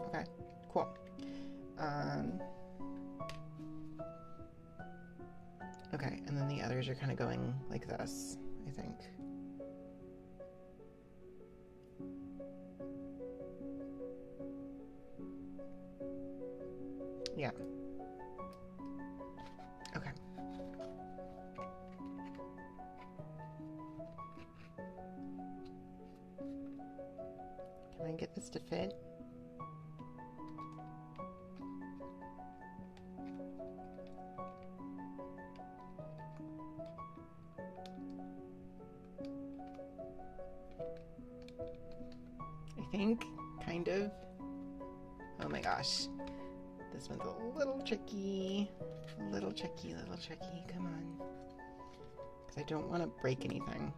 Okay, cool. Okay, and then the others are kind of going like this, I think. Yeah. Okay. and get this to fit. I think, kind of. Oh my gosh. This one's a little tricky. A little tricky, come on. Because I don't want to break anything.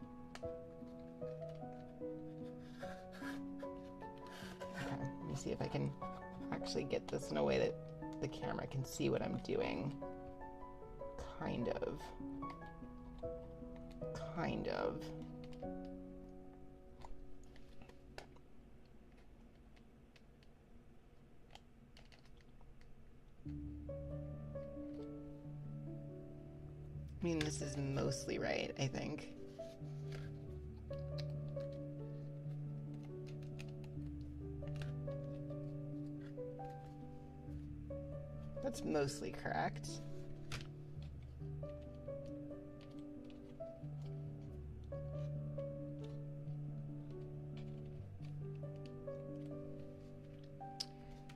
Okay, let me see if I can actually get this in a way that the camera can see what I'm doing. Kind of. I mean, this is mostly right, I think. That's mostly correct.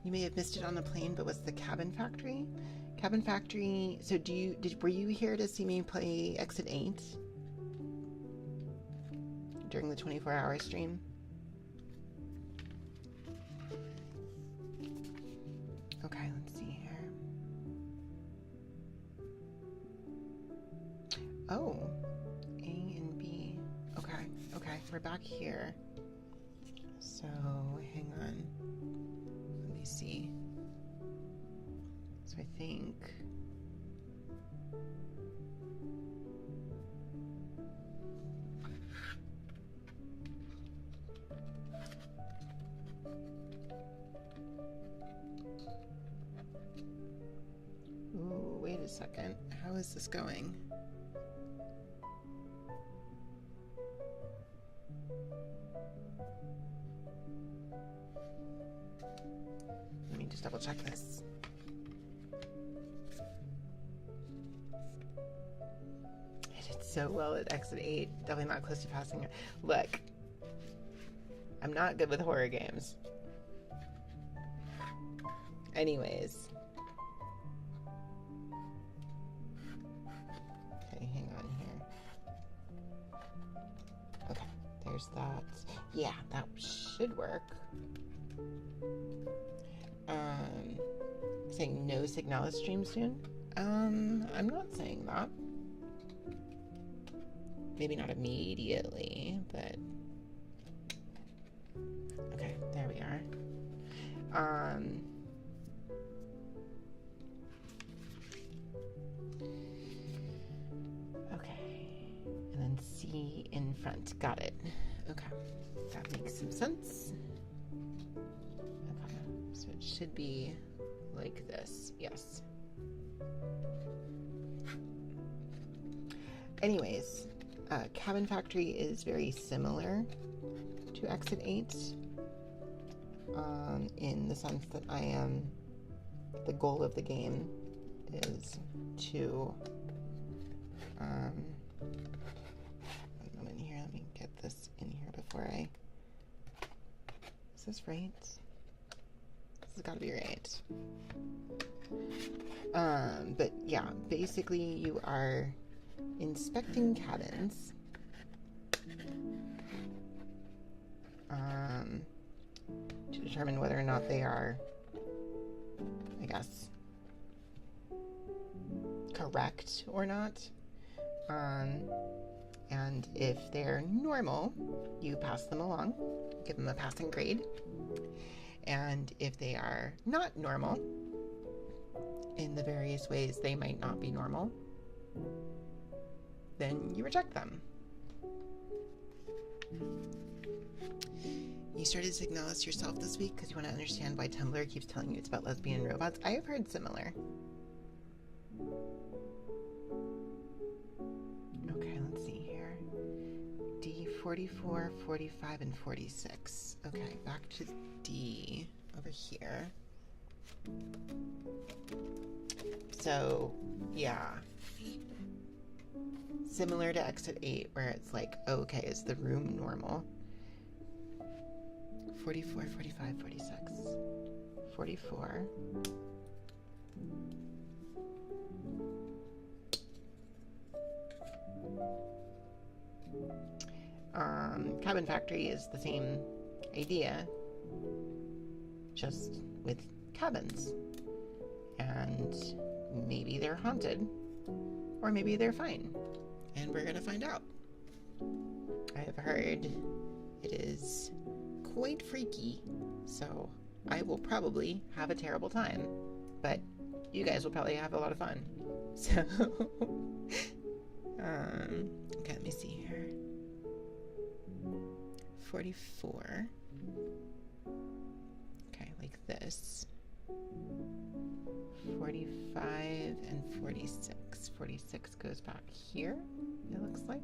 You may have missed it on the plane, but what's the Cabin Factory? Cabin Factory, so were you here to see me play Exit 8? During the 24-hour stream? Okay, let's see here. Oh, A and B. Okay, we're back here. So, hang on. Let me see. So I think ooh, wait a second. How is this going? Let me just double check this. So well at Exit 8, definitely not close to passing it. Look, I'm not good with horror games. Anyways. Okay, hang on here. Okay, there's that. Yeah, that should work. Saying no Signal stream soon? I'm not saying that. Maybe not immediately, but okay, there we are. Okay, and then C in front. Got it. Okay, that makes some sense. Okay, so it should be like this. Yes. Anyways. Cabin Factory is very similar to Exit 8 in the sense that the goal of the game is to, one moment here, let me get this in here before is this right? This has got to be right. But yeah, basically you are inspecting cabins to determine whether or not they are, I guess, correct or not. And if they're normal, you pass them along, give them a passing grade. And if they are not normal, in the various ways they might not be normal, then you reject them. You started Signalis yourself this week because you want to understand why Tumblr keeps telling you it's about lesbian robots. I have heard similar. Okay, let's see here. D, 44, 45, and 46. Okay, back to D over here. So, yeah. Similar to Exit 8, where it's like, oh, okay, is the room normal? 44, 45, 46. 44. Cabin Factory is the same idea, just with cabins. And maybe they're haunted, or maybe they're fine. And we're gonna find out. I've heard it is quite freaky, so I will probably have a terrible time, but you guys will probably have a lot of fun. So, okay, let me see here. 44. Okay, like this. 45 and 46. 46 goes back here, it looks like.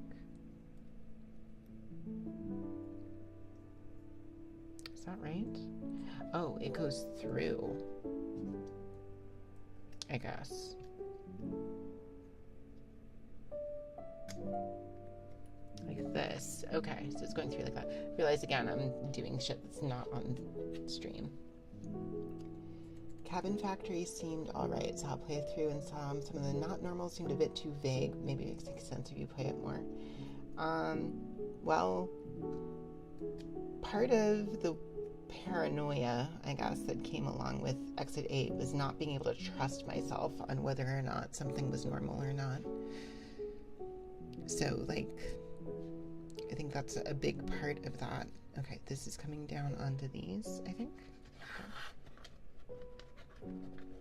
Is that right? Oh, it goes through, I guess. Like this. Okay, so it's going through like that. Realize again, I'm doing shit that's not on stream. Cabin Factory seemed alright, so I'll play it through and some of the not normal seemed a bit too vague. Maybe it makes sense if you play it more. Well, part of the paranoia, I guess, that came along with Exit 8 was not being able to trust myself on whether or not something was normal or not. So, like, I think that's a big part of that. Okay, this is coming down onto these, I think.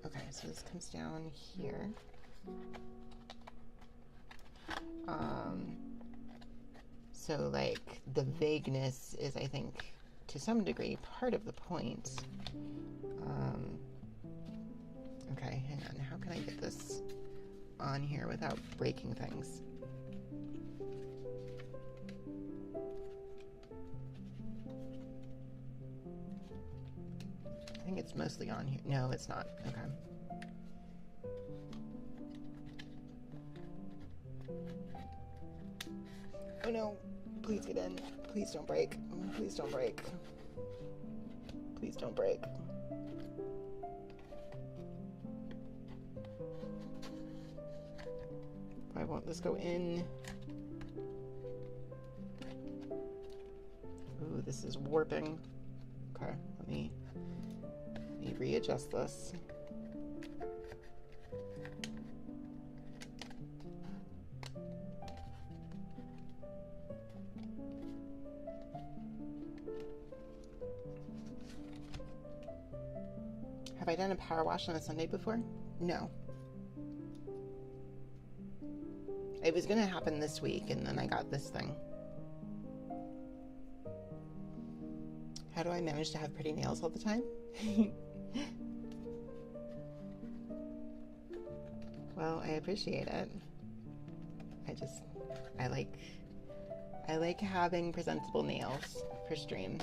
Okay, so this comes down here. So, like, the vagueness is, I think, to some degree, part of the point. Okay, hang on. How can I get this on here without breaking things? I think it's mostly on here. No, it's not. Okay. Oh no. Please get in. Please don't break. Please don't break. Please don't break. Why won't this go in? Ooh, this is warping. Okay, let me readjust this. Have I done a power wash on a Sunday before? No. It was going to happen this week, and then I got this thing. How do I manage to have pretty nails all the time? Well, I appreciate it. I like having presentable nails for stream.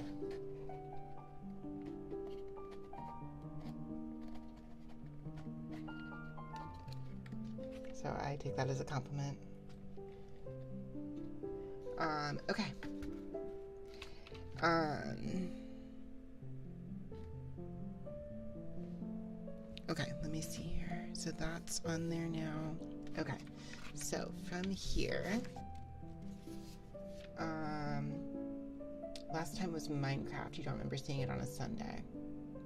So I take that as a compliment. Okay. Okay, let me see here. So that's on there now. Okay, so from here, last time was Minecraft. You don't remember seeing it on a Sunday.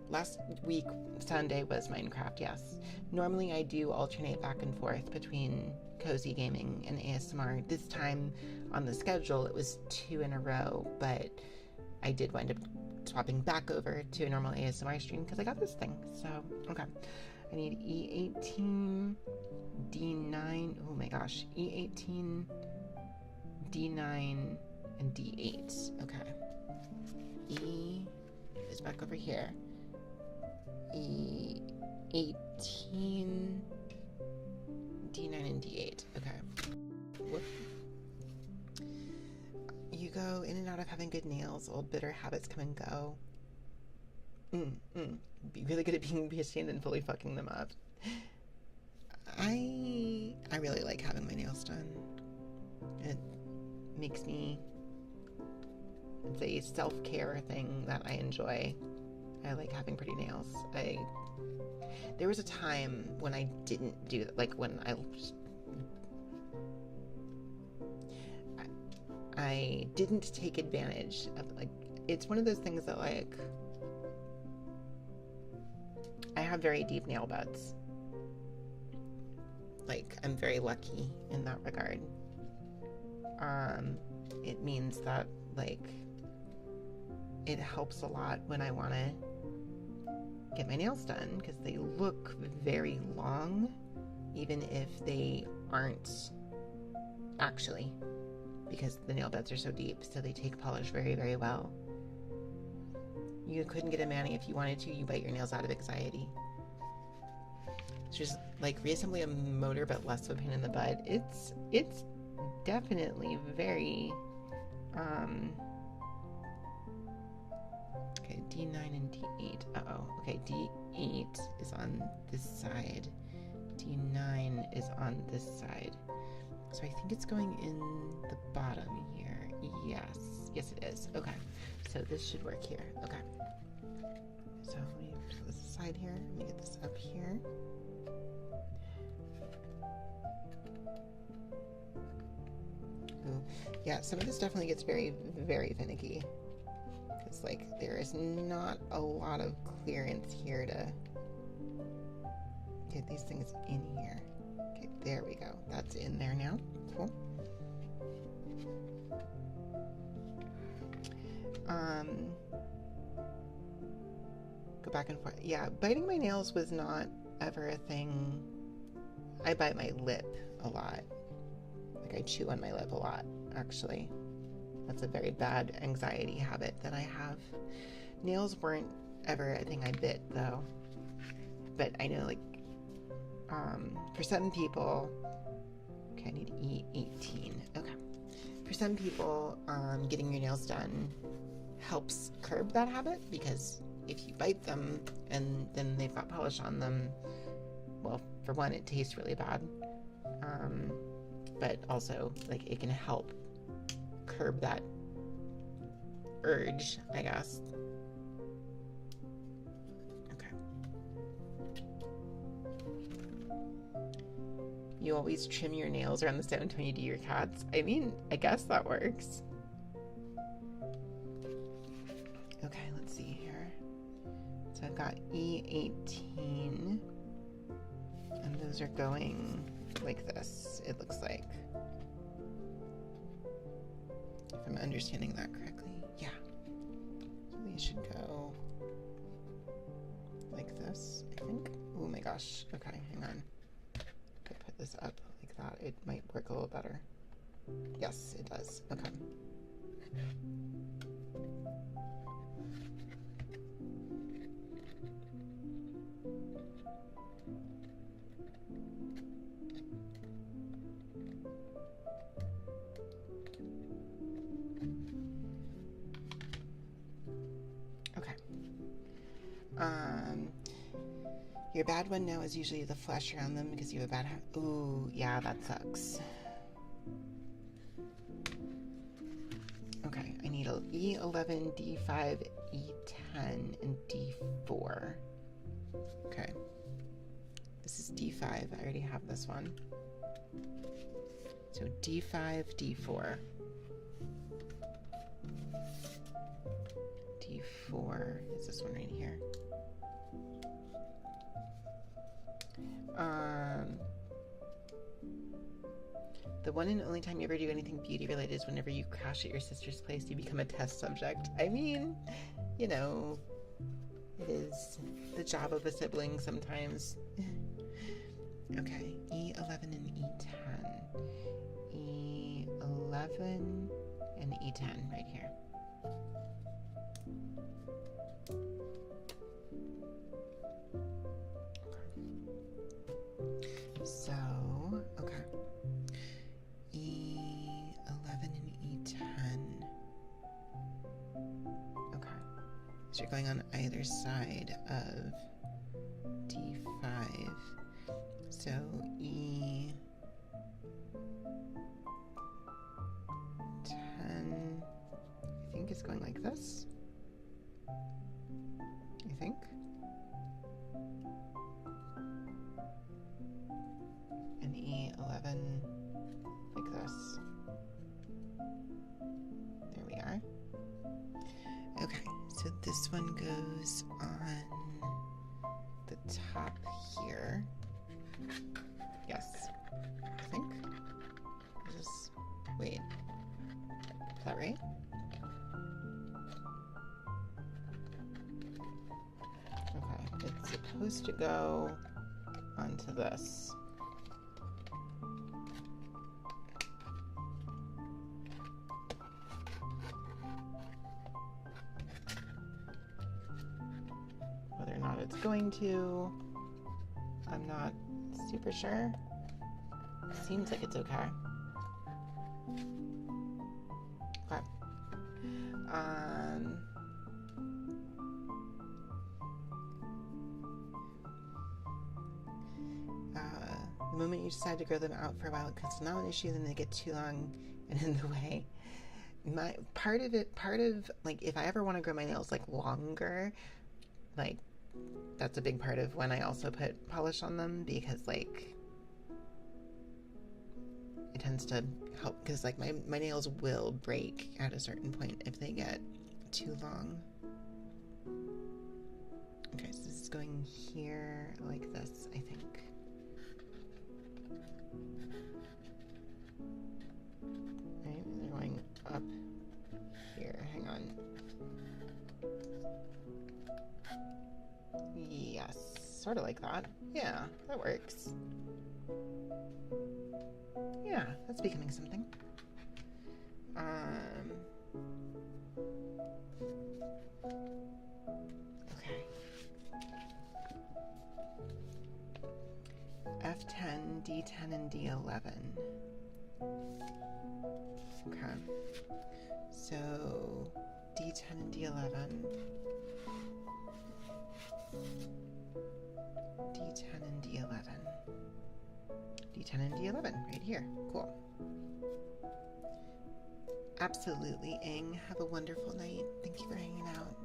Last week, Sunday was Minecraft, yes. Normally I do alternate back and forth between cozy gaming and ASMR. This time on the schedule, it was 2 in a row, but I did wind up swapping back over to a normal ASMR stream because I got this thing. So, okay. I need E18, D9, oh my gosh, E18, D9, and D8. Okay. E is back over here. E18, D9, and D8. Okay. Whoop. You go in and out of having good nails. Old bitter habits come and go. Be really good at being patient and fully fucking them up. I really like having my nails done. It makes me It's a self-care thing that I enjoy. I like having pretty nails. There was a time when I didn't do that, like when I didn't take advantage of, like, it's one of those things that, like, I have very deep nail beds. Like, I'm very lucky in that regard. It means that, like, it helps a lot when I want to get my nails done, because they look very long, even if they aren't actually, because the nail beds are so deep, so they take polish very, very well. You couldn't get a mani if you wanted to. You bite your nails out of anxiety. It's just like reassembly a motor, but less of a pain in the butt. It's definitely very okay, D9 and D8. Okay, D8 is on this side. D9 is on this side. So I think it's going in the bottom here. Yes it is. Okay, so this should work here. Okay, so let me put this aside here. Let me get this up here. Ooh. Yeah, some of this definitely gets very, very finicky. It's like there is not a lot of clearance here to get these things in here. Okay, there we go. That's in there now. Cool. Go back and forth. Yeah, biting my nails was not ever a thing. I bite my lip a lot. Like, I chew on my lip a lot, actually. That's a very bad anxiety habit that I have. Nails weren't ever a thing I bit, though. But I know, like, for some people... Okay, I need E18. Okay. For some people, getting your nails done helps curb that habit, because if you bite them and then they've got polish on them, well, for one, it tastes really bad. But also, like, it can help curb that urge, I guess. Okay. You always trim your nails around the stem when you do your cats. I mean, I guess that works. Okay, let's see here. So I've got E18, and those are going like this, it looks like. If I'm understanding that correctly. Yeah. So these should go like this, I think. Oh my gosh. Okay, hang on. Could put this up like that. It might work a little better. Yes, it does. Okay. Your bad one now is usually the flesh around them because you have a bad ooh, yeah, that sucks. Okay, I need a E11, D5, E10, and D4. Okay. This is D5. I already have this one. So D5, D4. D4 is this one right here. The one and only time you ever do anything beauty related is whenever you crash at your sister's place. You become a test subject. I mean, you know, it is the job of a sibling sometimes. Okay, E11 and E10. E11 and E10 right here. So, okay. E11 and E10. Okay. So you're going on either side of D5. So E10, I think is going like this. I think. And E11 like this. There we are. Okay, so this one goes on the top here. Yes, I think. Just wait. Is that right? Okay, it's supposed to go onto this. Whether or not it's going to, I'm not super sure. Seems like it's okay. Okay. The moment you decide to grow them out for a while, because it's not an issue, then they get too long and in the way. My part of like if I ever want to grow my nails like longer, like that's a big part of when I also put polish on them, because like it tends to help, because like my nails will break at a certain point if they get too long. Okay, so this is going here like this, I think. Right, they're going up here. Hang on. Yes, sort of like that. Yeah, that works. Yeah, that's becoming something. Okay. F10, D10, and D11. Okay. So, D10 and D11. D10 and D11. D10 and D11, right here. Cool. Absolutely, Ing. Have a wonderful night. Thank you for hanging out.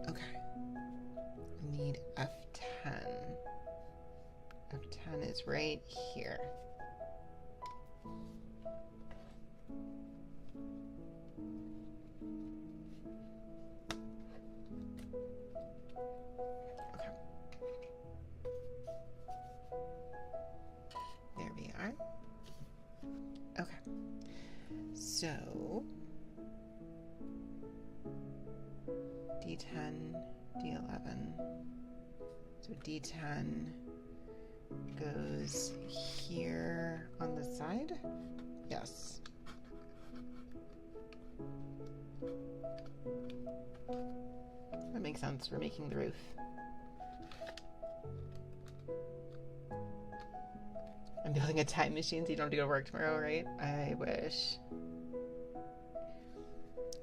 Okay. I need F10. F10 is right here. Okay. There we are. Okay. So D10, D11. So D10 goes here on the side. Yes. That makes sense. We're making the roof. I'm building a time machine so you don't have to go to work tomorrow, right? I wish.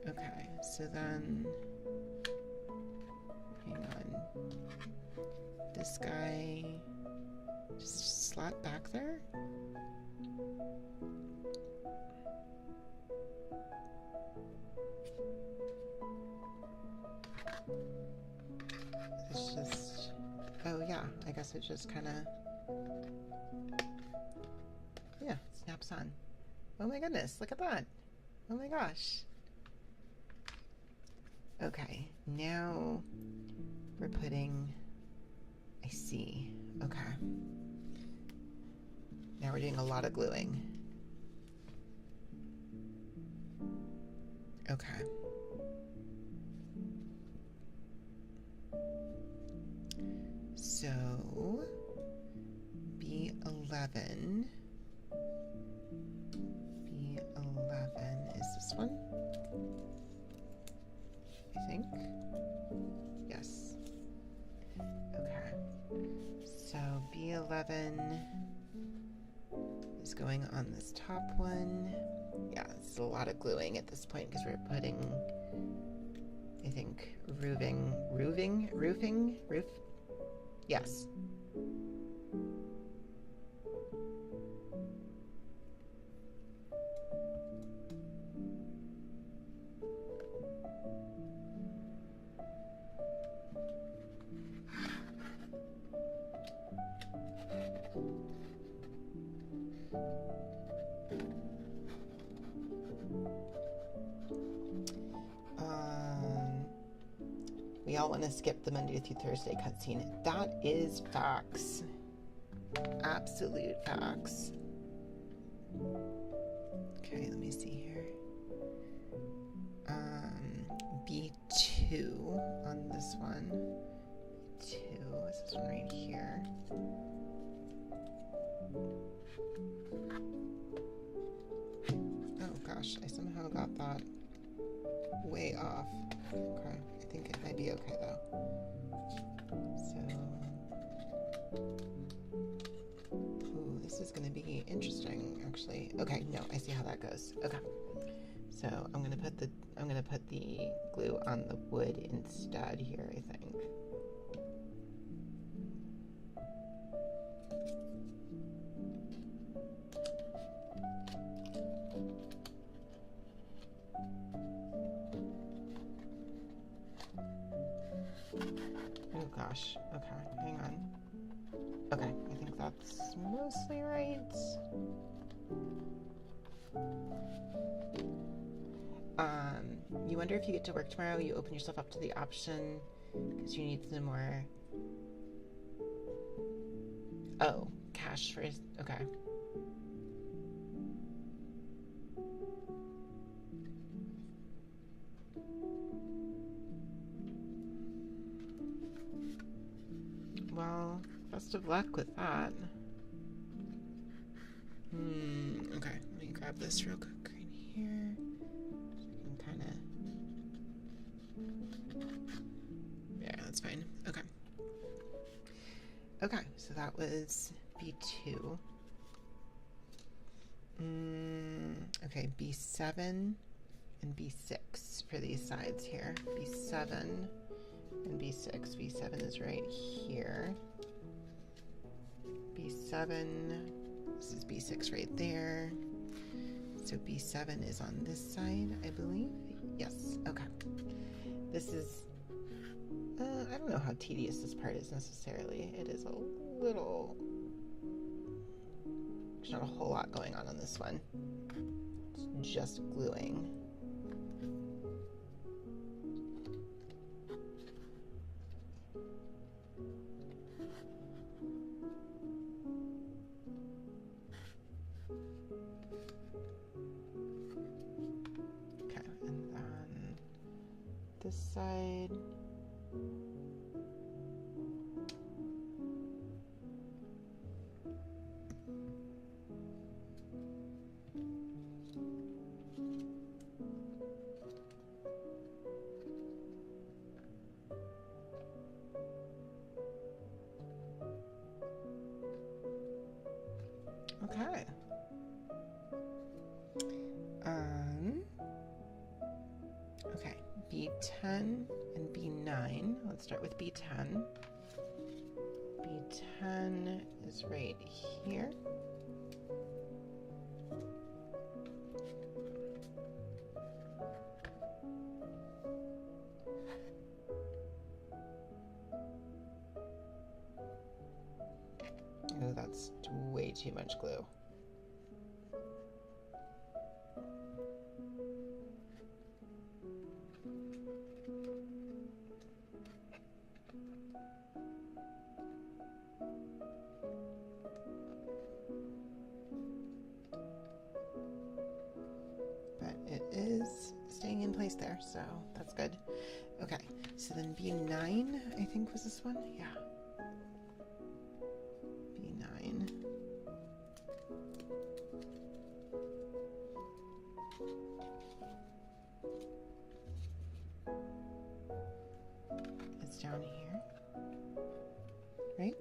Okay, so then, hang on. This guy just slap back there. It's just, oh yeah, I guess it just kind of, yeah, snaps on. Oh my goodness, look at that. Oh my gosh. Okay, now we're putting, I see, okay. Now we're doing a lot of gluing. Okay. So, B11. B11 is this one? I think. Yes. Okay. So B11 is going on this top one. Yeah, it's a lot of gluing at this point because we're putting, I think, roof? Yes. We all want to skip the Monday through Thursday cutscene. That is facts. Absolute facts. Okay, let me see here. B2 on this one. B2 is this one right here. Oh gosh, I somehow got that way off. Okay, I think it might be okay though. So, ooh, this is going to be interesting, actually. Okay, no, I see how that goes. Okay, so I'm gonna put the glue on the wood instead here, I think. Oh gosh. Okay, hang on. Okay, I think that's mostly right. You wonder if you get to work tomorrow, you open yourself up to the option because you need some more. Oh, cash for. Okay. Well, best of luck with that. Okay, let me grab this real quick right here. So I can kind of. Yeah, that's fine. Okay. Okay, so that was B2. Okay, B7 and B6 for these sides here. B7 and B6. B7 is right here. B7, this is B6 right there. So B7 is on this side, I believe. Yes, okay. This is, I don't know how tedious this part is necessarily. It is a little, there's not a whole lot going on this one. It's just gluing. This side. Okay. Okay, B10 and B9. Let's start with B10. B10 is right here. Oh, that's way too much glue. There, so that's good. Okay, so then B9, I think was this one? Yeah. B9. It's down here, right?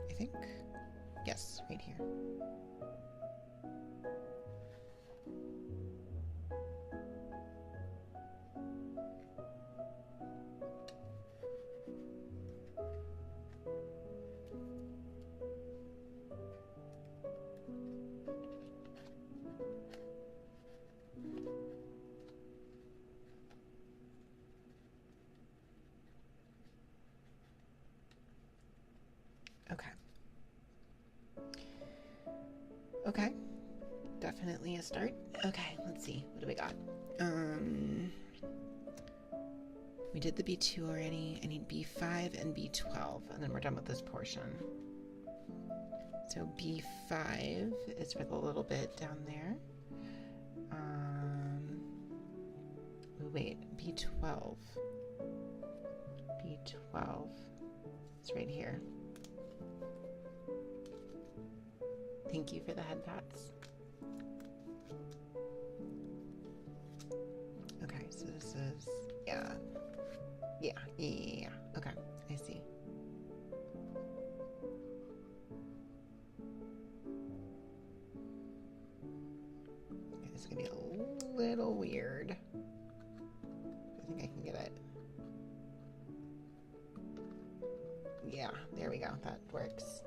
I think. Yes, right here. Okay. Okay. Definitely a start. Okay, let's see. What do we got? We did the B2 already. I need B5 and B12, and then we're done with this portion. So B5 is for the little bit down there. Wait, B12. B12 is right here. Thank you for the head pats. Okay, so this is, yeah. Okay, I see. Okay, this is gonna be a little weird. I think I can get it. Yeah, there we go. That works.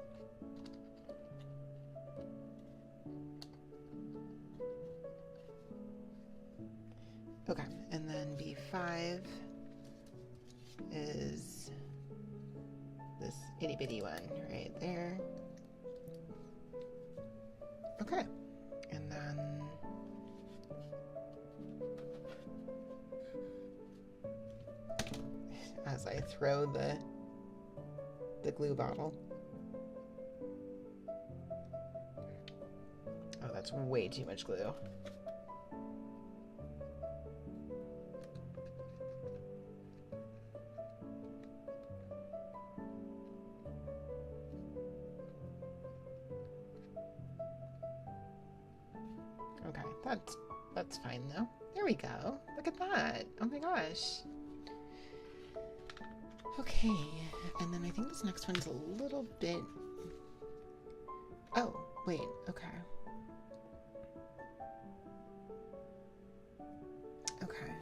Okay, and then B5 is this itty bitty one right there. Okay, and then as I throw the glue bottle. Oh, that's way too much glue. Okay, that's fine though. There we go. Look at that. Oh my gosh. Okay, and then I think this next one's a little bit... Oh, wait, okay. Okay.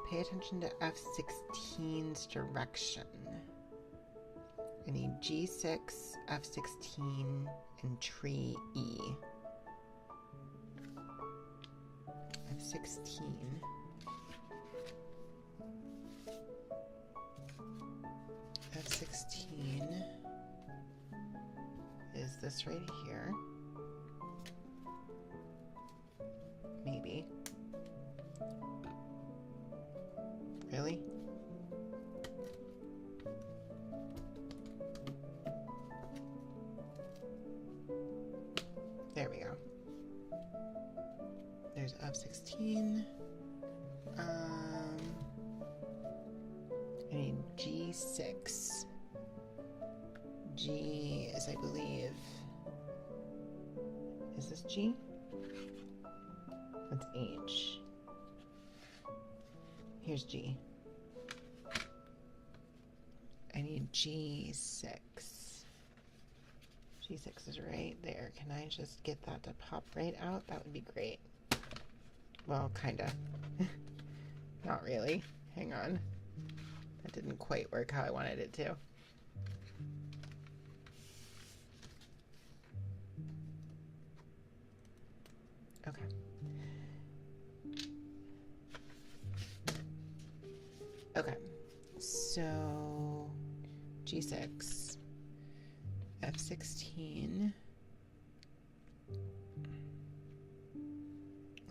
Pay attention to F16's direction. I need G6, F16, and tree E. F16. F16 is this right here. Maybe. Really? There we go. There's F16. I need G6. G is, I believe... Is this G? That's H. Here's G. I need G6. G6 is right there. Can I just get that to pop right out? That would be great. Well, kinda. Not really. Hang on. That didn't quite work how I wanted it to. Okay. Okay. So G6, F16,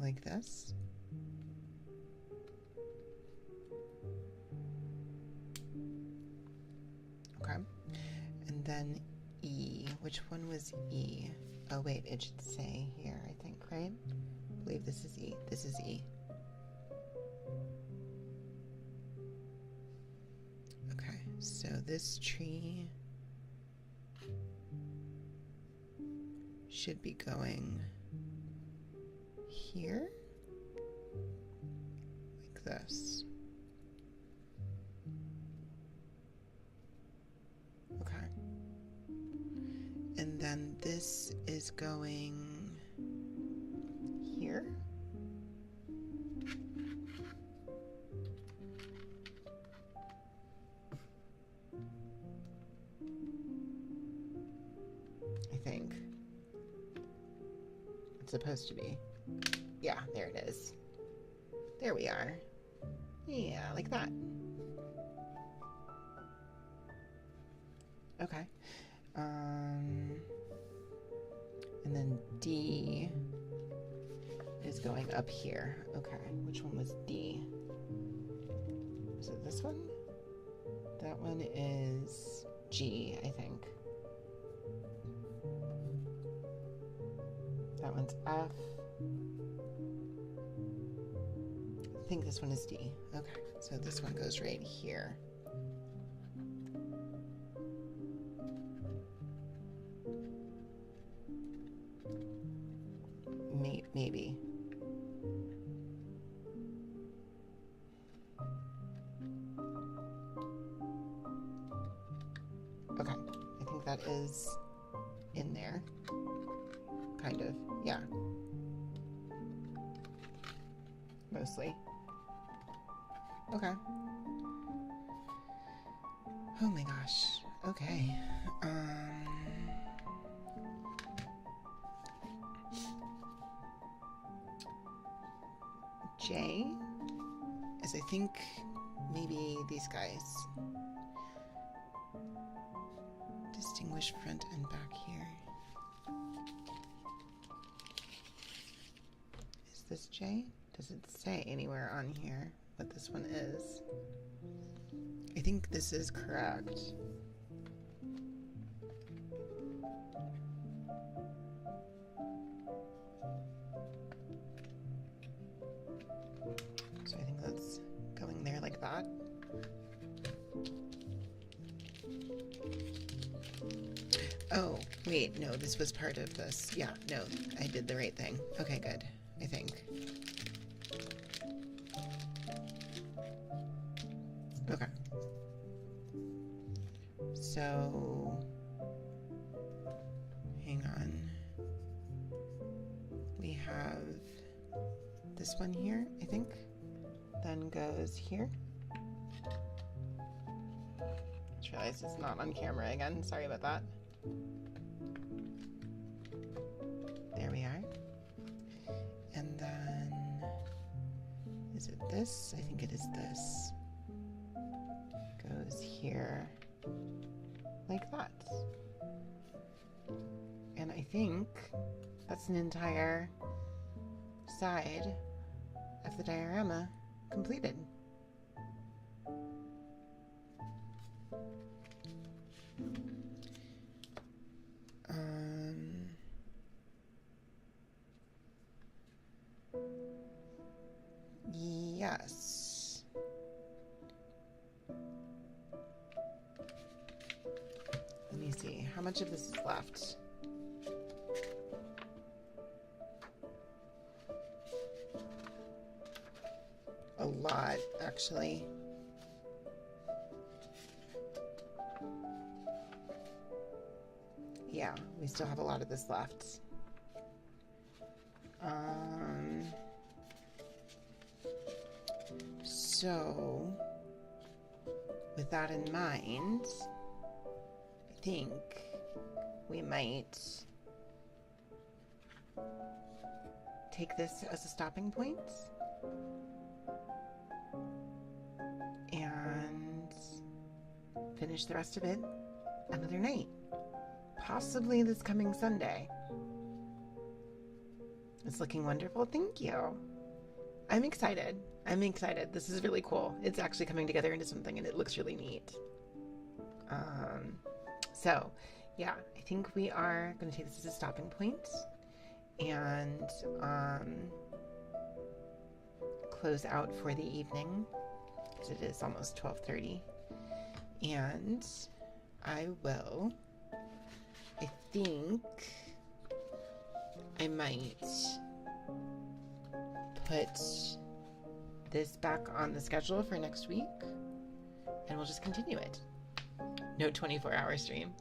like this. Okay. And then E. Which one was E? Oh, wait, it should say here, I think, right? I believe this is E. This is E. Okay, so this tree should be going here, like this. Okay. And then this is going here. I think. It's supposed to be. Yeah, there it is. There we are. Yeah, like that. Okay. And And then D is going up here. Okay, which one was D? Is it this one? That one is G, I think. That one's F. I think this one is D. Okay, so this one goes right here. Maybe. Okay, I think that is in there. Kind of, yeah. Mostly. Okay. Oh my gosh. Okay. J is, I think, maybe these guys. Distinguish front and back here. Is this J? Does it say anywhere on here what this one is? I think this is correct. So I think that's going there like that. Oh, wait, no, this was part of this. Yeah, no, I did the right thing. Okay, good, I think. Okay. So, hang on. We have this one here, I think, then goes here. Just realized it's not on camera again. Sorry about that. There we are. And then, is it this? I think it is this. Goes here like that. And I think that's an entire side of the diorama completed. Yes. Let me see. How much of this is left? A lot, actually. Yeah, we still have a lot of this left. So, with that in mind, I think we might take this as a stopping point and finish the rest of it another night. Possibly this coming Sunday. It's looking wonderful. Thank you. I'm excited. I'm excited. This is really cool. It's actually coming together into something and it looks really neat. So, yeah, I think we are going to take this as a stopping point and close out for the evening because it is almost 12:30. And I think I might put this back on the schedule for next week and we'll just continue it. No 24-hour stream.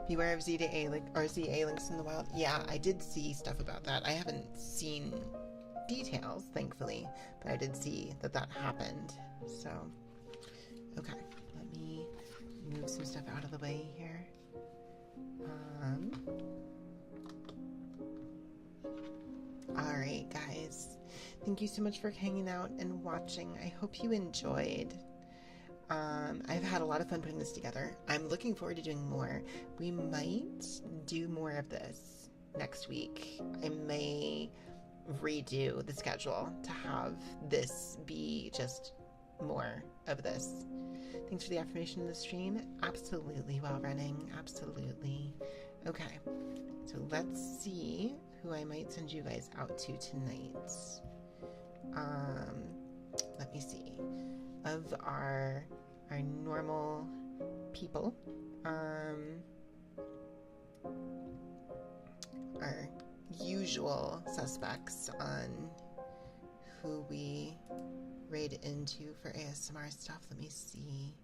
Beware of Z to A or ZA links in the wild. Yeah, I did see stuff about that. I haven't seen details, thankfully, but I did see that that happened. So, okay, let me move some stuff out of the way here. Alright, guys. Thank you so much for hanging out and watching. I hope you enjoyed. I've had a lot of fun putting this together. I'm looking forward to doing more. We might do more of this next week. I may redo the schedule to have this be just more of this. Thanks for the affirmation in the stream. Absolutely well running. Absolutely. Okay, so let's see who I might send you guys out to tonight. Let me see. Of our normal people, our usual suspects on who we raid into for ASMR stuff. Let me see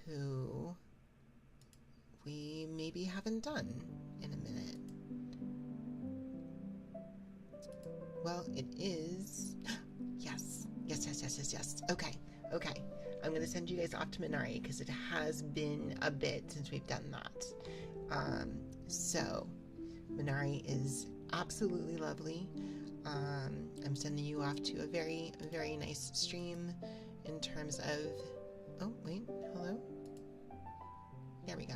who we maybe haven't done in a minute. Well, it is... Yes. Okay. I'm going to send you guys off to Minari because it has been a bit since we've done that. So, Minari is absolutely lovely. I'm sending you off to a very, very nice stream in terms of... Oh, wait. Hello? There we go.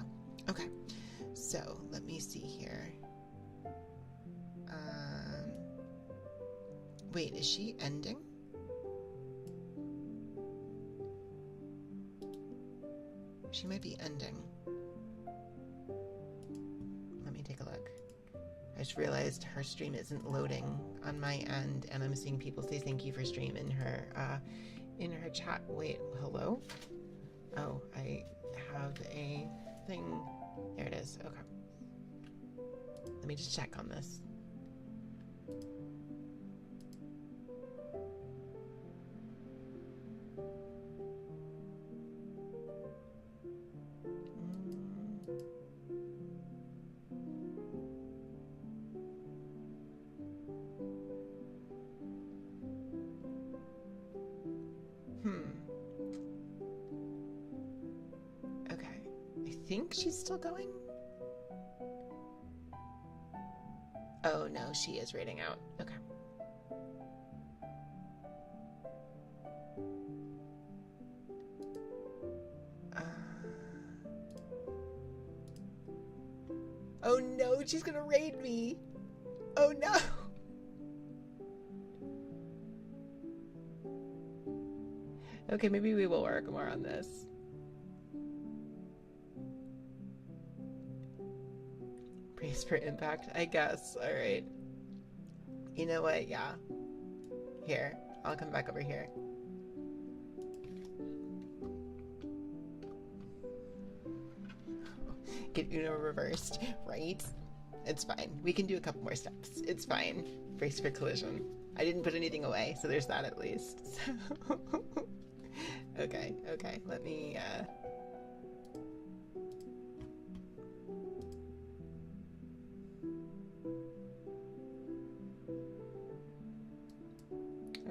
Okay. So, let me see here. Wait, is she ending? She might be ending. Let me take a look. I just realized her stream isn't loading on my end, and I'm seeing people say thank you for stream in her chat. Wait, hello? Oh, I have a thing. There it is. Okay. Let me just check on this. Okay. I think she's still going. Oh no, she is raiding out. Okay. Oh no, she's gonna raid me. Oh no. Okay, maybe we will work more on this. Brace for impact, I guess. All right. You know what? Yeah. Here, I'll come back over here. Get Uno reversed, right? It's fine. We can do a couple more steps. It's fine. Brace for collision. I didn't put anything away, so there's that at least. Okay. Let me,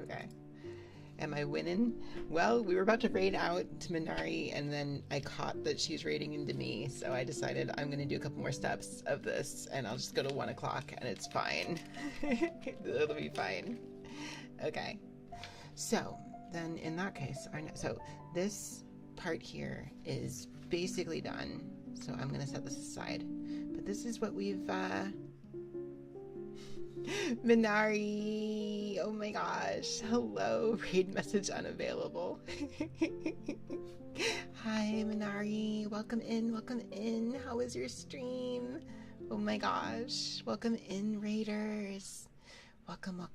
Okay. Am I winning? Well, we were about to raid out to Minari, and then I caught that she's raiding into me, so I decided I'm going to do a couple more steps of this, and I'll just go to 1 o'clock, and it's fine. It'll be fine. Okay. So, then in that case, so this part here is basically done, so I'm going to set this aside. But this is what we've, Minari, oh my gosh, hello, raid message unavailable. Hi Minari, welcome in, how was your stream? Oh my gosh, welcome in raiders, welcome.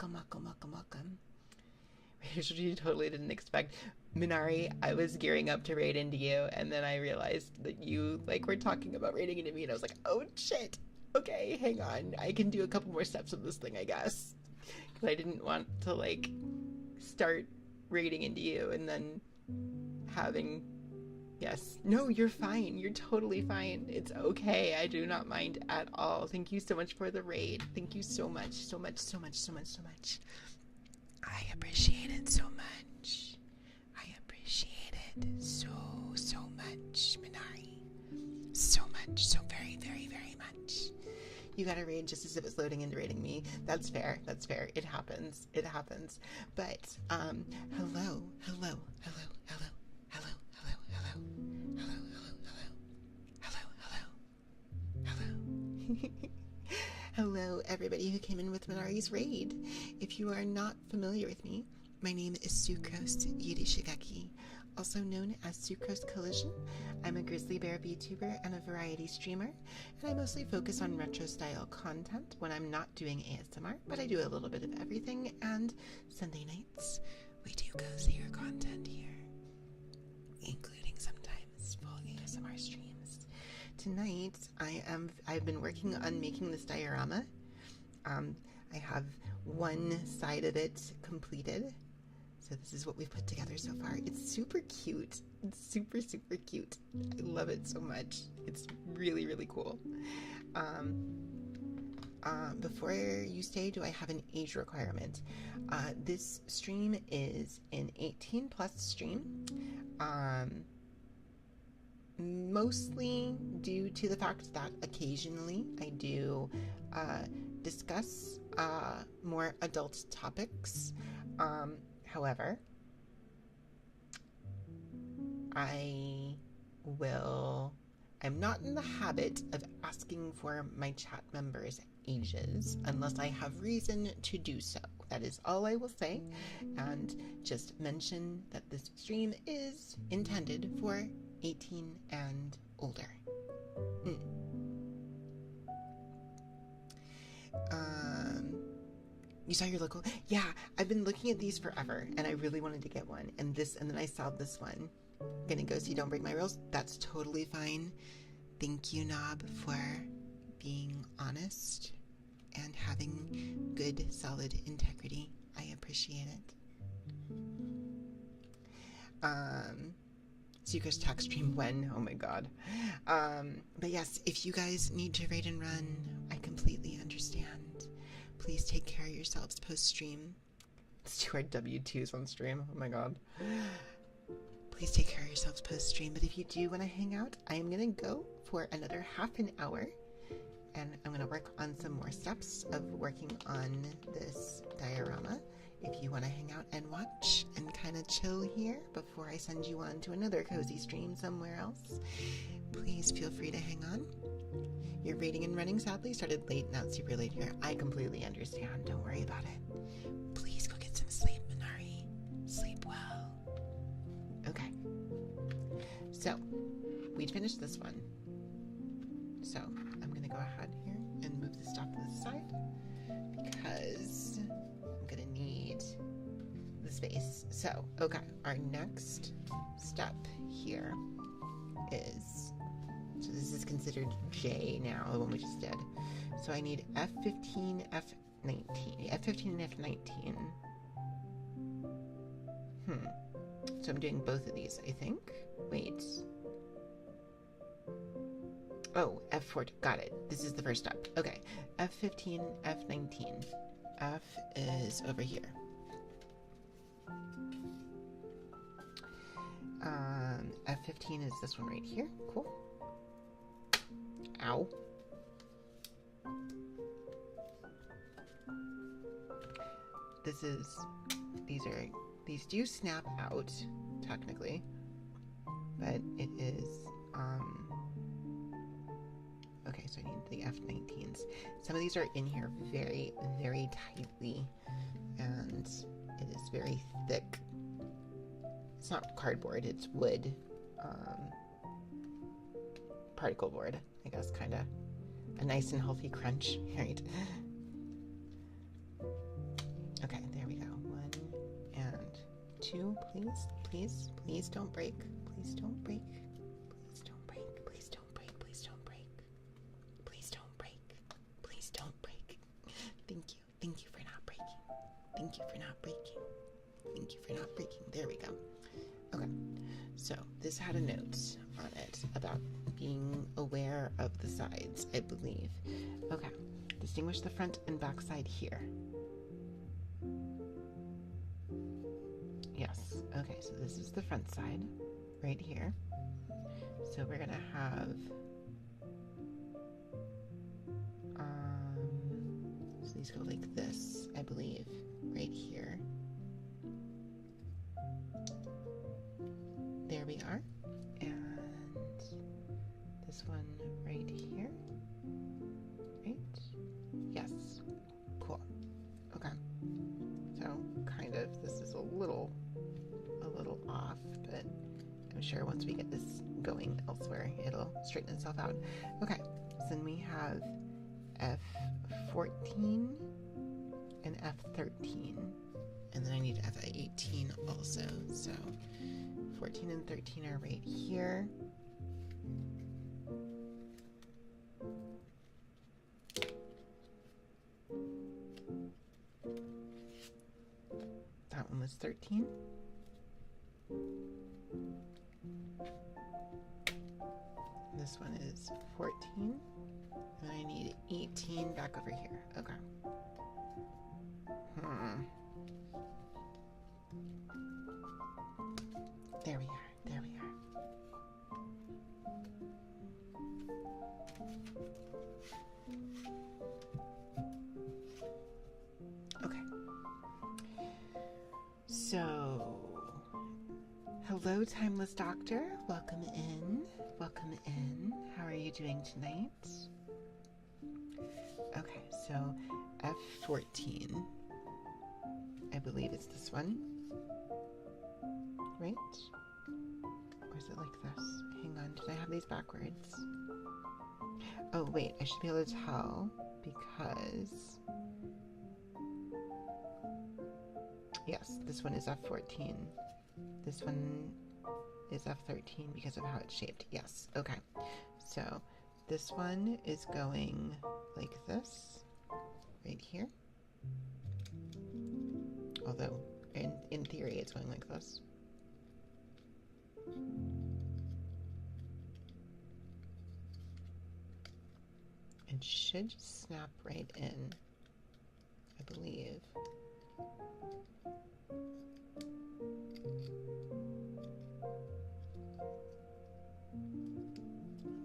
Raiders, which you totally didn't expect. Minari, I was gearing up to raid into you, and then I realized that you, were talking about raiding into me, and I was like, oh shit. Okay, hang on. I can do a couple more steps of this thing, I guess. Because I didn't want to, start raiding into you and then having... Yes. No, you're fine. You're totally fine. It's okay. I do not mind at all. Thank you so much for the raid. Thank you so much. So much. I appreciate it so much. I appreciate it so much, Minari. So much. So very, very, very much. You got a raid just as if it's loading into raiding me. That's fair. It happens. But, hello. Hello, everybody who came in with Minari's raid. If you are not familiar with me, my name is Sucrose Yurishigaki, also known as Sucrose Collision. I'm a grizzly bear VTuber and a variety streamer, and I mostly focus on retro-style content when I'm not doing ASMR, but I do a little bit of everything, and Sunday nights, we do cozier content here, including sometimes full ASMR streams. Tonight, I've been working on making this diorama. I have one side of it completed. So this is what we've put together so far. It's super cute. It's super, super cute. I love it so much. It's really, really cool. Before you stay, do I have an age requirement? This stream is an 18 plus stream. Mostly due to the fact that occasionally I do discuss more adult topics. However, I'm not in the habit of asking for my chat members' ages unless I have reason to do so. That is all I will say, and just mention that this stream is intended for 18 and older. You saw your local? Yeah, I've been looking at these forever, and I really wanted to get one. And then I saw this one. Gonna go see Don't Break My Rules? That's totally fine. Thank you, Knob, for being honest and having good, solid integrity. I appreciate it. Sucrose Tax Stream when? Oh my god. But yes, if you guys need to raid and run, I completely understand. Please take care of yourselves post-stream. Let's do our W2s on stream. Oh my god. Please take care of yourselves post-stream. But if you do want to hang out, I am going to go for another half an hour. And I'm going to work on some more steps of working on this diorama. If you want to hang out and watch and kind of chill here before I send you on to another cozy stream somewhere else, please feel free to hang on. Your raiding and running sadly started late, not super late here. I completely understand. Don't worry about it. Please go get some sleep, Minari. Sleep well. Okay. So, we'd finished this one. So, I'm going to go ahead here and move this stuff to the side because I'm going to need the space. So, okay, our next step here is... So this is considered J now, the one we just did. So I need F15, F19. F15 and F19. So I'm doing both of these, I think. Wait. Oh, F4. Got it. This is the first step. Okay. F15, F19. F is over here. F15 is this one right here. Cool. Ow. These do snap out, technically, but it is, okay, so I need the F19s. Some of these are in here very, very tightly, and it is very thick. It's not cardboard, it's wood, particle board, I guess, kind of a nice and healthy crunch, right? Okay, there we go. 1 and 2, please, please, please don't break. Please don't break. Please don't break. Please don't break. Please don't break. Please don't break. Please don't break. Thank you. Thank you for not breaking. Thank you for not breaking. Thank you for not breaking. There we go. Okay, so this had a note on it about being aware of the sides, I believe. Okay, distinguish the front and back side here. Yes, okay, so this is the front side, right here. So we're gonna have, so these go like this, I believe, right here. There we are. And this one right here. sure once we get this going elsewhere, it'll straighten itself out. Okay, so then we have F14 and F13. And then I need F18 also. So 14 and 13 are right here. That one was 13. This one is 14. And I need 18 back over here. Okay. There we are. There we are. Okay. So, hello, Timeless Doctor. Welcome in. Welcome in. How are you doing tonight? Okay, so F14. I believe it's this one. Right? Or is it like this? Hang on, did I have these backwards? Oh, wait, I should be able to tell because... Yes, this one is F14. This one is F13 because of how it's shaped. Yes, okay. So, this one is going like this, right here. Although, in theory, it's going like this. It should just snap right in, I believe.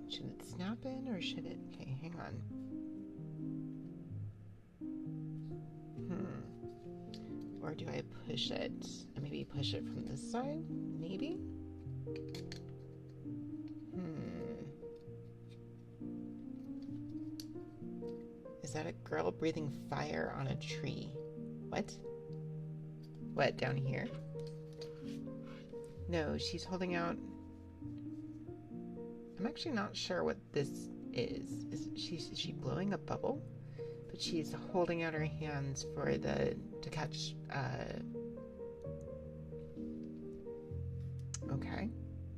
Should it snap in or should it? Okay, hang on. Or do I push it? And maybe push it from this side? Maybe? Is that a girl breathing fire on a tree? What? What, down here? No, she's holding out... I'm actually not sure what this is. Is she blowing a bubble? But she's holding out her hands for to catch, okay.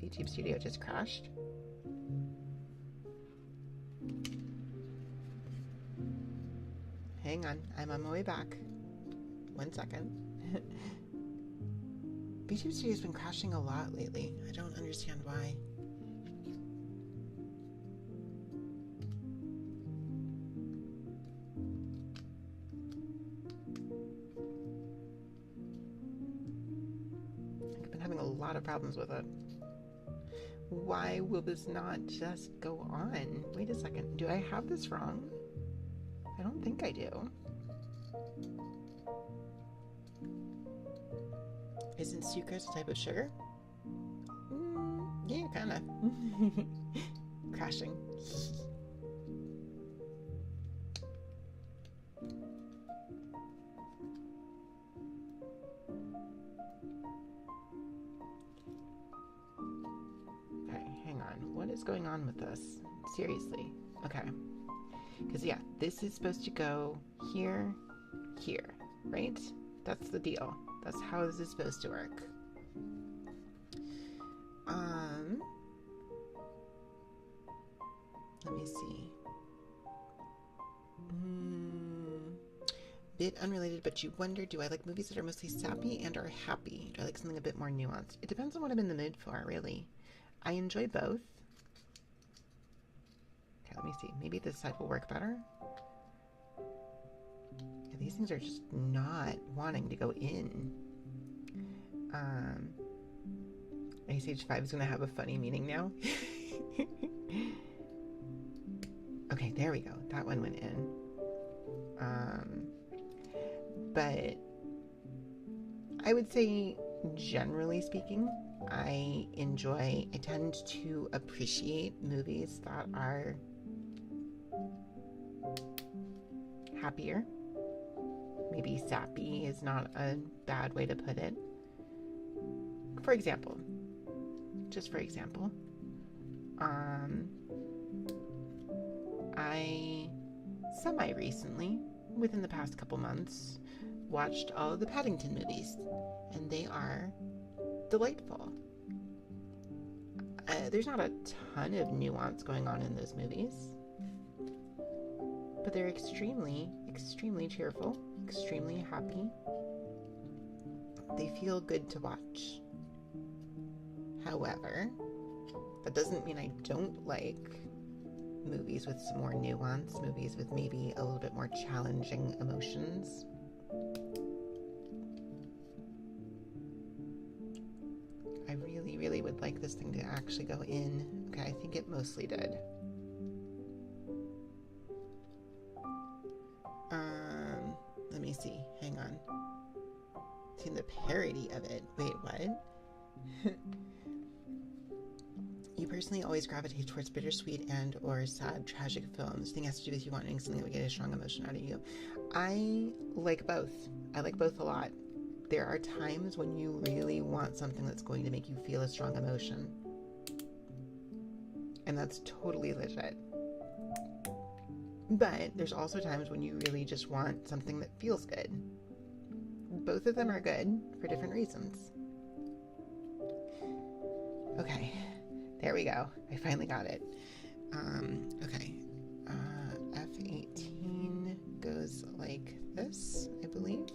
VTube Studio just crashed. Hang on, I'm on my way back. 1 second. VTube Studio's been crashing a lot lately. I don't understand why. Lot of problems with it. Why will this not just go on? Wait a second. Do I have this wrong? I don't think I do. Isn't sucrose a type of sugar? Yeah, kind of. Crashing. Going on with this? Seriously. Okay. Because, yeah, this is supposed to go here, here, right? That's the deal. That's how this is supposed to work. Let me see. Bit unrelated, but you wonder, do I like movies that are mostly sappy and are happy? Do I like something a bit more nuanced? It depends on what I'm in the mood for, really. I enjoy both. Let me see. Maybe this side will work better. Yeah, these things are just not wanting to go in. Ice Age 5 is going to have a funny meaning now. Okay, there we go. That one went in. But I would say, generally speaking, I tend to appreciate movies that are happier. Maybe sappy is not a bad way to put it. For example, just for example. I semi-recently, within the past couple months, watched all of the Paddington movies, and they are delightful. There's not a ton of nuance going on in those movies, but they're extremely, extremely cheerful, extremely happy. They feel good to watch. However, that doesn't mean I don't like movies with some more nuance, movies with maybe a little bit more challenging emotions. I really, really would like this thing to actually go in. Okay, I think it mostly did. Let me see. Hang on. Seen the parody of it. Wait, what? You personally always gravitate towards bittersweet and or sad, tragic films. I think it has to do with you wanting something that would get a strong emotion out of you. I like both. I like both a lot. There are times when you really want something that's going to make you feel a strong emotion. And that's totally legit. But there's also times when you really just want something that feels good. Both of them are good for different reasons. Okay, there we go. I finally got it. Okay. F18 goes like this, I believe.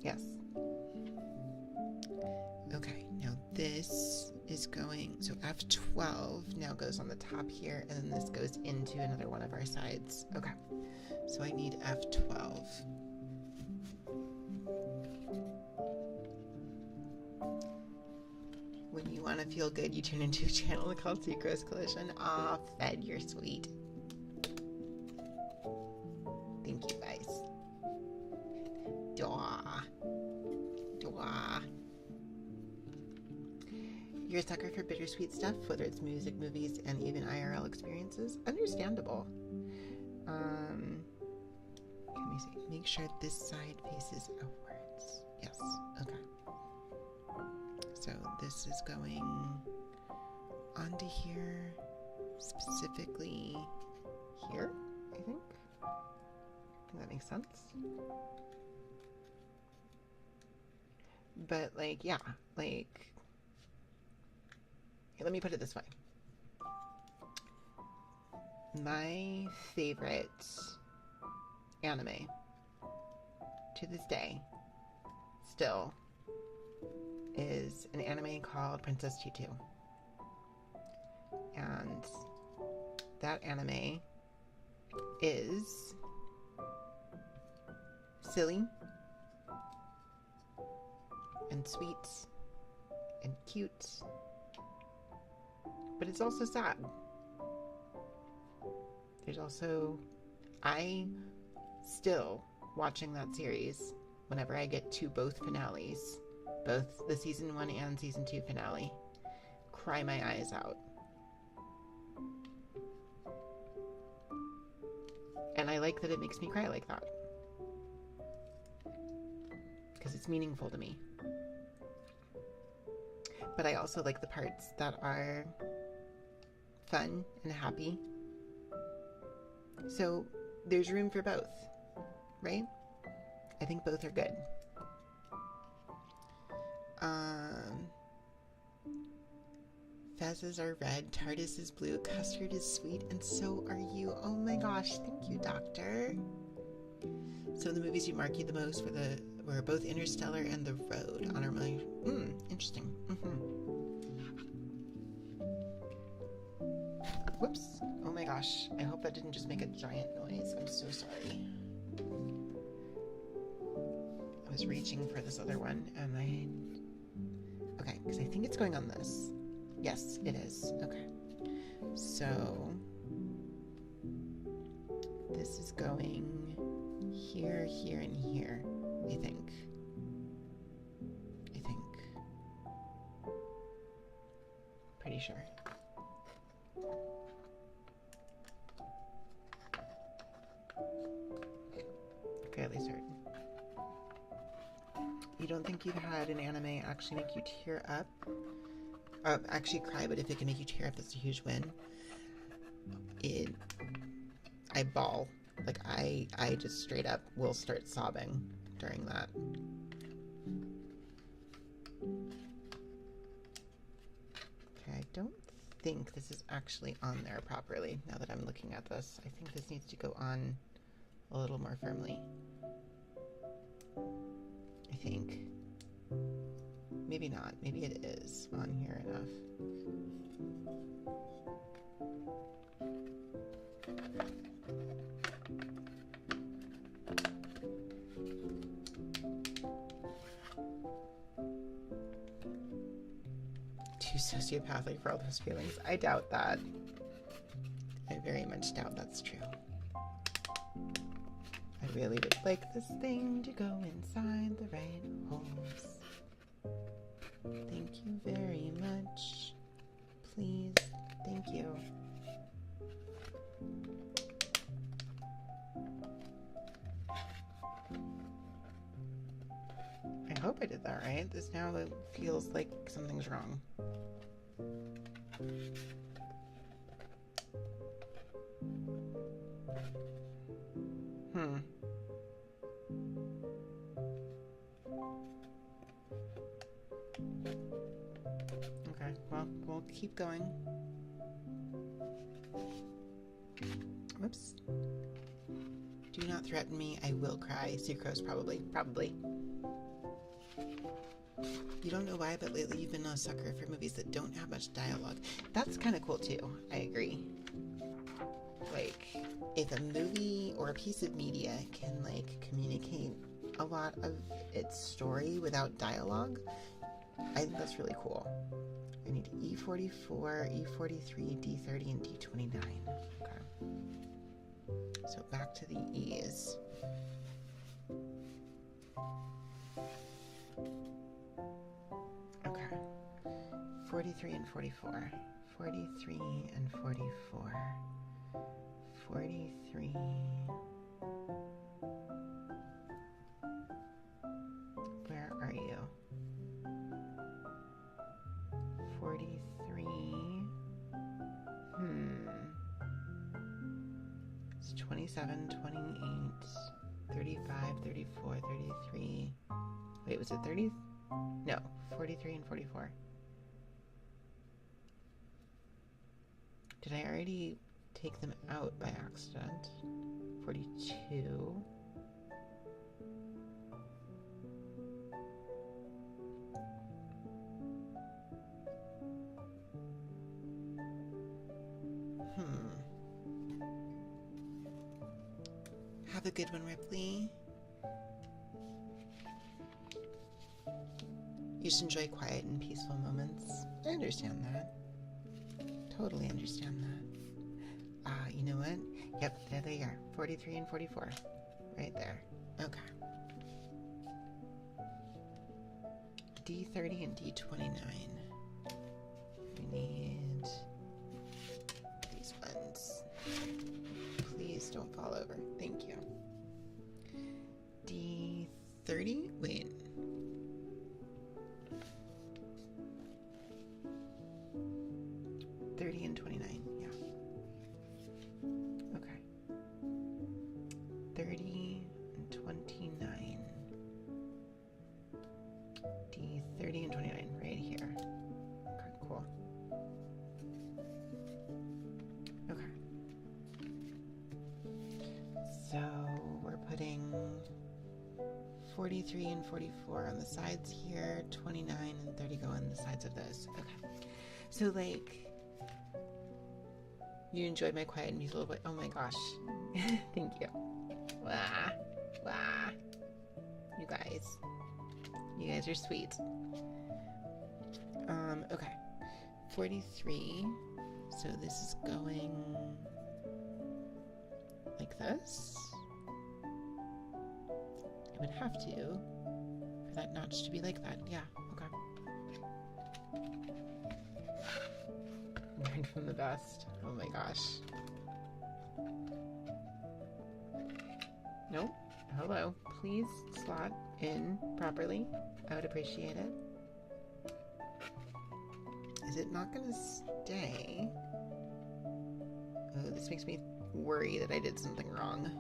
Yes. Okay, now this is going, so F12 now goes on the top here, and then this goes into another one of our sides. Okay, so I need F12. When you want to feel good, you turn into a channel called Sucrose Collision. Aw, Fed, you're sweet. Thank you, guys. Dwah. Dwah. You're a sucker for bittersweet stuff, whether it's music, movies, and even IRL experiences. Understandable. Let me see. Make sure this side faces outwards. Yes. Okay. So this is going onto here, specifically here, I think. That makes sense. But like, yeah, like, here, let me put it this way. My favorite anime to this day still is an anime called Princess Tutu. And that anime is silly and sweet and cute, but it's also sad. There's also, I still, watching that series, whenever I get to both finales, both the season 1 and season 2 finale, cry my eyes out. And I like that it makes me cry like that, because it's meaningful to me. But I also like the parts that are fun and happy. So there's room for both, right? I think both are good. Fezzes are red, TARDIS is blue, custard is sweet, and so are you. Oh my gosh, thank you, Doctor. Some of the movies you mark you the most were both Interstellar and The Road. Honorably, interesting. Whoops. Oh my gosh. I hope that didn't just make a giant noise. I'm so sorry. I was reaching for this other one and okay, because I think it's going on this. Yes, it is. Okay. So this is going here, here, and here, I think. Pretty sure. Fairly certain. don't think you've had an anime actually make you tear up, actually cry, but if it can make you tear up, that's a huge win. I bawl. Like, I just straight up will start sobbing during that. Okay, I don't think this is actually on there properly now that I'm looking at this. I think this needs to go on a little more firmly. I think. Maybe not. Maybe it is on here enough. Too sociopathic for all those feelings. I doubt that. I very much doubt that's true. I really would like this thing to go inside the right holes. Thank you very much. Please. Thank you. I hope I did that right. This now feels like something's wrong. Okay, well, we'll keep going. Whoops. Do not threaten me, I will cry. Sucrose, probably. Probably. You don't know why, but lately you've been a sucker for movies that don't have much dialogue. That's kind of cool, too. I agree. Like, if a movie or a piece of media can, like, communicate a lot of its story without dialogue, I think that's really cool. I need E44, E43, D30, and D29. Okay. So back to the E's. Okay. 43 and 44. 43 and 44. 43. Where are you? 43. It's 27, 28, 35, 34, 33. Wait, was it 30? No, 43 and 44. Did I already take them out by accident? 42. Have a good one, Ripley. You should enjoy quiet and peaceful moments. I understand that. Totally understand that. You know what? Yep, there they are. 43 and 44. Right there. Okay. D30 and D29. We need these ones. Please don't fall over. Thank you. D30? Wait. D30 and 29, yeah. Okay. 30 and 29. D30 and 29, right here. Okay, cool. Okay. So we're putting 43 and 44 on the sides here, 29 and 30 go on the sides of those. Okay. So, like, you enjoyed my quiet and musical voice. Oh my gosh. Thank you. Wah. Wah. You guys. You guys are sweet. Okay. 43. So this is going like this. It would have to for that notch to be like that. Yeah, okay. Learn from the best. Oh my gosh. Nope. Hello. Please, slot. in properly, I would appreciate it. Is it not gonna stay? Oh, this makes me worry that I did something wrong.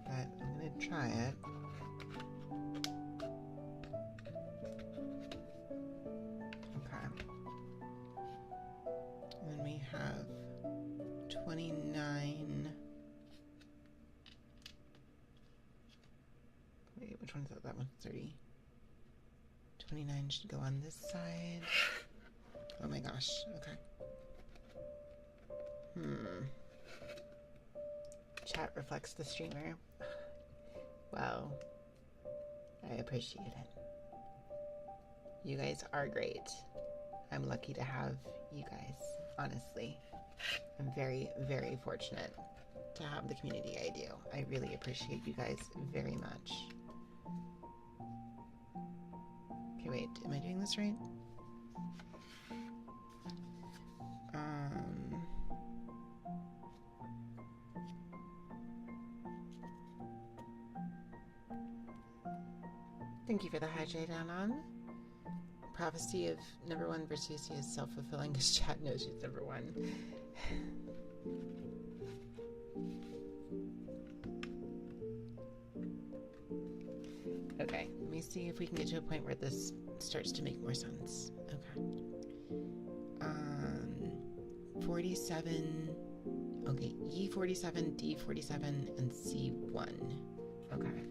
But I'm gonna try it. Okay. And then we have 29. Wait, which one is that? That one's 30. 29 should go on this side. Oh my gosh, okay. Chat reflects the streamer. Wow. I appreciate it. You guys are great. I'm lucky to have you guys, honestly. I'm very, very fortunate to have the community I do. I really appreciate you guys very much. Okay, wait, am I doing this right? Thank you for the hydrate, Anon. Prophecy of number one Bertucci is self-fulfilling because chat knows she's number one. Okay, let me see if we can get to a point where this starts to make more sense. Okay. 47. Okay, E47, D47, and C1. Okay.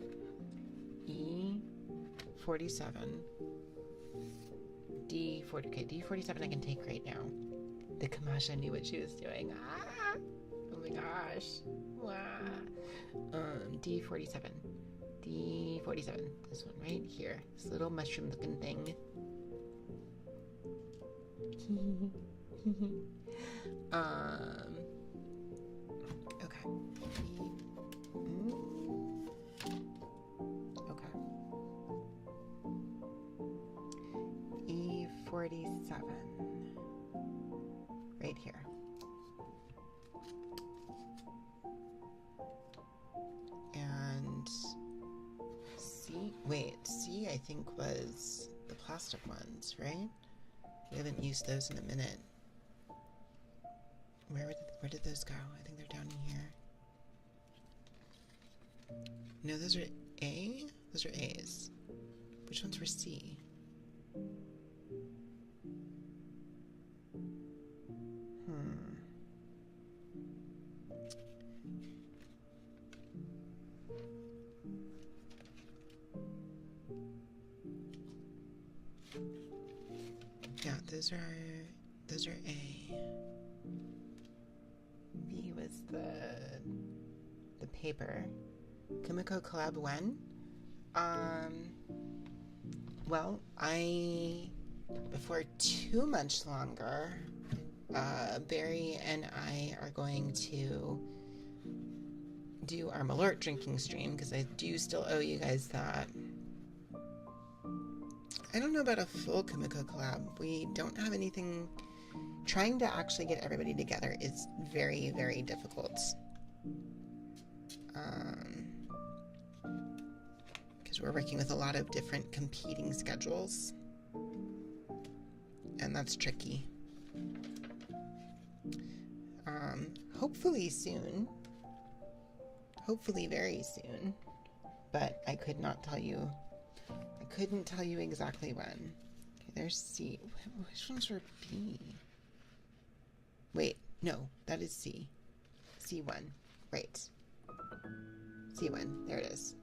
E47. D40. Okay, D47 I can take right now. The Kamasha knew what she was doing. Ah! Oh my gosh. Wow. D47. D47. This one right here. This little mushroom looking thing. Okay. Okay. E47. Right here. And C, wait, C I think was the plastic ones, right? We haven't used those in a minute. Where did those go? I think they're down here. No, those are A? Those are A's. Which ones were C? Yeah, those are A. B was the paper. Kumiko collab when? Well, before too much longer, Barry and I are going to do our Malort drinking stream, because I do still owe you guys that. I don't know about a full Kumiko collab. We don't have anything. Trying to actually get everybody together is very, very difficult. Because we're working with a lot of different competing schedules. And that's tricky. Hopefully soon. Hopefully very soon. But I could not tell you. I couldn't tell you exactly when. Okay, there's C. Which ones were B? Wait, no, that is C. C1. Right. C1. There it is.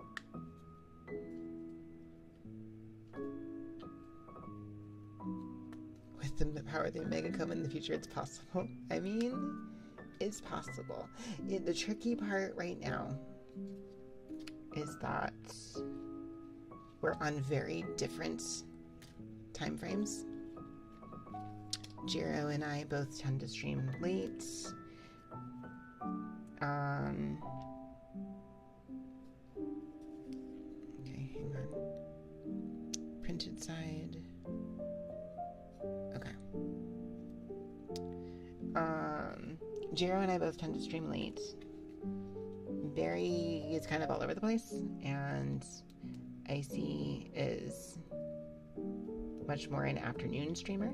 With the power of the Omega Coma in the future, it's possible. I mean, it's possible. The tricky part right now is that we're on very different time frames. Jiro and I both tend to stream late. Okay, hang on. Printed side. Okay. Jiro and I both tend to stream late. Barry is kind of all over the place, and Icy is much more an afternoon streamer,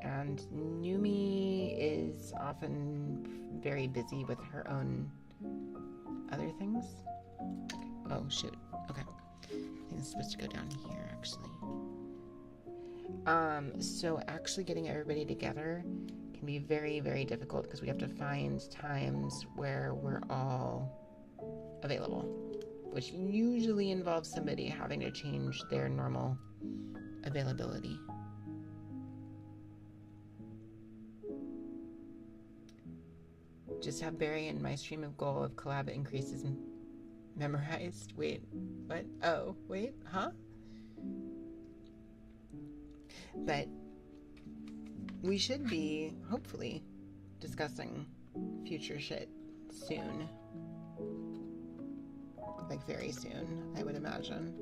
and Numi is often very busy with her own other things. Oh shoot, okay. I think it's supposed to go down here, actually. So actually getting everybody together can be very, very difficult because we have to find times where we're all available, which usually involves somebody having to change their normal availability. Just have Barry and my stream of goal of collab increases memorized. Wait, what? Oh, wait, huh? But we should be, hopefully, discussing future shit soon. Like, very soon, I would imagine.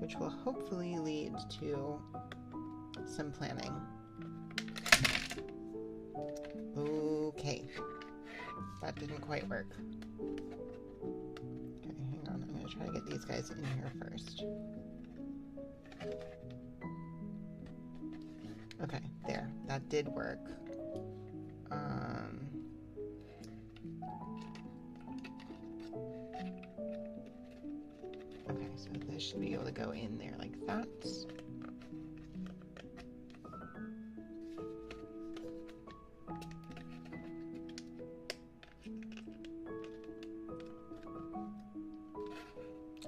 Which will hopefully lead to some planning. Okay. That didn't quite work. Okay, hang on. I'm going to try to get these guys in here first. Okay, there. That did work. Okay, so this should be able to go in there like that.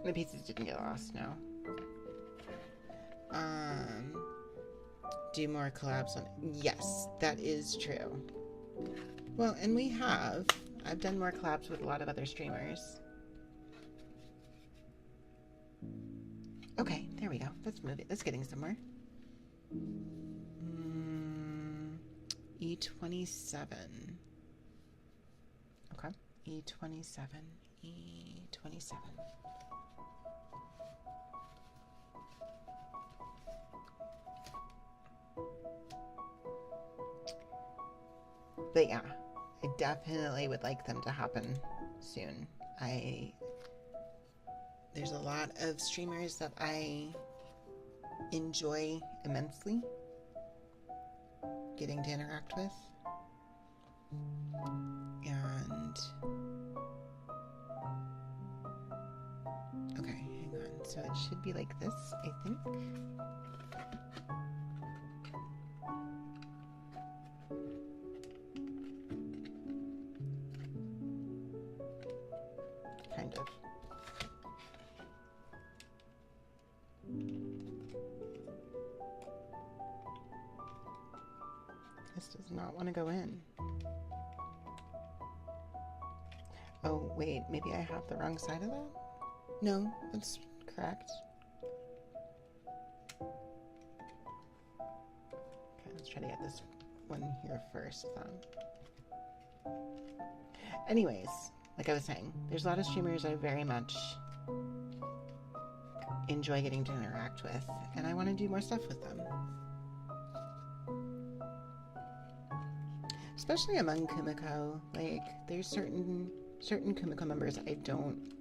The pieces didn't get lost now. Do more collabs on... Yes, that is true. Well, and we have. I've done more collabs with a lot of other streamers. Okay, there we go. Let's move it. That's getting somewhere. E27. Okay. E27. E27. But yeah, I definitely would like them to happen soon. There's a lot of streamers that I enjoy immensely getting to interact with. And okay, hang on. So it should be like this, I think. Kind of. This does not want to go in. Oh, wait, maybe I have the wrong side of that? No, that's correct. Okay, let's try to get this one here first, then. Anyways, like I was saying, there's a lot of streamers I very much enjoy getting to interact with, and I want to do more stuff with them. Especially among Kumiko, like, there's certain Kumiko members I don't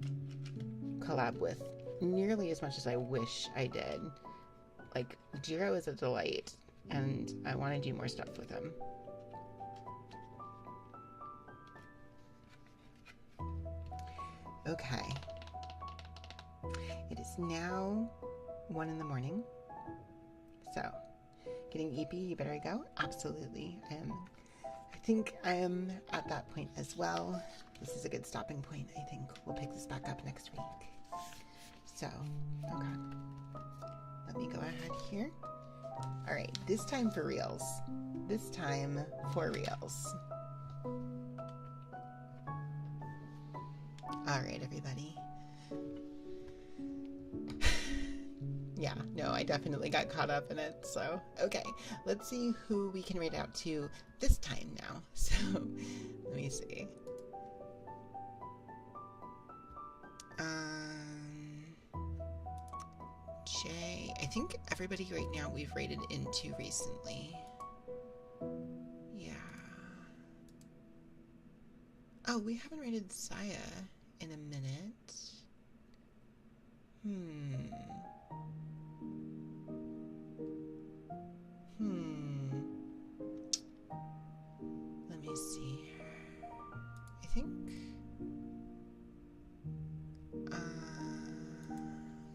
collab with nearly as much as I wish I did. Like, Jiro is a delight, and I want to do more stuff with him. Okay. It is now 1 in the morning. So, getting EP, you better go? Absolutely. I think I am at that point as well. This is a good stopping point. I think we'll pick this back up next week. So, okay. Let me go ahead here. All right, this time for reals. This time for reals. All right, everybody. Yeah, no, I definitely got caught up in it, so, okay. Let's see who we can raid out to this time now. So, let me see. Jay, I think everybody right now we've raided into recently. Yeah. Oh, we haven't rated Saya in a minute. Let me see. I think.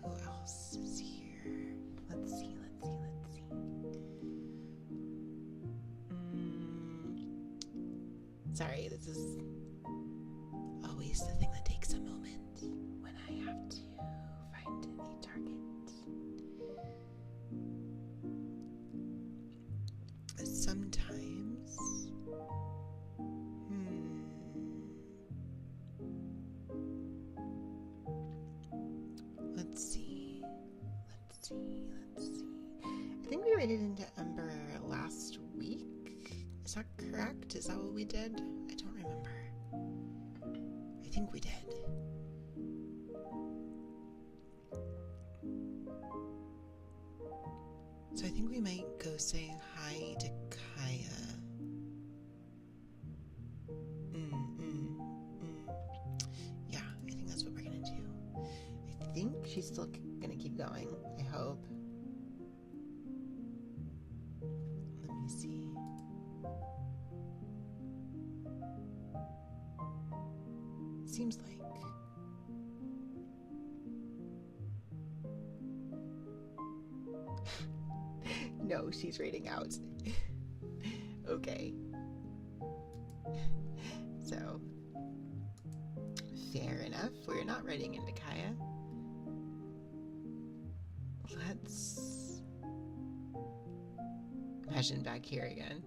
Who else is here? Let's see. Sorry, this is always the thing that takes a moment when I have to find a target. Sometimes. Let's see. I think we raided into Ember last week. Is that correct? Is that what we did? I don't remember. I think we did. So I think we might go say hi to Kaya. Yeah, I think that's what we're gonna do. I think she's still gonna keep going. I hope. Let me see. Seems like. No, she's raiding out. Okay. So, fair enough. We're not raiding into Kaya. Let's imagine back here again.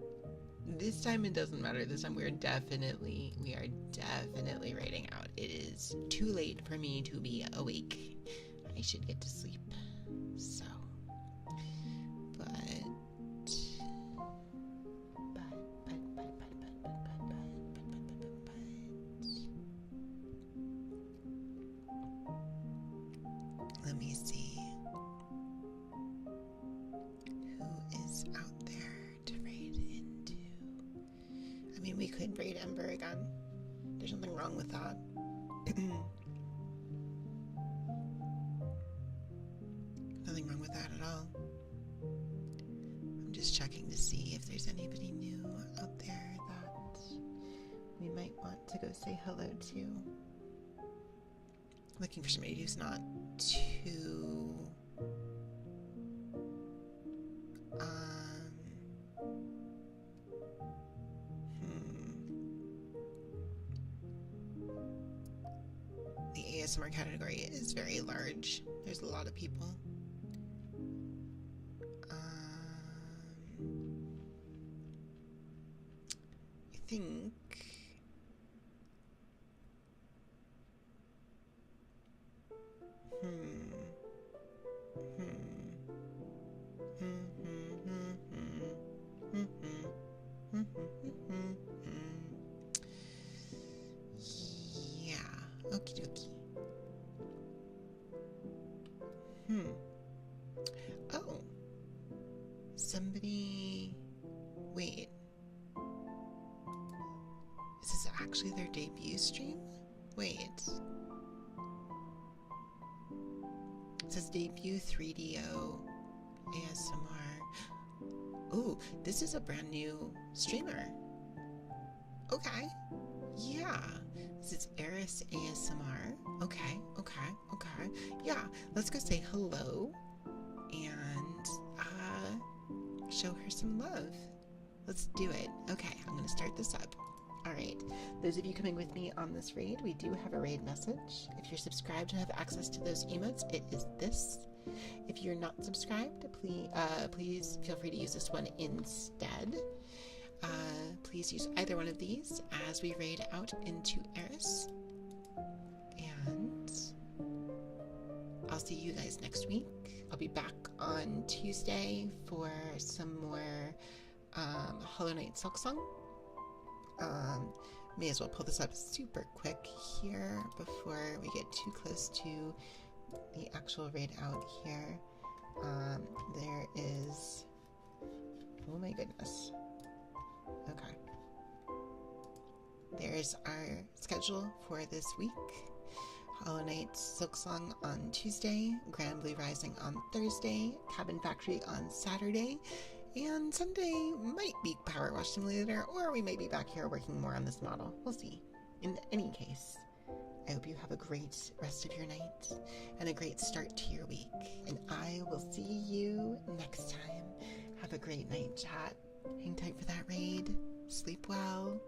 This time it doesn't matter. This time we are definitely raiding out. It is too late for me to be awake. I should get to sleep. So, let me see who is out there to raid into. I mean, we could raid Ember again. There's nothing wrong with that. Nothing wrong with that at all. I'm just checking to see if there's anybody new out there that we might want to go say hello to. Looking for somebody who's not too the ASMR category is very large. There's a lot of people. I think yeah, okie dokie. Oh, somebody, wait, is this actually their debut stream? Wait, it says debut 3DO ASMR. Ooh, this is a brand new streamer. Okay, yeah, this is Eris ASMR. Okay. Yeah, let's go say hello and show her some love. Let's do it. Okay, I'm gonna start this up. Alright, those of you coming with me on this raid, we do have a raid message. If you're subscribed and have access to those emotes, it is this. If you're not subscribed, please feel free to use this one instead. Please use either one of these as we raid out into Eris. And I'll see you guys next week. I'll be back on Tuesday for some more Hollow Knight Silksong. May as well pull this up super quick here before we get too close to the actual raid out here. There is, oh my goodness. Okay. there's our schedule for this week. Hollow Knight Silksong on Tuesday, Grand Blue Rising on Thursday, Cabin Factory on Saturday, and Sunday might be Power Wash Simulator, or we may be back here working more on this model. We'll see. In any case, I hope you have a great rest of your night and a great start to your week, and I will see you next time. Have a great night, chat. Hang tight for that raid. Sleep well.